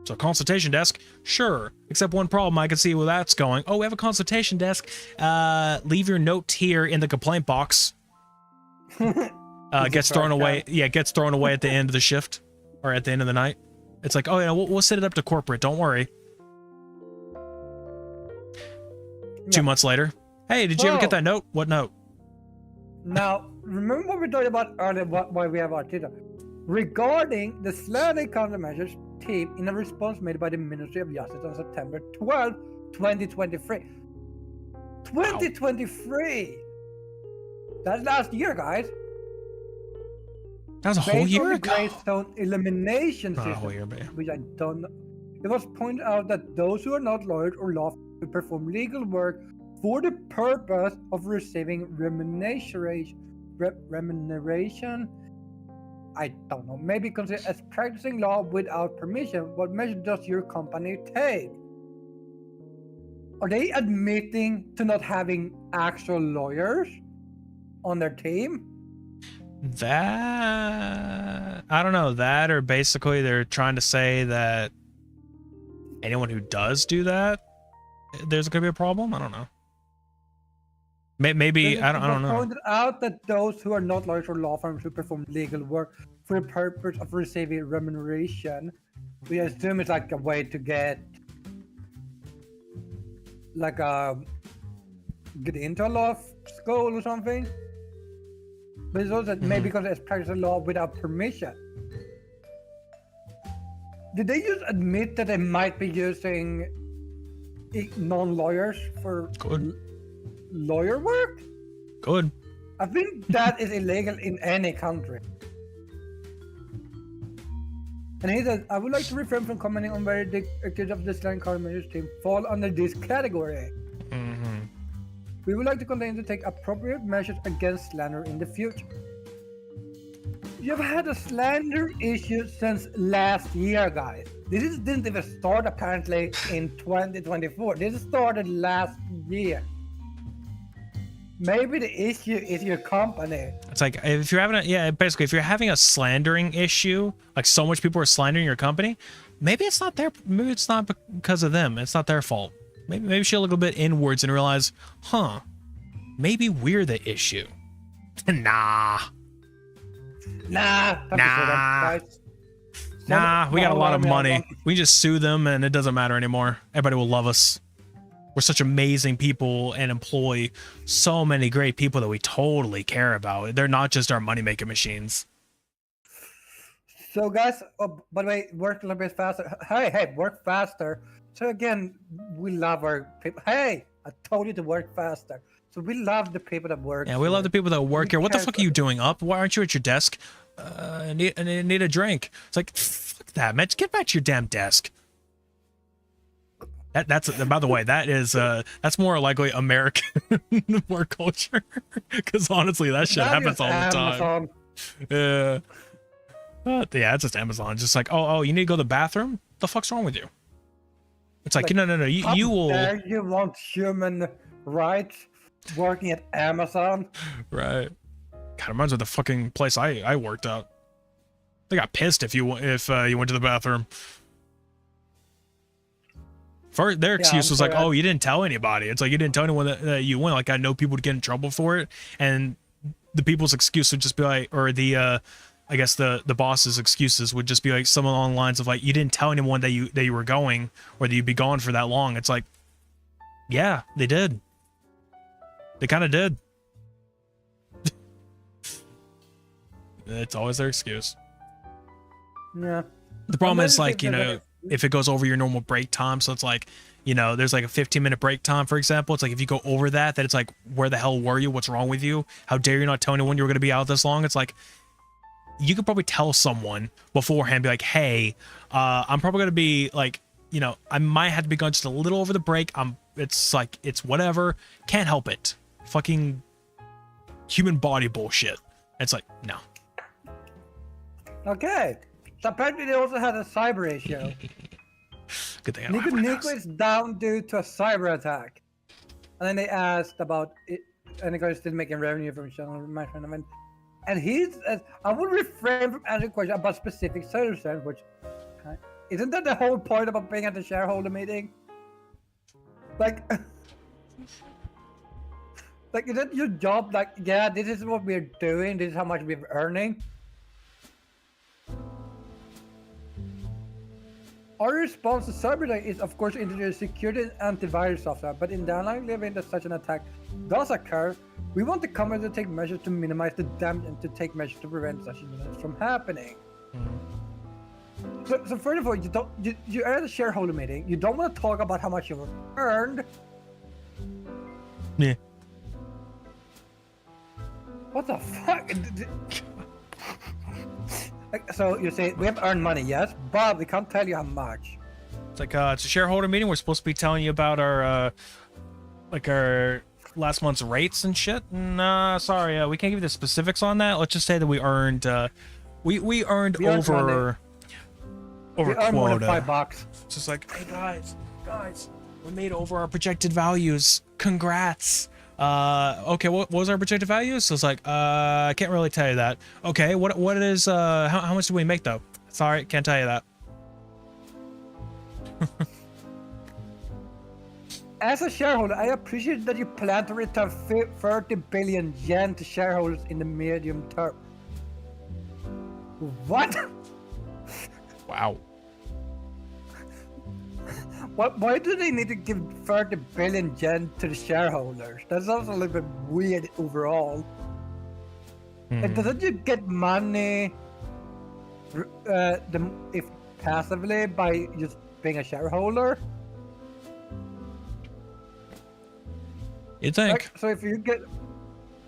So consultation desk, sure. Except one problem, I can see where that's going. Oh, we have a consultation desk. Leave your note here in the complaint box. Gets thrown away. Yeah, gets thrown away at the end of the shift or at the end of the night. It's like, oh yeah, we'll set it up to corporate. Don't worry. Yeah. 2 months later. Hey, did you ever get that note? What note? Now, remember what we talked about earlier, why we have our Twitter? Regarding the slandering countermeasures team in a response made by the Ministry of Justice on September 12, 2023. 2023! That's last year, guys. That was a whole year ago. Greystone elimination system, whole year, man. which I don't know. It was pointed out that those who are not lawyers or law to perform legal work for the purpose of receiving remuneration. I don't know. Maybe considered as practicing law without permission. What measure does your company take? Are they admitting to not having actual lawyers on their team? That I don't know. That or basically they're trying to say that anyone who does do that, there's gonna be a problem. I don't know. Maybe I don't know. Pointed out that those who are not lawyers or law firms who perform legal work for the purpose of receiving remuneration, we assume it's like a way to get get into a law school or something. But it's also maybe because it's practicing law without permission. Did they just admit that they might be using non-lawyers for lawyer work? Good. I think that is illegal in any country. And he says, I would like to refrain from commenting on whether the accused of this line countermeasures team fall under this category. We would like to continue to take appropriate measures against slander in the future. You've had a slander issue since last year, guys. This didn't even start apparently in 2024. This started last year. Maybe the issue is your company. It's like if you're having basically if you're having a slandering issue, like so much people are slandering your company, maybe it's not maybe it's not because of them. It's not their fault. Maybe you should look a little bit inwards and realize, maybe we're the issue. Nah, we got a lot of money. We just sue them and it doesn't matter anymore. Everybody will love us. We're such amazing people and employ so many great people that we totally care about. They're not just our money-making machines. So guys, by the way, work a little bit faster. Hey, work faster. So again, we love our people. Hey, I told you to work faster. So we love the people that work. Yeah, we love the people that work here. What the fuck are you doing up? Why aren't you at your desk? I need a drink. It's like, fuck that, man. Get back to your damn desk. That's by the way, that's more likely American work culture. Because honestly, that shit happens all the time. Yeah. But yeah, it's just Amazon. Just like, oh, you need to go to the bathroom? The fuck's wrong with you? It's like no. You will. You want human rights working at Amazon? Right. God, it reminds me of the fucking place I worked at. They got pissed if you went to the bathroom. Their excuse was like, oh, you didn't tell anybody. It's like you didn't tell anyone that you went. Like I know people would get in trouble for it, and the people's excuse would just be like, or the I guess the boss's excuses would just be like some along the lines of like, you didn't tell anyone that you were going or that you'd be gone for that long. It's like, yeah, they did. They kind of did. It's always their excuse. Yeah. The problem is like, if it goes over your normal break time, so it's like, there's like a 15-minute break time, for example. It's like if you go over that it's like, where the hell were you? What's wrong with you? How dare you not tell anyone you were going to be out this long? It's like, you could probably tell someone beforehand, be like, hey, I'm probably going to be like, I might have to be gone just a little over the break. It's like, it's whatever. Can't help it. Fucking human body bullshit. It's like, no. Okay. So apparently they also had a cyber issue. Good thing I don't have Nico is down due to a cyber attack. And then they asked about it, and the guy's still making revenue from channel management. And he says, I would refrain from answering questions about specific circumstances, which isn't that the whole point about being at the shareholder meeting? Like, like, is that your job? Like, yeah, this is what we're doing. This is how much we're earning. Our response to cyber is, of course, introduce security and antivirus software, but in the unlikely event that such an attack does occur, we want the company to take measures to minimize the damage and to take measures to prevent such incidents from happening. So first of all, you're at a shareholder meeting. You don't want to talk about how much you've earned. Yeah. What the fuck? So you say we have earned money, yes, but we can't tell you how much. It's like it's a shareholder meeting. We're supposed to be telling you about our our last month's rates and shit. Nah, sorry, we can't give you the specifics on that. Let's just say that we earned we earned over quota. More than $5. It's just like, hey guys, we made over our projected values. Congrats. Okay, what was our projected values? So it's like, I can't really tell you that. Okay, what is how much do we make though? Sorry, can't tell you that. As a shareholder, I appreciate that you plan to return 30 billion yen to shareholders in the medium term. What? Wow. Why do they need to give 30 billion yen to the shareholders? That sounds a little bit weird overall. And doesn't you get money if passively by just being a shareholder? You think? Like, so if you get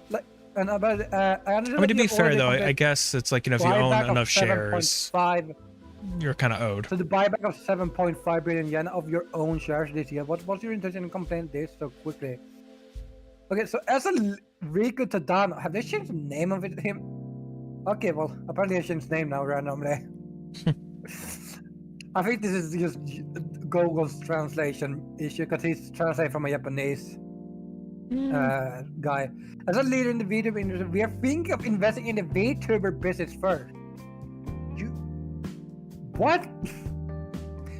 like, and about I mean, to be fair though, I guess it's like, you know, if you own enough shares, you're kind of owed. So the buyback of 7.5 billion yen of your own shares this year. What's your intention in complaining this so quickly? Okay, so as a Riku Tadano, have they changed the name of him? Okay, well, apparently they changed his name now randomly. I think this is just Google's translation issue because he's translated from a Japanese guy. As a leader in the VTuber industry, we are thinking of investing in the VTuber business first. What?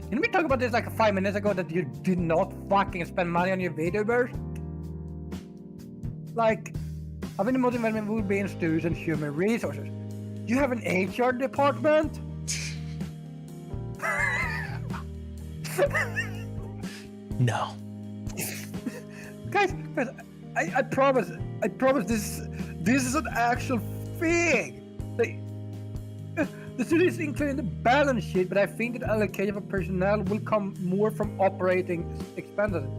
Didn't we talk about this like 5 minutes ago that you did not fucking spend money on your VTubers? Like, having the most investment would be in students and human resources. You have an HR department? No. Guys, I promise this is an actual thing. The studio is included in the balance sheet, but I think that allocation of personnel will come more from operating expenses.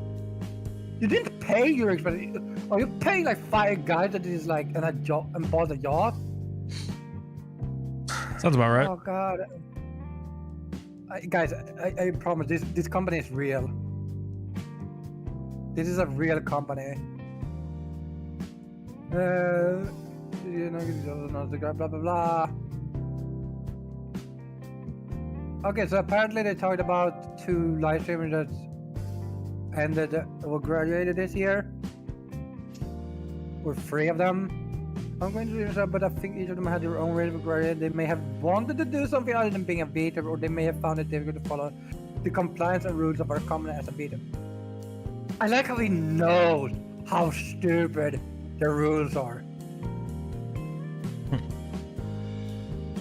You didn't pay your expenses. Are you paying like 5 guys that is like a job and bought a yacht? Sounds about right. Oh god. Guys, I promise this company is real. This is a real company. You know, blah blah blah. Okay, so apparently they talked about 2 live streamers that ended or graduated this year. Or 3 of them. I'm going to do this, but I think each of them had their own reason for graduating. They may have wanted to do something other than being a VTuber, or they may have found it difficult to follow the compliance and rules of our company as a VTuber. I like how he knows how stupid the rules are.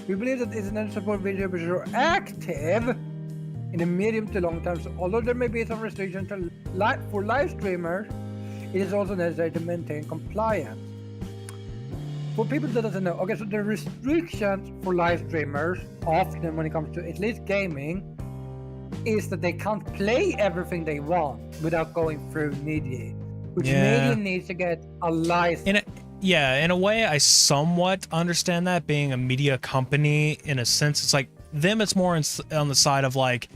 We believe that it's necessary to support VTubers who are active in the medium to long term. So although there may be some restrictions for live streamers, it is also necessary to maintain compliance. For people that doesn't know, okay, so the restrictions for live streamers, often when it comes to at least gaming, is that they can't play everything they want without going through media, which media needs to get a license. In a way, I somewhat understand that, being a media company. In a sense, it's like them, it's more on the side of like,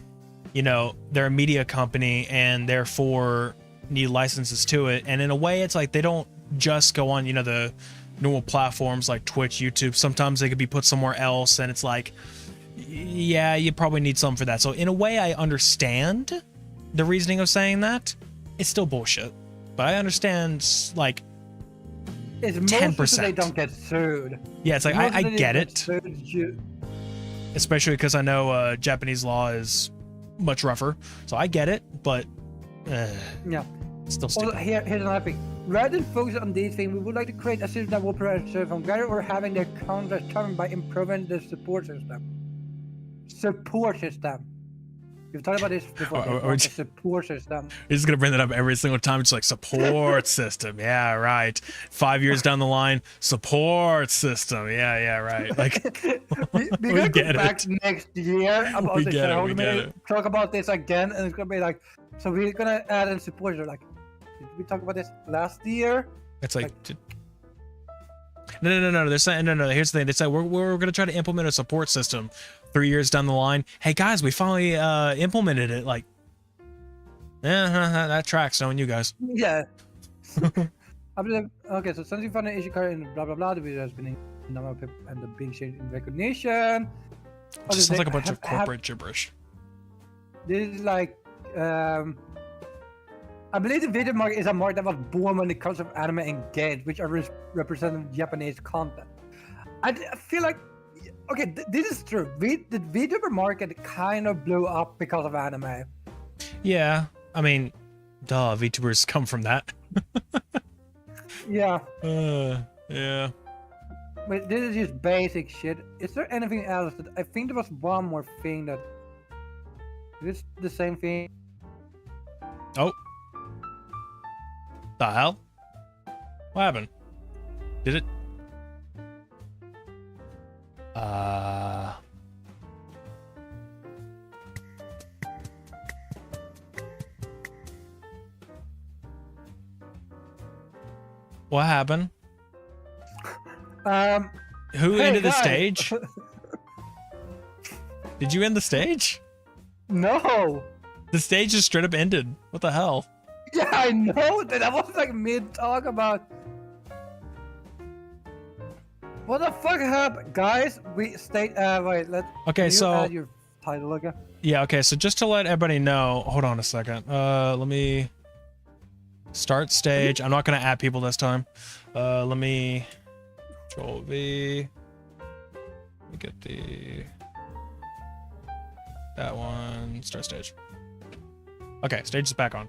you know, they're a media company and therefore need licenses to it. And in a way, it's like they don't just go on, you know, the normal platforms like Twitch, YouTube. Sometimes they could be put somewhere else, and it's like, yeah, you probably need something for that. So in a way, I understand the reasoning of saying that. It's still bullshit. but I understand like It's 10%. So they don't get sued. Yeah, it's like I get it, Sued. especially because I know Japanese law is much rougher, so I get it, but yeah, still stupid. Also, here's another thing. Rather than focus on these things, we would like to create a system that will prevent from getting or having their contracts covered by improving the support system. We've talked about this before. A support system. You're just gonna bring that up every single time. It's like support system. Yeah, right. 5 years down the line, support system. Yeah, right. Like we gotta go back next year about this show. Talk about this again, and it's gonna be like, so we're gonna add in support. Like, did we talk about this last year? It's like no. They're saying no. Here's the thing. They said we're gonna try to implement a support system 3 years down the line. Hey guys, we finally implemented it. Like, that tracks, knowing you guys. Yeah. Okay, so since you found an issue current in blah blah blah, the video has been in number of people and the being shared in recognition. Just sounds like a bunch of corporate gibberish. This is like, I believe the video market is a market that was born when it comes to anime and games, which are representing Japanese content. I feel like, okay, this is true. The VTuber market kind of blew up because of anime. Yeah, I mean, duh, VTubers come from that. Yeah. Yeah. But this is just basic shit. Is there anything else that I think there was one more thing that is the same thing? Oh. The hell? What happened? Did it? What happened? Who ended the stage? Did you end the stage? No. The stage just straight up ended. What the hell? Yeah, I know that. I was like mid-talk about. What the fuck happened, guys? We stayed. Wait. Okay, so add your title again. Yeah. Okay. So just to let everybody know, hold on a second. Let me start stage. I'm not gonna add people this time. Let me Control V. Let me get that one. Start stage. Okay, stage is back on.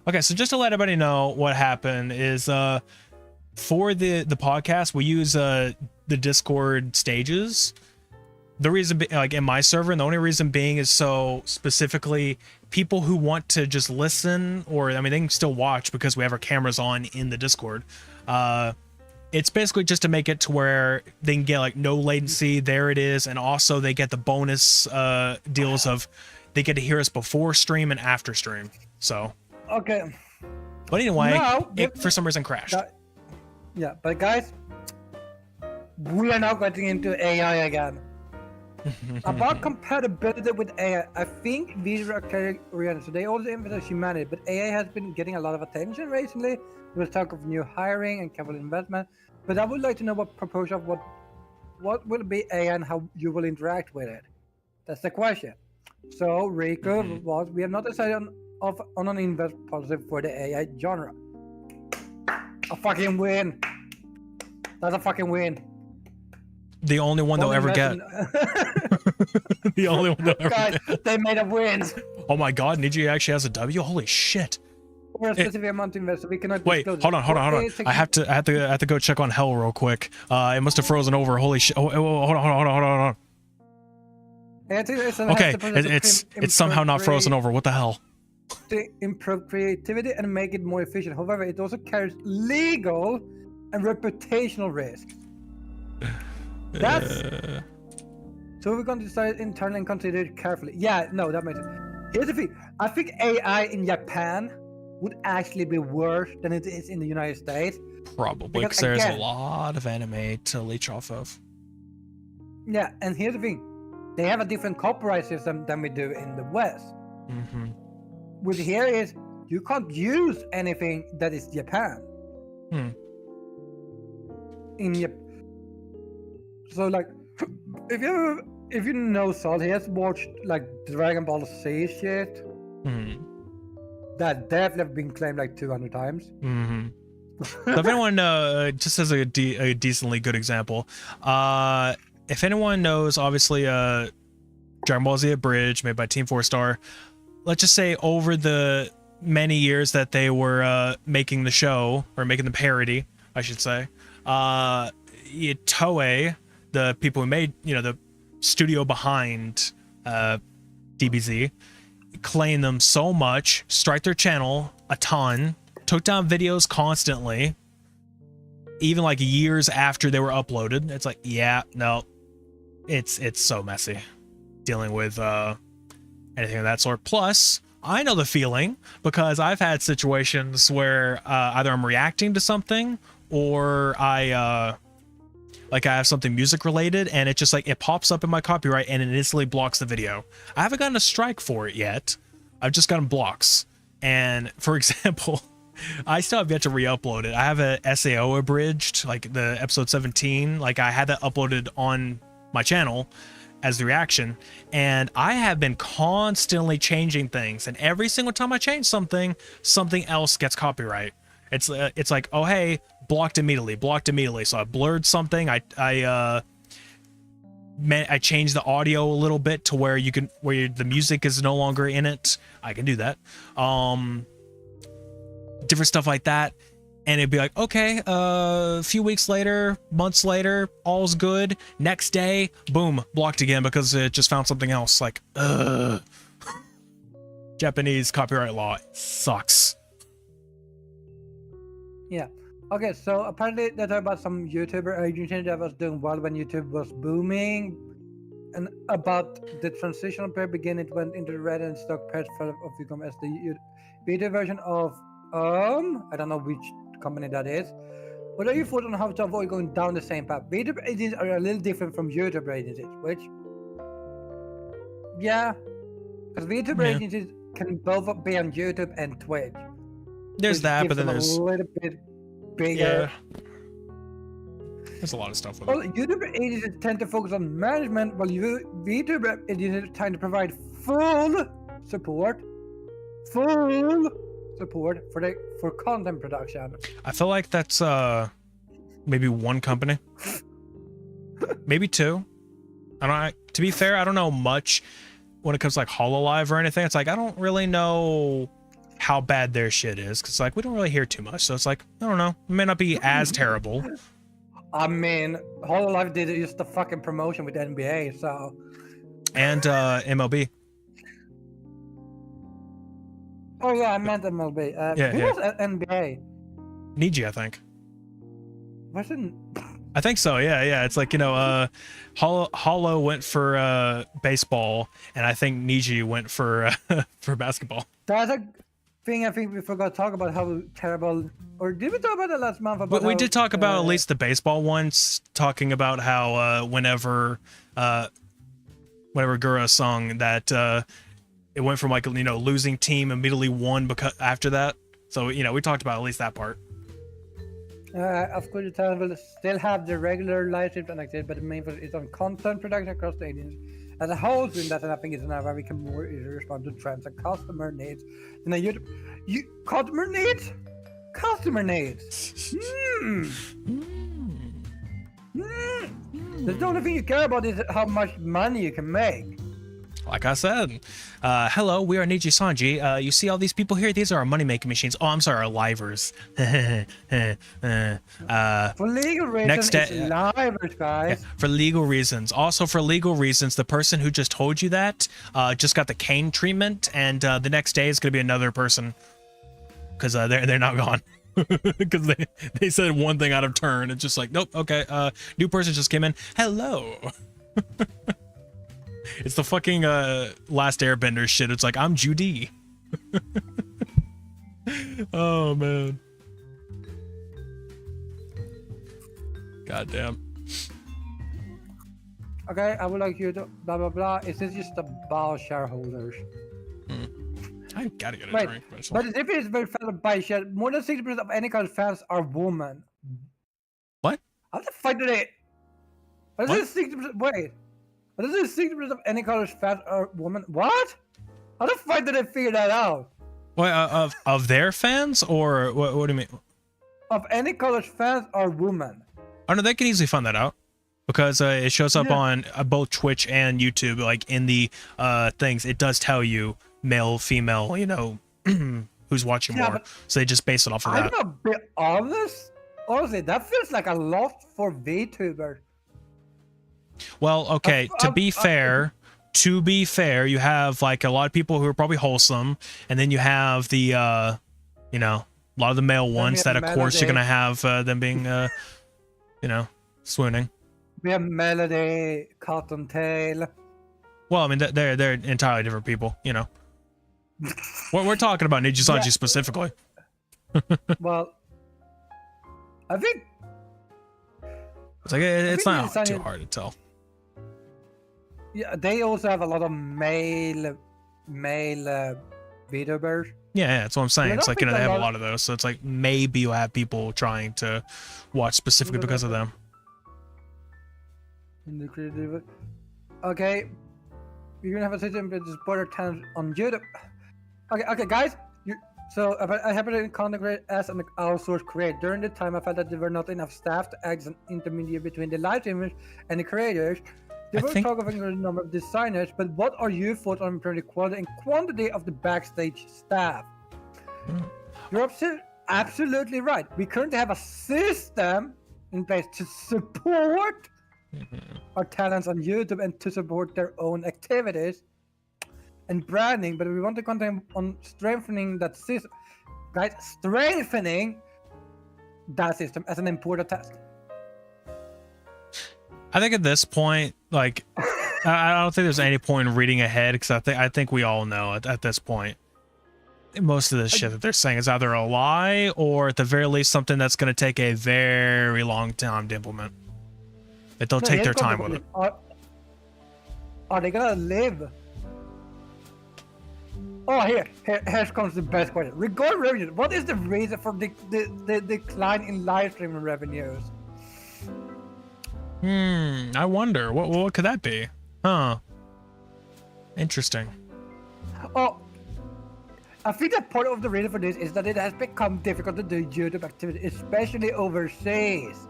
Okay, so just to let everybody know what happened is for the podcast we use the Discord stages. The reason like in my server, and the only reason being is so specifically people who want to just listen, or I mean they can still watch because we have our cameras on in the Discord. It's basically just to make it to where they can get like no latency. There it is, and also they get the bonus deals of they get to hear us before stream and after stream. So okay, but anyway, it for some reason crashed. Yeah, but guys, we are now getting into AI again. About compatibility with AI, I think these are clearly oriented. So they also emphasize humanity, but AI has been getting a lot of attention recently. There was talk of new hiring and capital investment. But I would like to know what proposal of what will be AI and how you will interact with it. That's the question. So Rico we have not decided on an invest policy for the AI genre. A fucking win. That's a fucking win. The only one they'll ever get. The only one they'll ever get. They made a win. Oh my god, Niji actually has a W? Holy shit. Or a specific amount to invest, so we cannot. Wait, hold on. I have to go check on Hell real quick. It must have frozen over. Holy shit. Oh, hold on. Okay, it's somehow not frozen over. What the hell? To improve creativity and make it more efficient. However, it also carries legal and reputational risks. That's so we're going to decide internally and consider it carefully. Yeah, no, that makes sense. Here's the thing. I think AI in Japan would actually be worse than it is in the United States. Probably, because there's a lot of anime to leech off of. Yeah, and here's the thing. They have a different copyright system than we do in the West. Which here is, you can't use anything that is Japan. So like, if you know Salt, he has watched like Dragon Ball Z shit. that definitely have been claimed like 200 times. Mm-hmm. So if anyone, just as a decently good example, if anyone knows, obviously, Dragon Ball Z Abridged, made by Team 4-Star, let's just say over the many years that they were making the show, or making the parody, I should say, Toei, the people who made, the studio behind DBZ, claim them so much, strike their channel a ton, took down videos constantly, even like years after they were uploaded. It's like, yeah, no, it's so messy dealing with anything of that sort. Plus, I know the feeling because I've had situations where either I'm reacting to something or I have something music related and it just like it pops up in my copyright and it instantly blocks the video. I haven't gotten a strike for it yet. I've just gotten blocks. And for example, I still have yet to re-upload it. I have a SAO abridged, like the episode 17. Like I had that uploaded on my channel as the reaction, and I have been constantly changing things, and every single time I change something else gets copyright. It's like, oh hey, blocked immediately. So I blurred something. I changed the audio a little bit to where the music is no longer in it. I can do that. Different stuff like that. And it'd be like, okay, a few weeks later, months later, all's good. Next day, boom, blocked again because it just found something else. Like, Japanese copyright law sucks. Yeah. Okay, so apparently they talk about some YouTuber agency that was doing well when YouTube was booming, and about the transitional period beginning it went into the red and stock pairs of become as the beta version of I don't know which company that is. What are your thoughts on how to avoid going down the same path? VTuber agencies are a little different from YouTuber agencies, which, yeah, because VTuber agencies can both be on YouTube and Twitch. There's that, but then there's a little bit bigger. Yeah. There's a lot of stuff with Well, it. YouTuber agencies tend to focus on management, while VTuber agencies tend to provide full support for content production. I feel like that's maybe one company, maybe two. To be fair, I don't know much when it comes to like HoloLive or anything. It's like I don't really know how bad their shit is because like we don't really hear too much. So it's like I don't know. It may not be as terrible. I mean, HoloLive did just the fucking promotion with NBA, so. And MLB. Oh yeah, I meant MLB. Who was NBA? Niji, I think. Wasn't? I think so. Yeah. It's like Holo went for baseball, and I think Niji went for basketball. That's a thing I think we forgot to talk about how terrible. Or did we talk about it last month? But we did talk about at least the baseball ones, talking about how whenever Gura sung that. It went from like losing team immediately won because after that. So we talked about at least that part. Of course, the channel will still have the regular live stream connected, but the main focus is on content production across the agency. As a whole, that I think is now where we can more easily respond to trends and customer needs. Customer needs. The only thing you care about is how much money you can make. Like I said, hello, we are Niji Sanji. You see all these people here? These are our money-making machines. Oh, I'm sorry, our livers. For legal reasons, it's livers, guys. Yeah, for legal reasons. Also, for legal reasons, the person who just told you that just got the cane treatment, and the next day is going to be another person because they're not gone. Because they said one thing out of turn. It's just like, nope, okay, new person just came in. Hello. It's the fucking Last Airbender shit. It's like, I'm Judy. Oh, man. Goddamn. Okay, I would like you to blah, blah, blah. Is this just about shareholders? I gotta get a drink. But the difference is very fellow by share. More than 60% of any kind of fans are women. What? How the fuck do they... What is this 60%? Wait. What is this 60% of any college fans are women? What? How the fuck did they figure that out? Of their fans, or what do you mean? Of any college fans or women. Oh no, they can easily find that out because it shows up on both Twitch and YouTube. Like in the things, it does tell you male, female, you know, who's watching more. So they just base it off of that. I'm a bit honest. Honestly, that feels like a lot for VTubers. Well, okay, to be fair, you have like a lot of people who are probably wholesome, and then you have the, you know, a lot of the male ones that, of course, you're gonna have them being, you know, swooning. We have Melody, Cottontail. Well, I mean, they're entirely different people, you know. We're talking about Nijisanji specifically. Well, I think it's like it's not too hard to tell. Yeah, they also have a lot of male VTubers. Yeah, that's what I'm saying. It's like, you know, they have a lot of those, so it's like maybe you have people trying to watch specifically because of them. Okay, you're gonna have a system with supporter talent on YouTube. Okay, guys. So I happen to contact as an outsourced creator. During the time, I felt that there were not enough staff to act as an intermediary between the live streamers and the creators. There were talk of a number of designers, but what are your thoughts on the quality and quantity of the backstage staff? You're absolutely right. We currently have a system in place to support our talents on YouTube and to support their own activities and branding, but we want to continue on strengthening that system. Guys, strengthening that system as an important task. I think at this point, like, I don't think there's any point in reading ahead, because I think we all know at this point, most of this shit that they're saying is either a lie or at the very least something that's going to take a very long time to implement. That they'll take their time with it. Are they gonna live? Oh, here comes the best question. Regarding revenues, what is the reason for the decline in live streaming revenues? I wonder what could that be? Huh? Interesting. Oh, I think that part of the reason for this is that it has become difficult to do YouTube activity, especially overseas.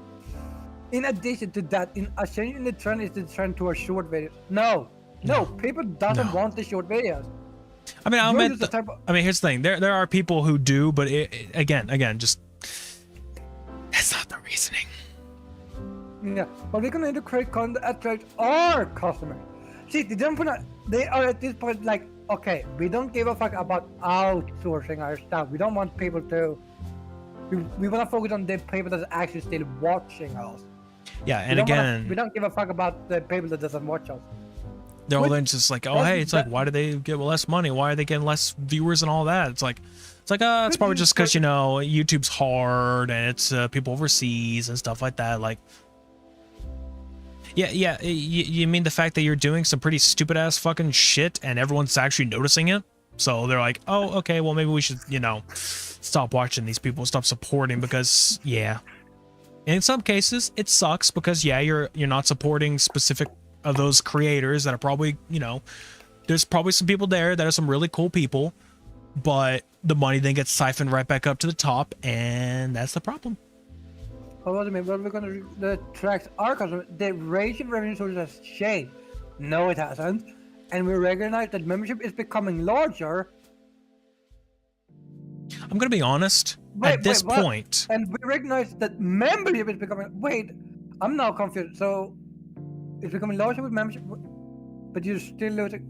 In addition to that, a change in the trend is the trend towards short videos. No, people doesn't want the short videos. I mean, I mean, here's the thing. There are people who do, but again, just that's not the reasoning. Yeah, but we're gonna need to create content that attracts our customers. See, they are at this point like, okay, we don't give a fuck about outsourcing our stuff. We don't want people to. We want to focus on the people that are actually still watching us. Yeah, and again, we don't give a fuck about the people that doesn't watch us. They're all then just like, oh, hey, it's like, why do they get less money? Why are they getting less viewers and all that? It's like, it's probably just because, you know, YouTube's hard and it's people overseas and stuff like that. Like, yeah. You mean the fact that you're doing some pretty stupid ass fucking shit and everyone's actually noticing it? So they're like, oh, okay, well, maybe we should, you know, stop watching these people, stop supporting because, yeah. And in some cases, it sucks because, yeah, you're not supporting specific of those creators that are probably, you know, there's probably some people there that are some really cool people, but the money then gets siphoned right back up to the top, and that's the problem. What do you mean? What are we going to attract our customers? The ratio of revenue sources has changed. No, it hasn't. And we recognize that membership is becoming larger. I'm going to be honest. At this point. And we recognize that membership is becoming... Wait, I'm now confused. So, it's becoming larger with membership, but you're still losing...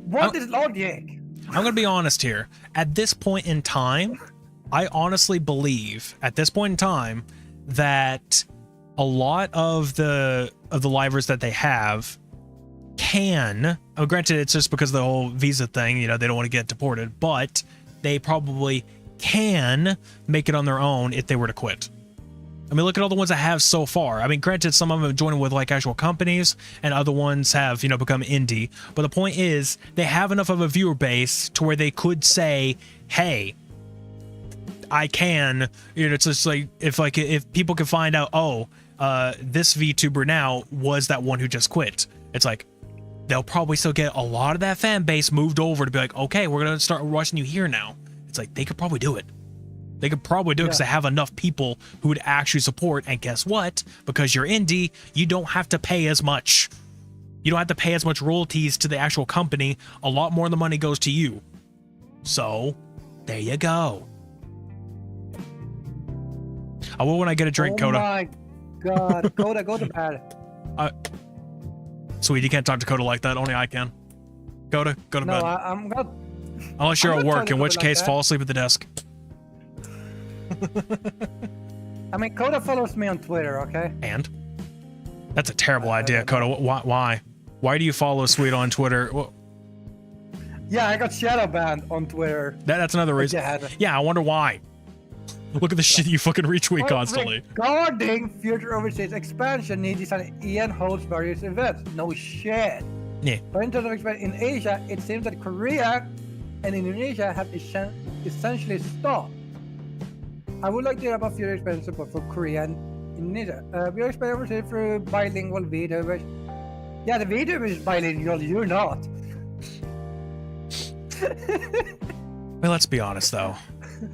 What is logic? I'm going to be honest here. At this point in time, I honestly believe, at this point in time, that a lot of the livers that they have can... Oh, granted, it's just because of the whole visa thing, you know, they don't want to get deported, but they probably can make it on their own if they were to quit. I mean, look at all the ones I have so far. I mean, granted, some of them have joined with like actual companies and other ones have, you know, become indie. But the point is they have enough of a viewer base to where they could say, hey, I can, you know, it's just like if people can find out, oh, this VTuber now was that one who just quit. It's like, they'll probably still get a lot of that fan base moved over to be like, okay, we're gonna start watching you here now. It's like they could probably do it. They could probably do it because they have enough people who would actually support. And guess what? Because you're indie, you don't have to pay as much. You don't have to pay as much royalties to the actual company. A lot more of the money goes to you. So, there you go. I will when I get a drink, Coda. Oh my god. Coda, go to bed. Sweet, you can't talk to Coda like that. Only I can. Coda, go to bed. No, I'm good. Unless you're at work, in which case, fall asleep at the desk. I mean, Coda follows me on Twitter, okay? And? That's a terrible idea, Coda. Why? Why do you follow Sweet on Twitter? Well, yeah, I got shadow banned on Twitter. That's another reason. Yeah, I wonder why. Look at the shit you fucking retweet constantly. Regarding future overseas expansion, needs an EN hosts various events. No shit. Yeah. But in terms of expansion in Asia, it seems that Korea and Indonesia have essentially stopped. I would like to hear about future expansion support for Korea and Indonesia. We are expanding overseas through bilingual VTubers. Yeah, the VTuber is bilingual, you're not. Well, let's be honest though.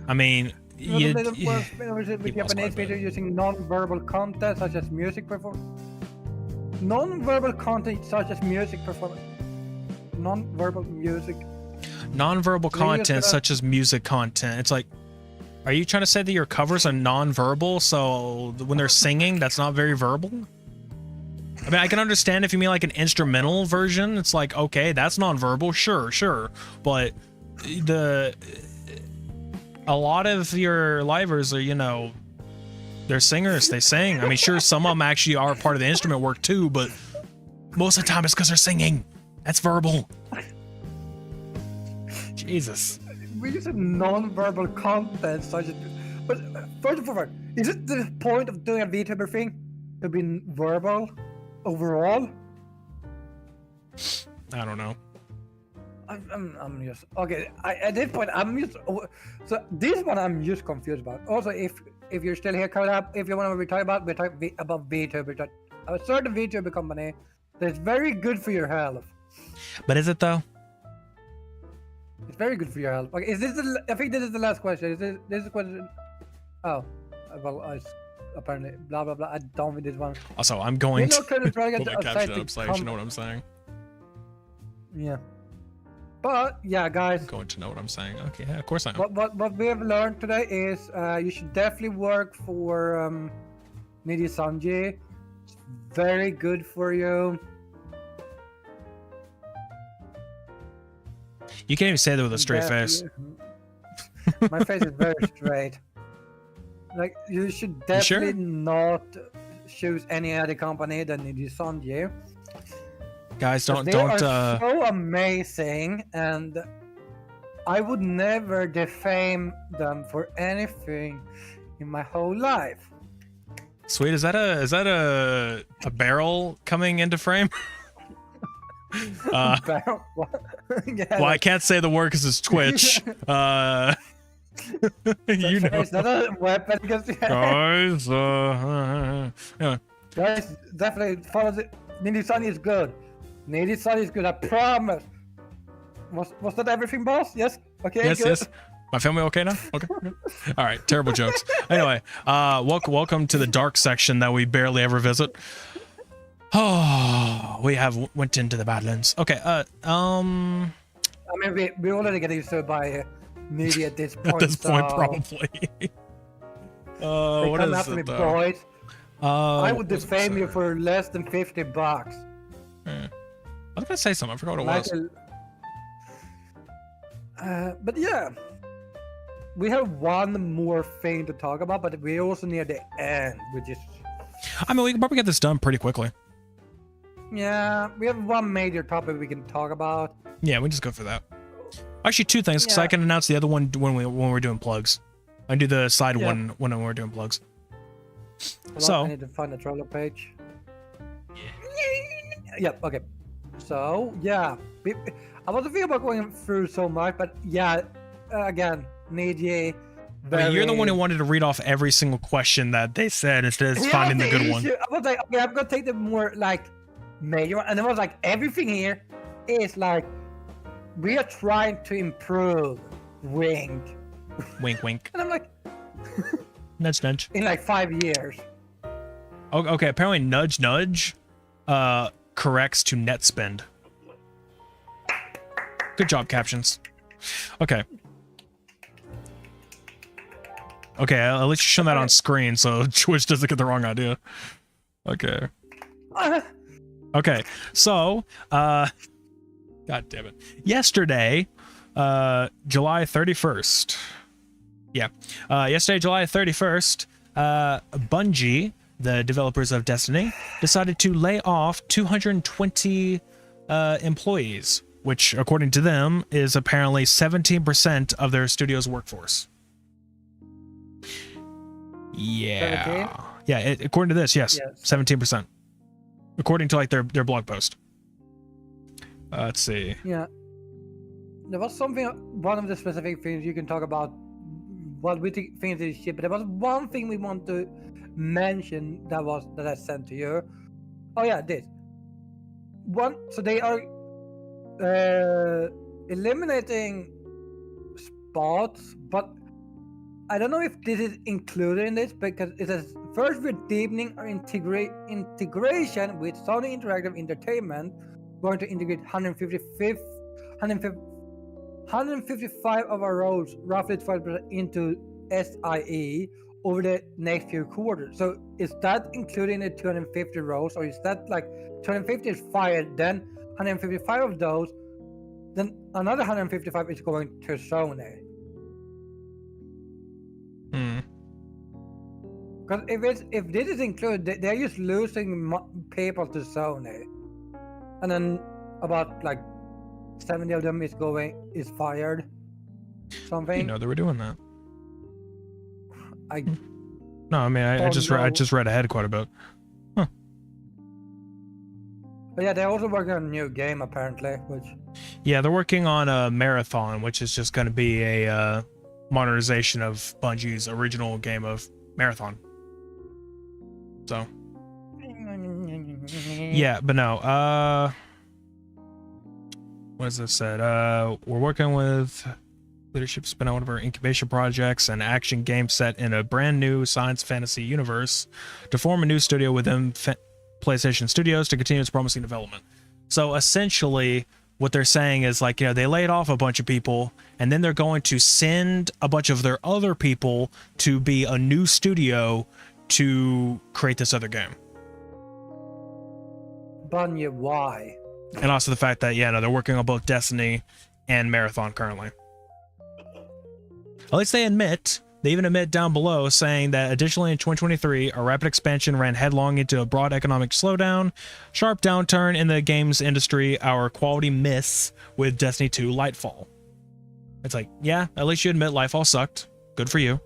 I mean, with Japanese VTubers using non-verbal content such as music performance. Non-verbal content such as music performance. Non-verbal music. Non-verbal content such as music content. It's like, are you trying to say that your covers are non-verbal, so when they're singing, that's not very verbal? I mean, I can understand if you mean like an instrumental version. It's like, okay, that's non-verbal, sure. But a lot of your livers are, you know, they're singers, they sing. I mean, sure, some of them actually are part of the instrument work too, but most of the time it's because they're singing. That's verbal. Jesus. We use a non-verbal content such as, but first of all, is it the point of doing a VTuber thing to be verbal overall? I don't know. I'm just okay. At this point, I'm just so this one I'm just confused about. Also, if you're still here, come up. If you want to be talking about, we're talking about VTuber. A certain VTuber company that's very good for your health. But is it though? It's very good for your health. Okay, is this the? I think this is the last question. Is this question? Oh, well, apparently, blah blah blah. I don't think this one. Also, I'm going to put my caption up so you know what I'm saying. Yeah. But yeah, guys. I'm going to know what I'm saying. Okay, yeah, of course I am. What we have learned today is you should definitely work for 𝘧𝘦𝘦𝘬𝘦. It's very good for you. You can't even say that with a straight face. My face is very straight. Like, you should definitely not choose any other company than 𝘧𝘦𝘦𝘬𝘦. Guys, don't. They are so amazing, and I would never defame them for anything in my whole life. Sweet, is that a barrel coming into frame? Barrel? Yeah, well, I can't say the word because it's Twitch. You know. It's not a weapon against the Guys, yeah. Guys, definitely follow it. 𝘧𝘦𝘦𝘬𝘦 is good. 𝘧𝘦𝘦𝘦 is good, I promise. Was that everything, boss? Yes? Okay, yes, good. Yes. My family okay now? Okay. All right, terrible jokes. Anyway, welcome to the dark section that we barely ever visit. Oh, we went into the Badlands. Okay, I mean, we already get used to it by maybe at this point. At this point, probably. What is it, though? I would defame you for less than $50. Yeah. I was gonna say something. I forgot what it was. But yeah, we have one more thing to talk about, but we're also near the end, which is. I mean, we can probably get this done pretty quickly. Yeah, we have one major topic we can talk about. Yeah, we just go for that. Actually, two things, because I can announce the other one when we're doing plugs. I do the side one when we're doing plugs. I need to find the Trello page. Yep. Okay. So yeah, I wasn't thinking about going through so much, but yeah, again, 𝘧𝘦𝘦𝘬𝘦. I mean, you're the one who wanted to read off every single question that they said instead of finding the good one. I was like, okay, I'm gonna take the more like major one. And it was like, everything here is like, we are trying to improve. Wink. Wink, wink. And I'm like, nudge, nudge. in like 5 years. Okay, apparently nudge, nudge corrects to net spend. Good job, captions. Okay. Okay, at least you show that on screen so Twitch doesn't get the wrong idea. Okay. Okay, so, God damn it. Yesterday, July 31st. Yeah. Yesterday, July 31st, Bungie, the developers of Destiny, decided to lay off 220 employees, which, according to them, is apparently 17% of their studio's workforce. Yeah. 17? Yeah, according to this, yes, 17%. According to like their blog post. Let's see. Yeah. There was something, one of the specific things you can talk about what we think is shit, but there was one thing we want to mention that I sent to you. Oh yeah, this. So they are eliminating spots, but I don't know if this is included in this because it says first we're deepening our integration with Sony Interactive Entertainment, going to integrate 155 of our roles, roughly 12% into SIE over the next few quarters. So is that including the 250 roles, or is that like 250 is fired, then 155 of those, then another 155 is going to Sony? Because if this is included, they're just losing people to Sony, and then about like 70 of them is fired. Something. You know they were doing that. No, I mean I just read ahead quite a bit. Huh. But yeah, they're also working on a new game apparently, which. Yeah, they're working on a Marathon, which is just going to be a modernization of Bungie's original game of Marathon. So. Yeah, but no. What is this said? We're working with leadership spin out one of our incubation projects, an action game set in a brand new science fantasy universe, to form a new studio within PlayStation Studios to continue its promising development. So essentially, what they're saying is like, you know, they laid off a bunch of people, and then they're going to send a bunch of their other people to be a new studio to create this other game. Bungie, why? And also the fact that, yeah, no, they're working on both Destiny and Marathon currently. At least they even admit down below, saying that additionally in 2023, our rapid expansion ran headlong into a broad economic slowdown, sharp downturn in the games industry, our quality miss with Destiny 2 Lightfall. It's like, yeah, at least you admit Lightfall sucked. Good for you.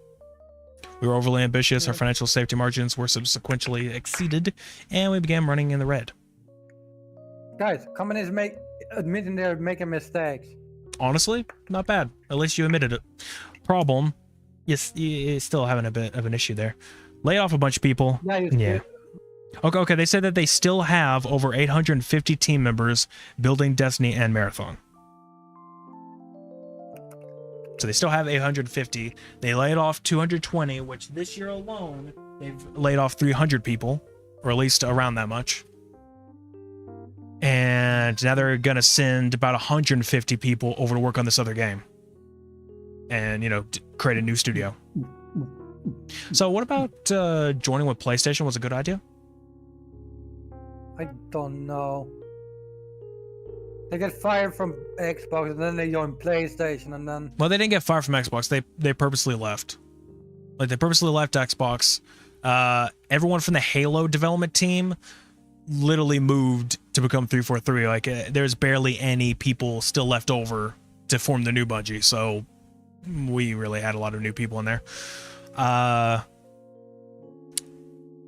We were overly ambitious, our financial safety margins were subsequently exceeded, and we began running in the red. Guys, companies admitting they're making mistakes. Honestly, not bad. At least you admitted it. Problem, yes, you're still having a bit of an issue there. Lay off a bunch of people. Yeah. Okay, they said that they still have over 850 team members building Destiny and Marathon. So they still have 850. They laid off 220, which this year alone, they've laid off 300 people, or at least around that much. And now they're going to send about 150 people over to work on this other game. And, you know, create a new studio. So what about joining with PlayStation was a good idea? I don't know. They get fired from Xbox and then they join PlayStation and then... Well, they didn't get fired from Xbox. They purposely left. Like, they purposely left Xbox. Everyone from the Halo development team literally moved to become 343. Like, there's barely any people still left over to form the new Bungie. So we really had a lot of new people in there.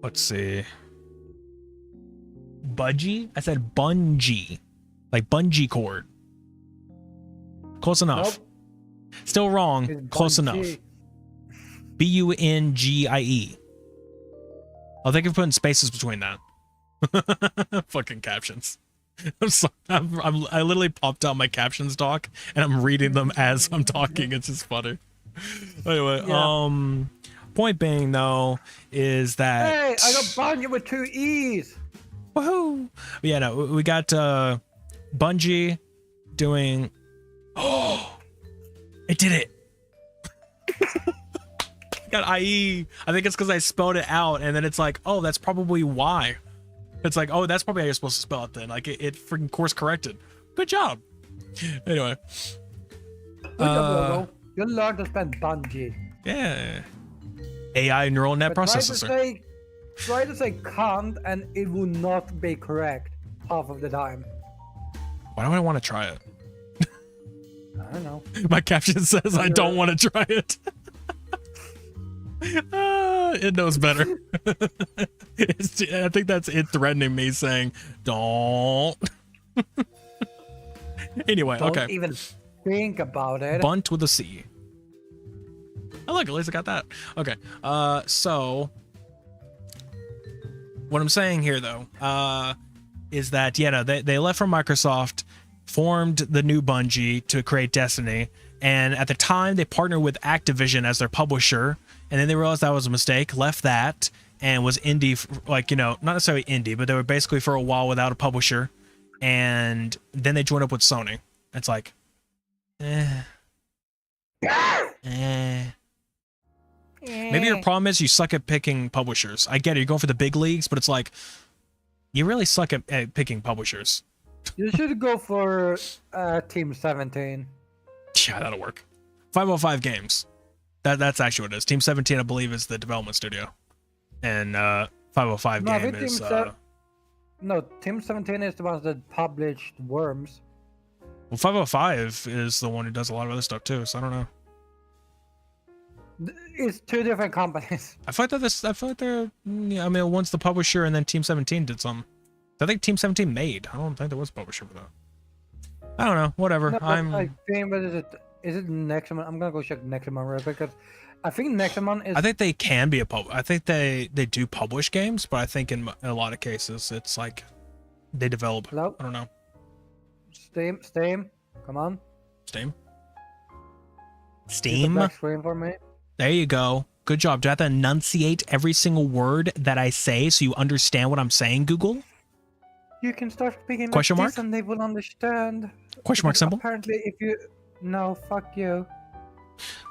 Let's see. Budgie? I said Bungie. Like bungee cord. Close enough. Nope. Still wrong. It's close enough. Bungie. I'll think of putting spaces between that. Fucking captions. I'm sorry. I literally popped out my captions doc and I'm reading them as I'm talking. It's just funny. Anyway, Yeah. point being though is that Hey, I got Bungie with 2 E's. woohoo! Yeah, no, we got Bungie doing. Oh, it did it. Got IE. I think it's because I spelled it out, and then it's like, oh, that's probably why. It's like, oh, that's probably how you're supposed to spell it then. Like it freaking course corrected. Good job. Anyway. Good job, Logo. You learned to spell Bungie. Yeah. AI neural net But processor. Try to say can't, and it will not be correct half of the time. Why do I want to try it? I don't know. My caption says I don't want to try it. It knows better. I think that's it threatening me saying, don't. Anyway, Don't okay. even think about it. Bunt with a C. Oh, look, at least I got that. Okay, so what I'm saying here, though, is that, yeah, no, they left from Microsoft, formed the new Bungie to create Destiny, and at the time, they partnered with Activision as their publisher, and then they realized that was a mistake, left that, and was indie, like, you know, not necessarily indie, but they were basically for a while without a publisher, and then they joined up with Sony. It's like, Maybe your problem is you suck at picking publishers. I get it, you're going for the big leagues, but it's like, you really suck at picking publishers. You should go for Team 17. Yeah, that'll work. 505 Games. That's actually what it is. Team 17, I believe, is the development studio. And 505 No, I Game think is... No, Team 17 is the ones that published Worms. Well, 505 is the one who does a lot of other stuff, too, so I don't know. It's 2 different companies. I feel like they're... Yeah, I mean, one's the publisher, and then Team 17 did some. I think Team 17 made. I don't think there was a publisher for that. I don't know. Whatever. No, I think, but is it Nexamon? I'm gonna go check Nexamon real quick because I think Nexamon is. I think they can be a I think they do publish games, but I think in a lot of cases it's like they develop. Hello? I don't know. Steam. Come on. Steam. Hit the Steam. black screen for me. There you go. Good job. Do I have to enunciate every single word that I say so you understand what I'm saying, Google? You can start speaking Question like mark? this and they will understand. Question mark Because symbol? Apparently, if you... No, fuck you.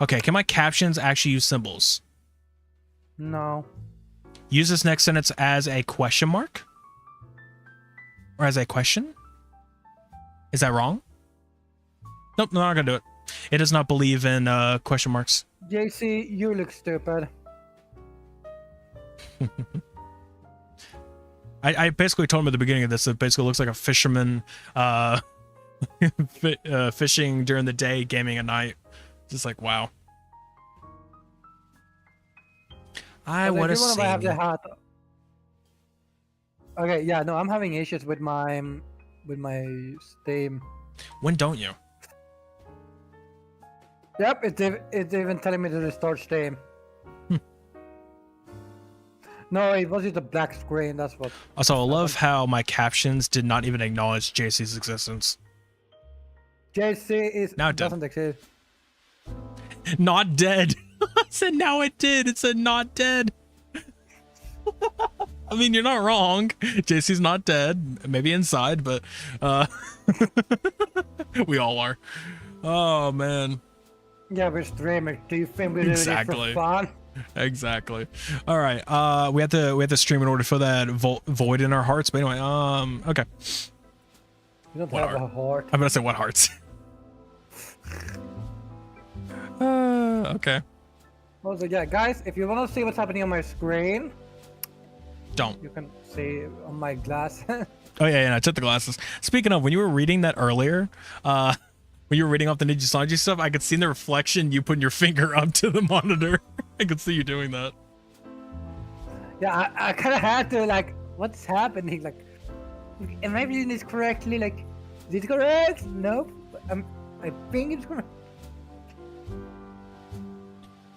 Okay, can my captions actually use symbols? No. Use this next sentence as a question mark? Or as a question? Is that wrong? Nope, no, I'm not gonna do it. It does not believe in question marks. JC, you look stupid. I basically told him at the beginning of this, it basically looks like a fisherman fishing during the day, gaming at night. Just like, wow. I want to see. Have the hat. Okay, yeah, no, I'm having issues with my Steam. When don't you? Yep, it's even telling me to restart Steam. No, it was just a black screen. That's what. Also, I love how my captions did not even acknowledge JC's existence. JC is Now it doesn't exist. Not dead. I said now it did. It said not dead. I mean, you're not wrong. JC's not dead. Maybe inside, but we all are. Oh man. Yeah, we're streaming. Do you think we're doing it for fun? Exactly. All right. We have to stream in order to fill that void in our hearts. But anyway, okay. You don't have a heart. I'm gonna say what hearts. Okay. Also, yeah, guys, if you want to see what's happening on my screen, don't. You can see on my glass. Oh yeah, I took the glasses. Speaking of, when you were reading that earlier, when you were reading off the Nerd stuff, I could see in the reflection you putting your finger up to the monitor. I could see you doing that. Yeah, I kind of had to, like, what's happening? Like, am I reading this correctly? Like, is it correct? Nope. I think it's correct.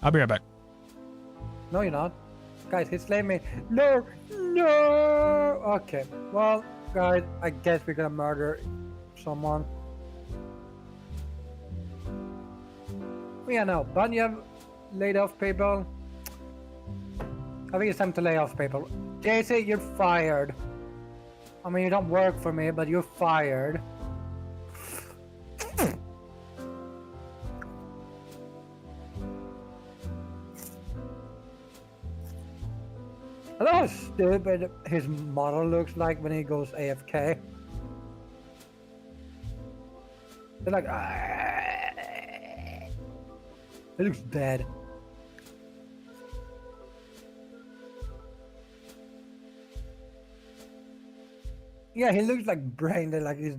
I'll be right back. No, you're not. Guys, he slayed me. No! No! Okay. Well, guys, I guess we're gonna murder someone. Yeah, no. Bunny laid off people. I think it's time to lay off people. JC, you're fired. I mean, you don't work for me, but you're fired. I know how stupid his model looks like when he goes AFK. They're like, he looks dead. Yeah, he looks like brain dead, like he's.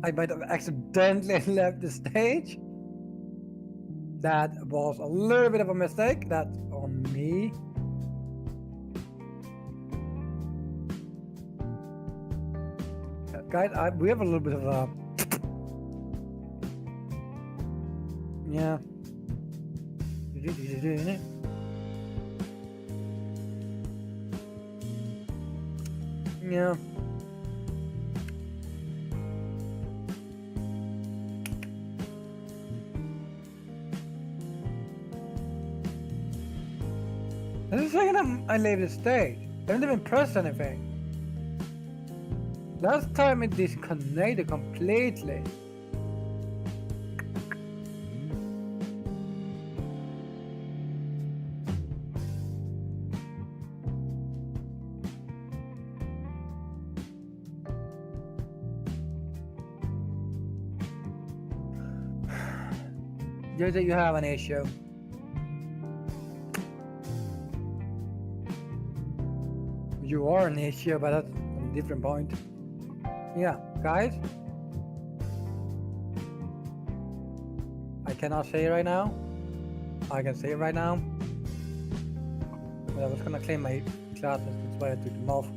I might have accidentally left the stage. That was a little bit of a mistake. That's on me. Guys, we have a little bit of a... Yeah. Yeah. This is the second time I leave the stage. I haven't even pressed anything. Last time it disconnected completely. Just that you have an issue. You are an issue, but that's a different point. Yeah, guys. I cannot say it right now. I can say it right now. But I was gonna claim my classes, that's why I took them off.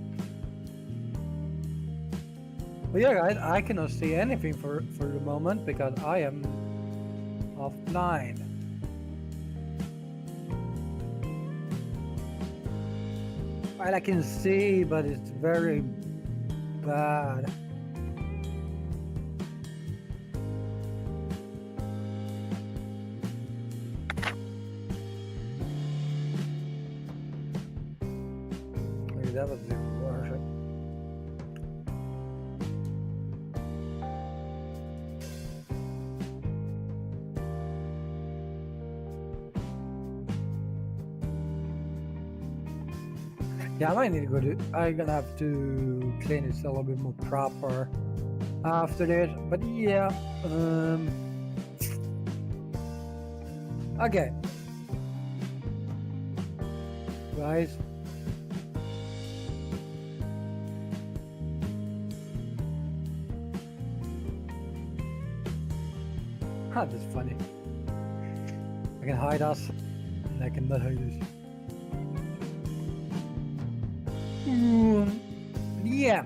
But yeah, guys, I cannot see anything for the moment because I am offline. Well, I can see, but it's very bad. Maybe that was the worst. Yeah, I might need to go to. I'm gonna have to clean it a little bit more proper after this. But yeah, okay, guys. That's funny. I can hide us, and I cannot hide us. Yeah.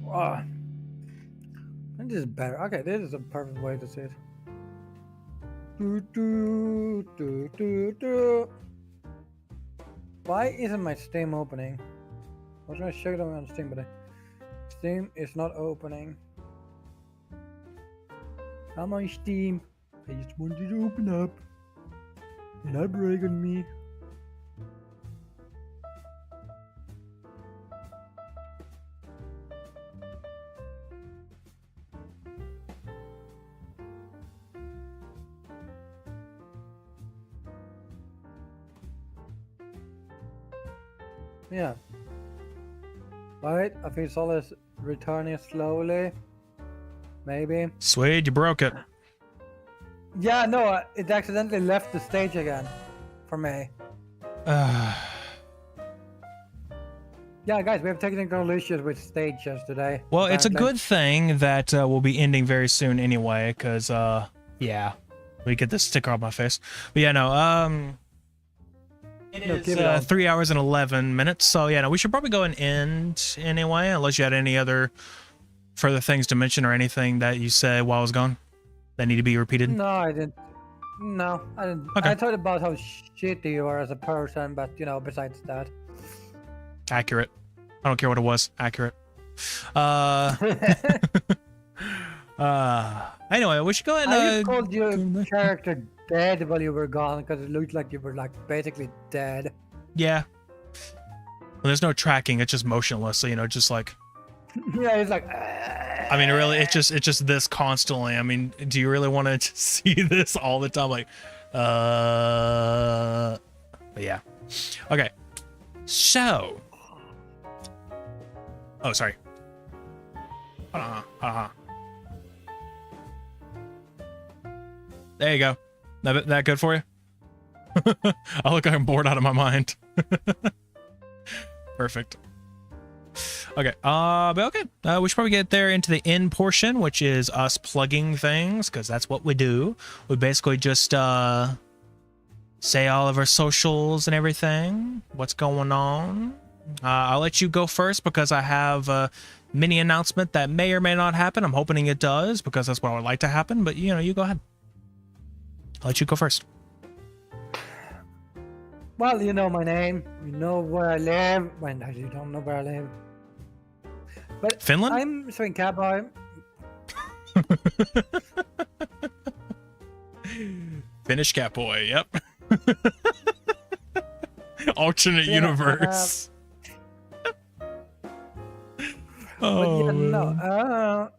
Oh, this is better. Okay, this is a perfect way to say it. Why isn't my Steam opening? I was gonna check it on Steam, but Steam is not opening. Come on, Steam. I just want you to open up. You're not break on me. Yeah. Alright, I think Sol is returning slowly. Maybe. Swede, you broke it. Yeah, no, it accidentally left the stage again for me. Yeah, guys, we have technical issues with stages today. Well, it's a good thing that we'll be ending very soon anyway, because Yeah. Let me get this sticker off my face. But yeah, no, it is 3 hours and 11 minutes. So yeah, no, we should probably go and end anyway, unless you had any other further things to mention or anything that you said while I was gone that need to be repeated. No, I didn't. No, I didn't. Okay. I thought about how shitty you are as a person, but you know, besides that. Accurate. I don't care what it was. Accurate. Anyway, we should go ahead I and called your character dead while you were gone because it looked like you were like basically dead. yeah. Well, there's no tracking, it's just motionless, so you know, just like Yeah, it's like. I mean, really, it's just this constantly. I mean, do you really want to see this all the time? Like, but yeah. Okay. So. Oh, sorry. There you go. That good for you? I look like I'm bored out of my mind. Perfect. Okay, but okay. We should probably get there into the end portion, which is us plugging things, because that's what we do. We basically just say all of our socials and everything, what's going on. I'll let you go first because I have a mini announcement that may or may not happen. I'm hoping it does because that's what I would like to happen, but you know, you go ahead. I'll let you go first. Well, you know my name. You know where I live. Well, no, you don't know where I live. But Finland? I'm Swing Cowboy. Finnish Catboy, yep. Alternate universe. Oh, but yeah, no.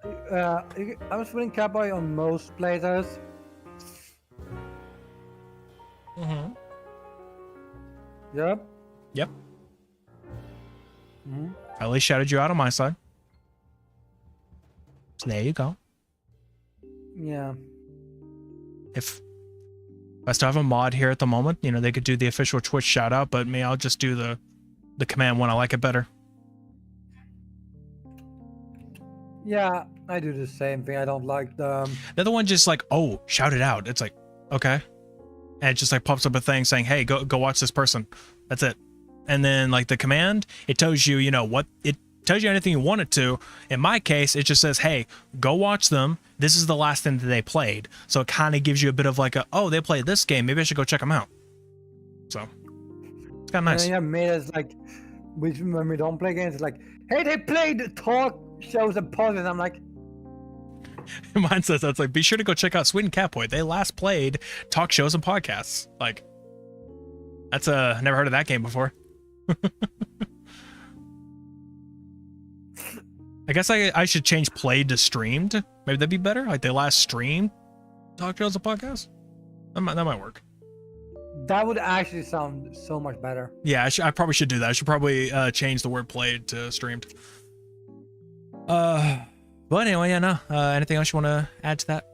I'm Swing Cowboy on most places. Mm-hmm. Yep. Yep. Mm-hmm. I at least shouted you out on my side. So there you go. Yeah. If I still have a mod here at the moment, you know, they could do the official Twitch shout out, but me, I'll just do the command one. I like it better. Yeah, I do the same thing. I don't like the other one just like, oh, shout it out. It's like, okay. And it just like pops up a thing saying, hey, go watch this person. That's it. And then like the command, it tells you, you know, what it tells you anything you want it to. In my case, it just says, hey, go watch them. This is the last thing that they played. So it kind of gives you a bit of like a, oh, they played this game. Maybe I should go check them out. So it's kind of nice. Yeah, made us like, when we don't play games, it's like, hey, they played talk shows and podcasts. I'm like, mine says that's like, be sure to go check out Sweden Catboy. They last played talk shows and podcasts. Like, that's never heard of that game before. I guess I should change played to streamed. Maybe that'd be better. Like they last streamed talk shows and podcasts. That might work. That would actually sound so much better. Yeah, I probably should do that. I should probably change the word played to streamed. But anyway, yeah, no. Anything else you want to add to that?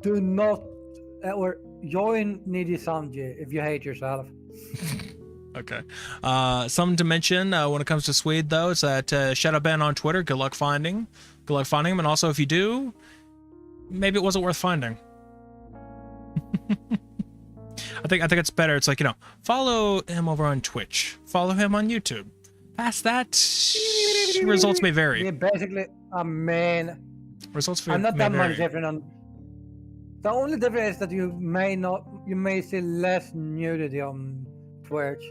Do not or join 𝘧𝘦𝘦𝘬𝘦 if you hate yourself. Okay. Something to mention when it comes to Swede, though, is that shadow ban on Twitter. Good luck finding. Good luck finding him. And also, if you do, maybe it wasn't worth finding. I think it's better. It's like, you know, follow him over on Twitch. Follow him on YouTube. Past that, results may vary. Yeah, basically, man. Results I'm not that may much vary. different on. The only difference is that you may see less nudity on Twitch.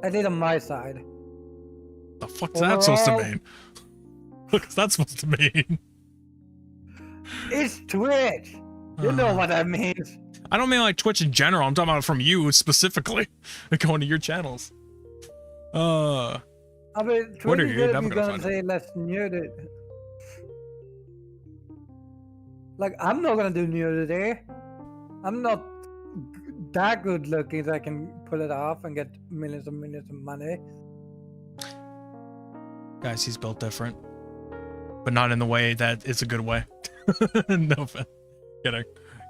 At least on my side. The fuck's that supposed to mean? What's that supposed to mean? It's Twitch. You know what that means. I don't mean like Twitch in general. I'm talking about from you specifically, going to your channels. I mean, Twitch what are is you? good if I'm you're gonna gonna find say less nudity. Like, I'm not gonna do nudity. I'm not that good looking that I can pull it off and get millions and millions of money. Guys, he's built different, but not in the way that it's a good way. No offense. Kidding.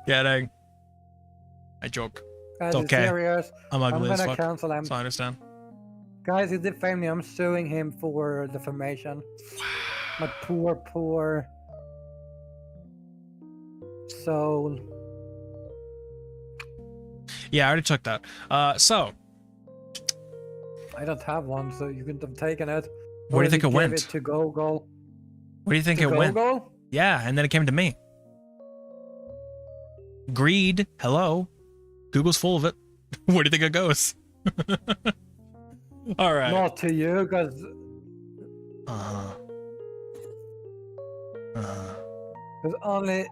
I joke. Guys, It's okay. Serious. I'm ugly as gonna fuck. cancel him. So I understand. Guys, he defamed me. I'm suing him for defamation. My poor. soul. Yeah, I already took that. So. I don't have one, so you couldn't have taken it. Where do you think it went? It to Go. Where do you think it went? Yeah, and then it came to me. Greed. Hello. Google's full of it. Where do you think it goes? All right. Not to you, because. Because only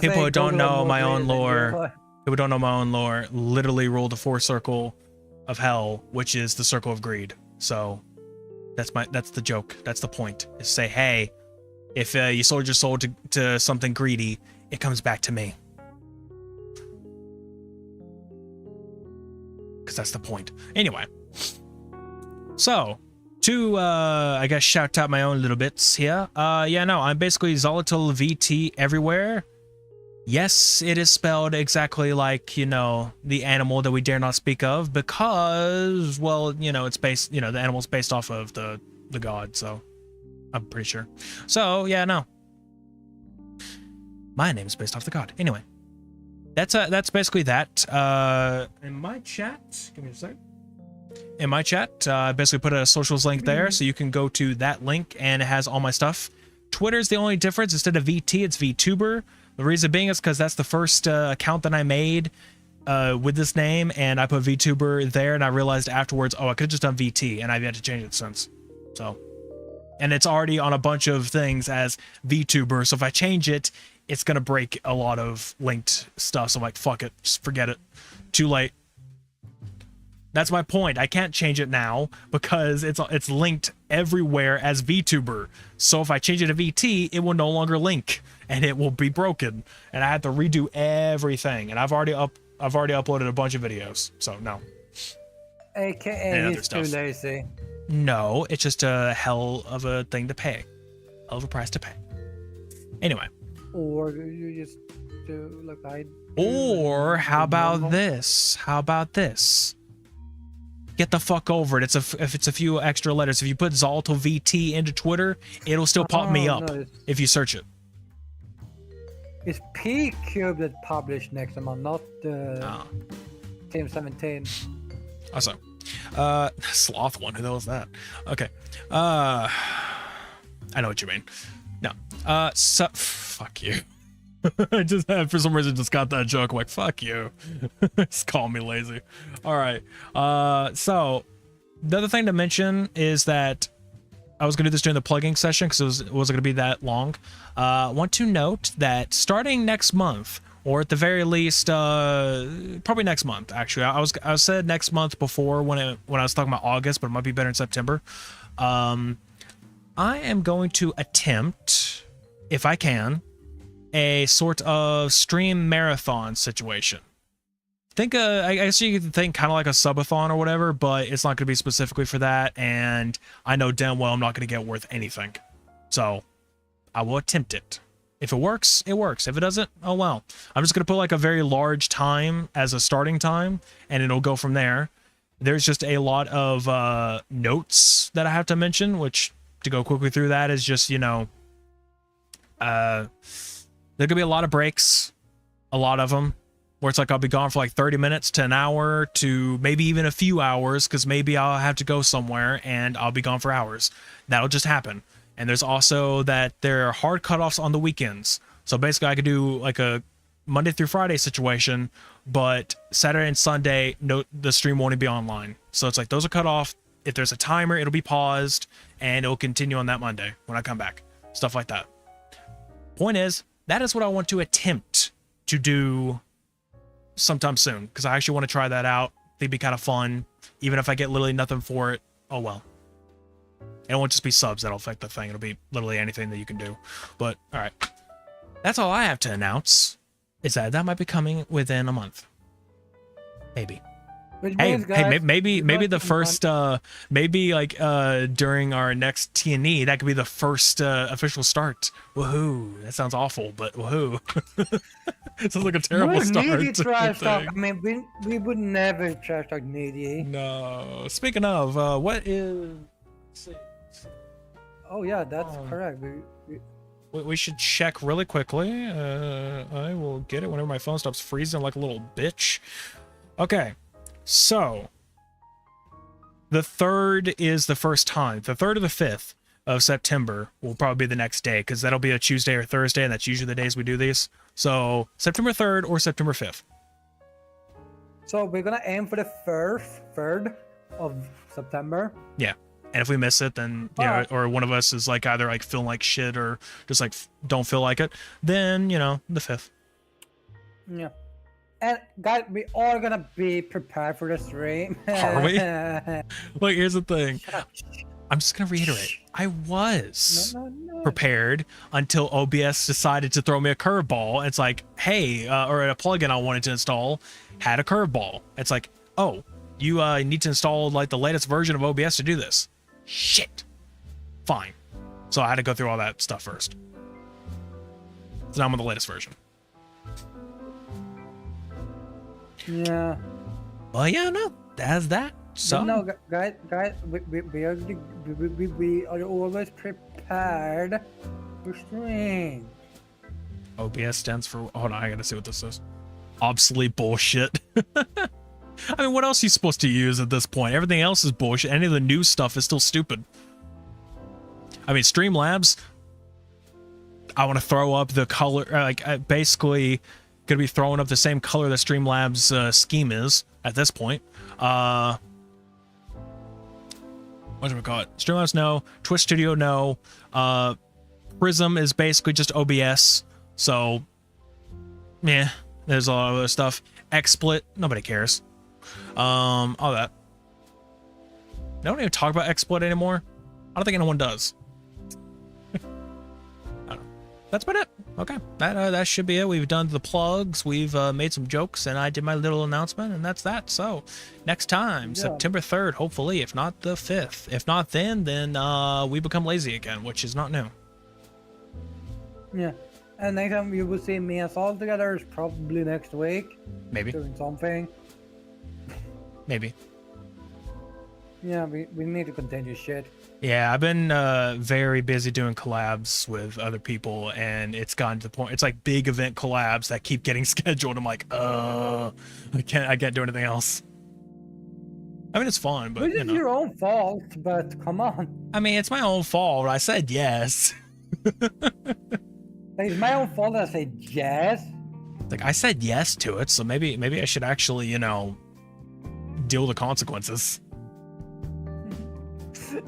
people who don't know my own lore. People who don't know my own lore literally rule the fourth circle of hell, which is the circle of greed. So that's the joke. That's the point. Is say, hey, if you sold your soul to something greedy, it comes back to me. Because that's the point. Anyway. So, to, I guess, shout out my own little bits here. Yeah, no, I'm basically 𝘧𝘬𝘦𝘬 VT everywhere. Yes, it is spelled exactly like, you know, the animal that we dare not speak of because, well, you know, it's based, you know, the animal's based off of the god, so I'm pretty sure. So, yeah, no. My name is based off the god. Anyway, that's basically that. In my chat, give me a sec. In my chat, I basically put a socials link there, so you can go to that link and it has all my stuff. Twitter's the only difference. Instead of VT, it's 𝘧𝘐𝑡uber. The reason being is because that's the first account that I made with this name, and I put 𝘧𝑡uber there, and I realized afterwards, oh, I could have just done VT, and I've yet to change it since. So, and it's already on a bunch of things as 𝘧𝑡uber, so if I change it, it's going to break a lot of linked stuff, so I'm like, fuck it, just forget it. Too late. That's my point. I can't change it now because it's linked everywhere as 𝘧𝑡uber. So if I change it to VT, it will no longer link and it will be broken. And I have to redo everything. And I've already uploaded a bunch of videos. So no. AKA he's too lazy. No, it's just a hell of a thing to pay. Hell of a price to pay. Anyway. Or you just do like I. Or how about this? How about this? Get the fuck over it. If it's a few extra letters. If you put 𝘧𝘬𝘦 VT into Twitter, it'll still pop me up if you search it. It's 𝑃cube that published next month, not Team 17. Also, Sloth one. Who the hell is that? Okay. I know what you mean. No. So fuck you. I just have, for some reason, just got that joke. I'm like, fuck you. Just call me lazy. All right. So the other thing to mention is that I was going to do this during the plugging session because it wasn't going to be that long. I want to note that starting next month, or at the very least, probably next month, actually. I said next month before when I was talking about August, but it might be better in September. I am going to attempt, if I can, a sort of stream marathon situation. I guess you could think kind of like a subathon or whatever, but it's not going to be specifically for that, and I know damn well I'm not going to get worth anything. So, I will attempt it. If it works, it works. If it doesn't, oh well. I'm just going to put like a very large time as a starting time, and it'll go from there. There's just a lot of notes that I have to mention, which, to go quickly through that, is just, you know, there could be a lot of breaks, a lot of them, where it's like I'll be gone for like 30 minutes to an hour to maybe even a few hours, because maybe I'll have to go somewhere and I'll be gone for hours. That'll just happen. And there's also that there are hard cutoffs on the weekends. So basically I could do like a Monday through Friday situation, but Saturday and Sunday, no, the stream won't be online. So it's like those are cut off. If there's a timer, it'll be paused and it'll continue on that Monday when I come back. Stuff like that. Point is, that is what I want to attempt to do sometime soon, because I actually want to try that out. It'd be kind of fun, even if I get literally nothing for it. Oh well. It won't just be subs that'll affect the thing. It'll be literally anything that you can do. But all right, that's all I have to announce. Is that might be coming within a month, maybe. Hey, maybe the first, maybe like during our next T&E, that could be the first official start. Woohoo! That sounds awful, but woohoo! Sounds like a terrible start. Needy trash talk. I mean, we would never trash talk Needy. No. Speaking of, what is? Oh yeah, that's correct. we should check really quickly. I will get it whenever my phone stops freezing like a little bitch. Okay, so the 3rd is the first time. The 3rd or the 5th of September will probably be the next day, because that'll be a Tuesday or Thursday, and that's usually the days we do these. So September 3rd or September 5th. So we're gonna aim for the 3rd of September. Yeah. And if we miss it, then, you know, or one of us is like either like feeling like shit or just like don't feel like it, then, you know, the 5th. Yeah. And guys, we are gonna be prepared for the stream. Are we? Look, here's the thing. I'm just gonna reiterate. I was prepared until OBS decided to throw me a curveball. It's like, hey, or a plugin I wanted to install had a curveball. It's like, oh, you need to install like the latest version of OBS to do this. Shit. Fine. So I had to go through all that stuff first. So now I'm on the latest version. Yeah. Well, yeah, no, that's that. So no, guys, we are always prepared for stream. OBS stands for, hold on, I gotta see what this is. Obsolete bullshit. I mean, what else are you supposed to use at this point? Everything else is bullshit. Any of the new stuff is still stupid. I mean, Streamlabs, I want to throw up the color, basically gonna be throwing up the same color that Streamlabs scheme is at this point. What do we call it? Streamlabs, no. Twitch Studio, no. Prism is basically just OBS. So, yeah, there's a lot of other stuff. XSplit, nobody cares. All that. They don't even talk about XSplit anymore. I don't think anyone does. I don't know. That's about it. Okay, that should be it. We've done the plugs, we've made some jokes, and I did my little announcement, and that's that. So, next time, September 3rd, hopefully, if not the 5th. If not then we become lazy again, which is not new. Yeah, and next time you will see me and Sol together is probably next week. Maybe. Doing something. Maybe. Yeah, we need to continue shit. Yeah, I've been very busy doing collabs with other people, and it's gotten to the point, it's like big event collabs that keep getting scheduled. I'm like, I can't do anything else. I mean, it's fun, but It's your own fault, but come on. I mean, it's my own fault. I said yes. It's my own fault that I said yes. Like, I said yes to it, so maybe I should actually, you know, deal with the consequences.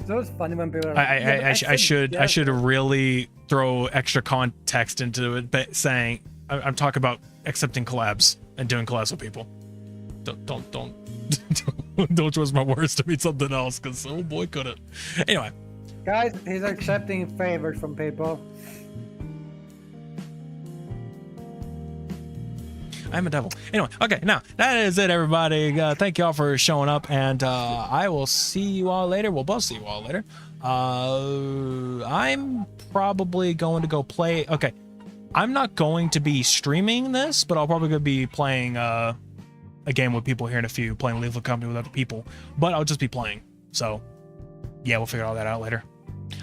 So it's funny when people are I should really throw extra context into it, but saying I'm talking about accepting collabs and doing collabs with people. Don't twist my words to mean something else, because oh boy, could it. Anyway, guys, he's accepting favors from people. I'm a devil. Anyway, okay, now that is it, everybody. Thank you all for showing up, and I will see you all later. We'll both see you all later. I'm probably going to go play. Okay, I'm not going to be streaming this, but I'll probably going to be playing a game with people here in a few, playing Lethal Company with other people. But I'll just be playing. So, yeah, we'll figure all that out later.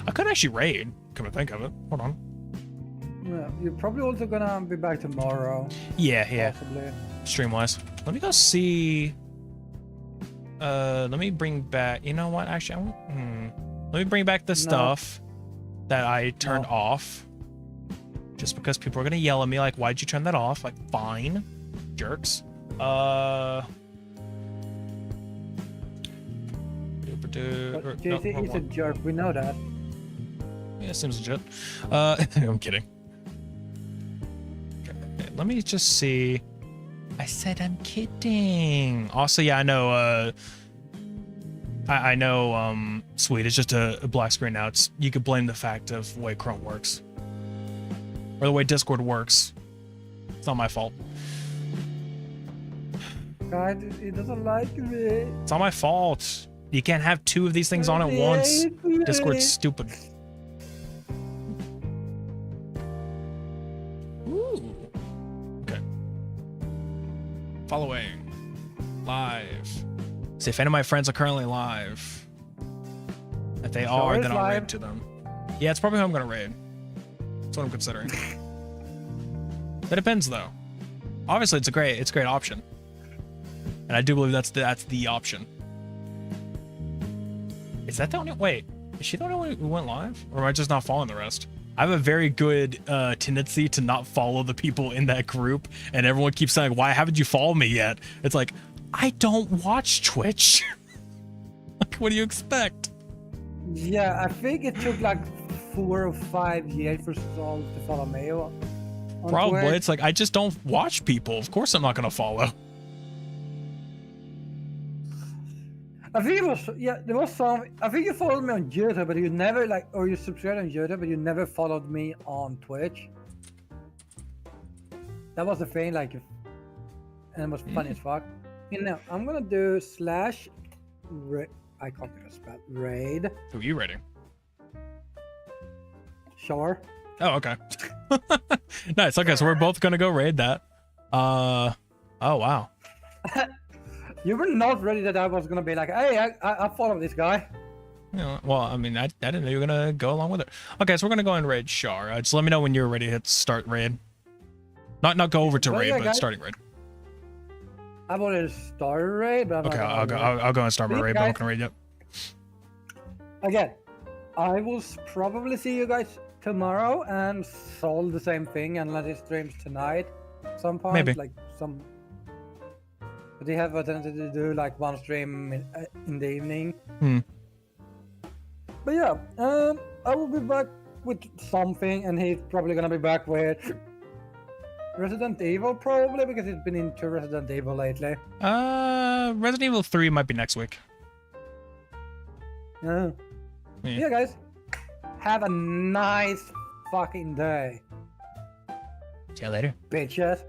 I could actually raid. Come to think of it. Hold on. Yeah, you're probably also gonna be back tomorrow. Yeah. Possibly. Stream-wise. Let me go see. Let me bring back. You know what? Actually, let me bring back the stuff that I turned off. Just because people are gonna yell at me, like, "Why'd you turn that off?" Like, fine, jerks. JC is a jerk. We know that. Yeah, seems legit. I'm kidding. Let me just see. I said I'm kidding. Also, yeah, I know. I know. Sweet. It's just a black screen now. It's, you could blame the fact of the way Chrome works, or the way Discord works. It's not my fault. God, he doesn't like me. It's not my fault. You can't have two of these things on at once. Discord's stupid. Following live. See if any of my friends are currently live. If they are, then I'll raid to them. Yeah, it's probably who I'm gonna raid. That's what I'm considering. That depends though. Obviously, it's a great option, and I do believe that's the option. Is that the only? Wait, is she the only one who went live, or am I just not following the rest? I have a very good tendency to not follow the people in that group, and everyone keeps saying, "Why haven't you followed me yet?" It's like, I don't watch Twitch. Like, what do you expect? Yeah, I think it took like 4 or 5 years for Xolotl to follow me on Probably. Twitch. It's like, I just don't watch people. Of course I'm not going to follow. I think it was, yeah, there was some, I think you followed me on YouTube, but you never like, or you subscribed on YouTube, but you never followed me on Twitch. That was the thing, like, and it was funny as fuck. You know, I'm gonna do slash, I can't do a spell, raid. Who are you raiding? Sure. Oh, okay. Nice. Okay, so we're both gonna go raid that. Oh wow. You were not ready that I was gonna be like, hey, I follow this guy. Yeah, well, I mean, I didn't know you were gonna go along with it. Okay, so we're gonna go and raid Char. Just let me know when you're ready to hit start raid. Not go over to Well, raid, yeah, but guys. starting raid. I've already started raid, but I'm Okay, not I'll go and start my See you raid, but I'm not guys. gonna raid yet. Again, I will probably see you guys tomorrow and solve the same thing unless it streams tonight. Some point, Maybe. like some. But they have a tendency to do like one stream in the evening. Hmm. But yeah, I will be back with something, and he's probably gonna be back with Resident Evil, probably because he's been into Resident Evil lately. Resident Evil 3 might be next week. Yeah. Yeah, guys. Have a nice fucking day. See you later. Bitches.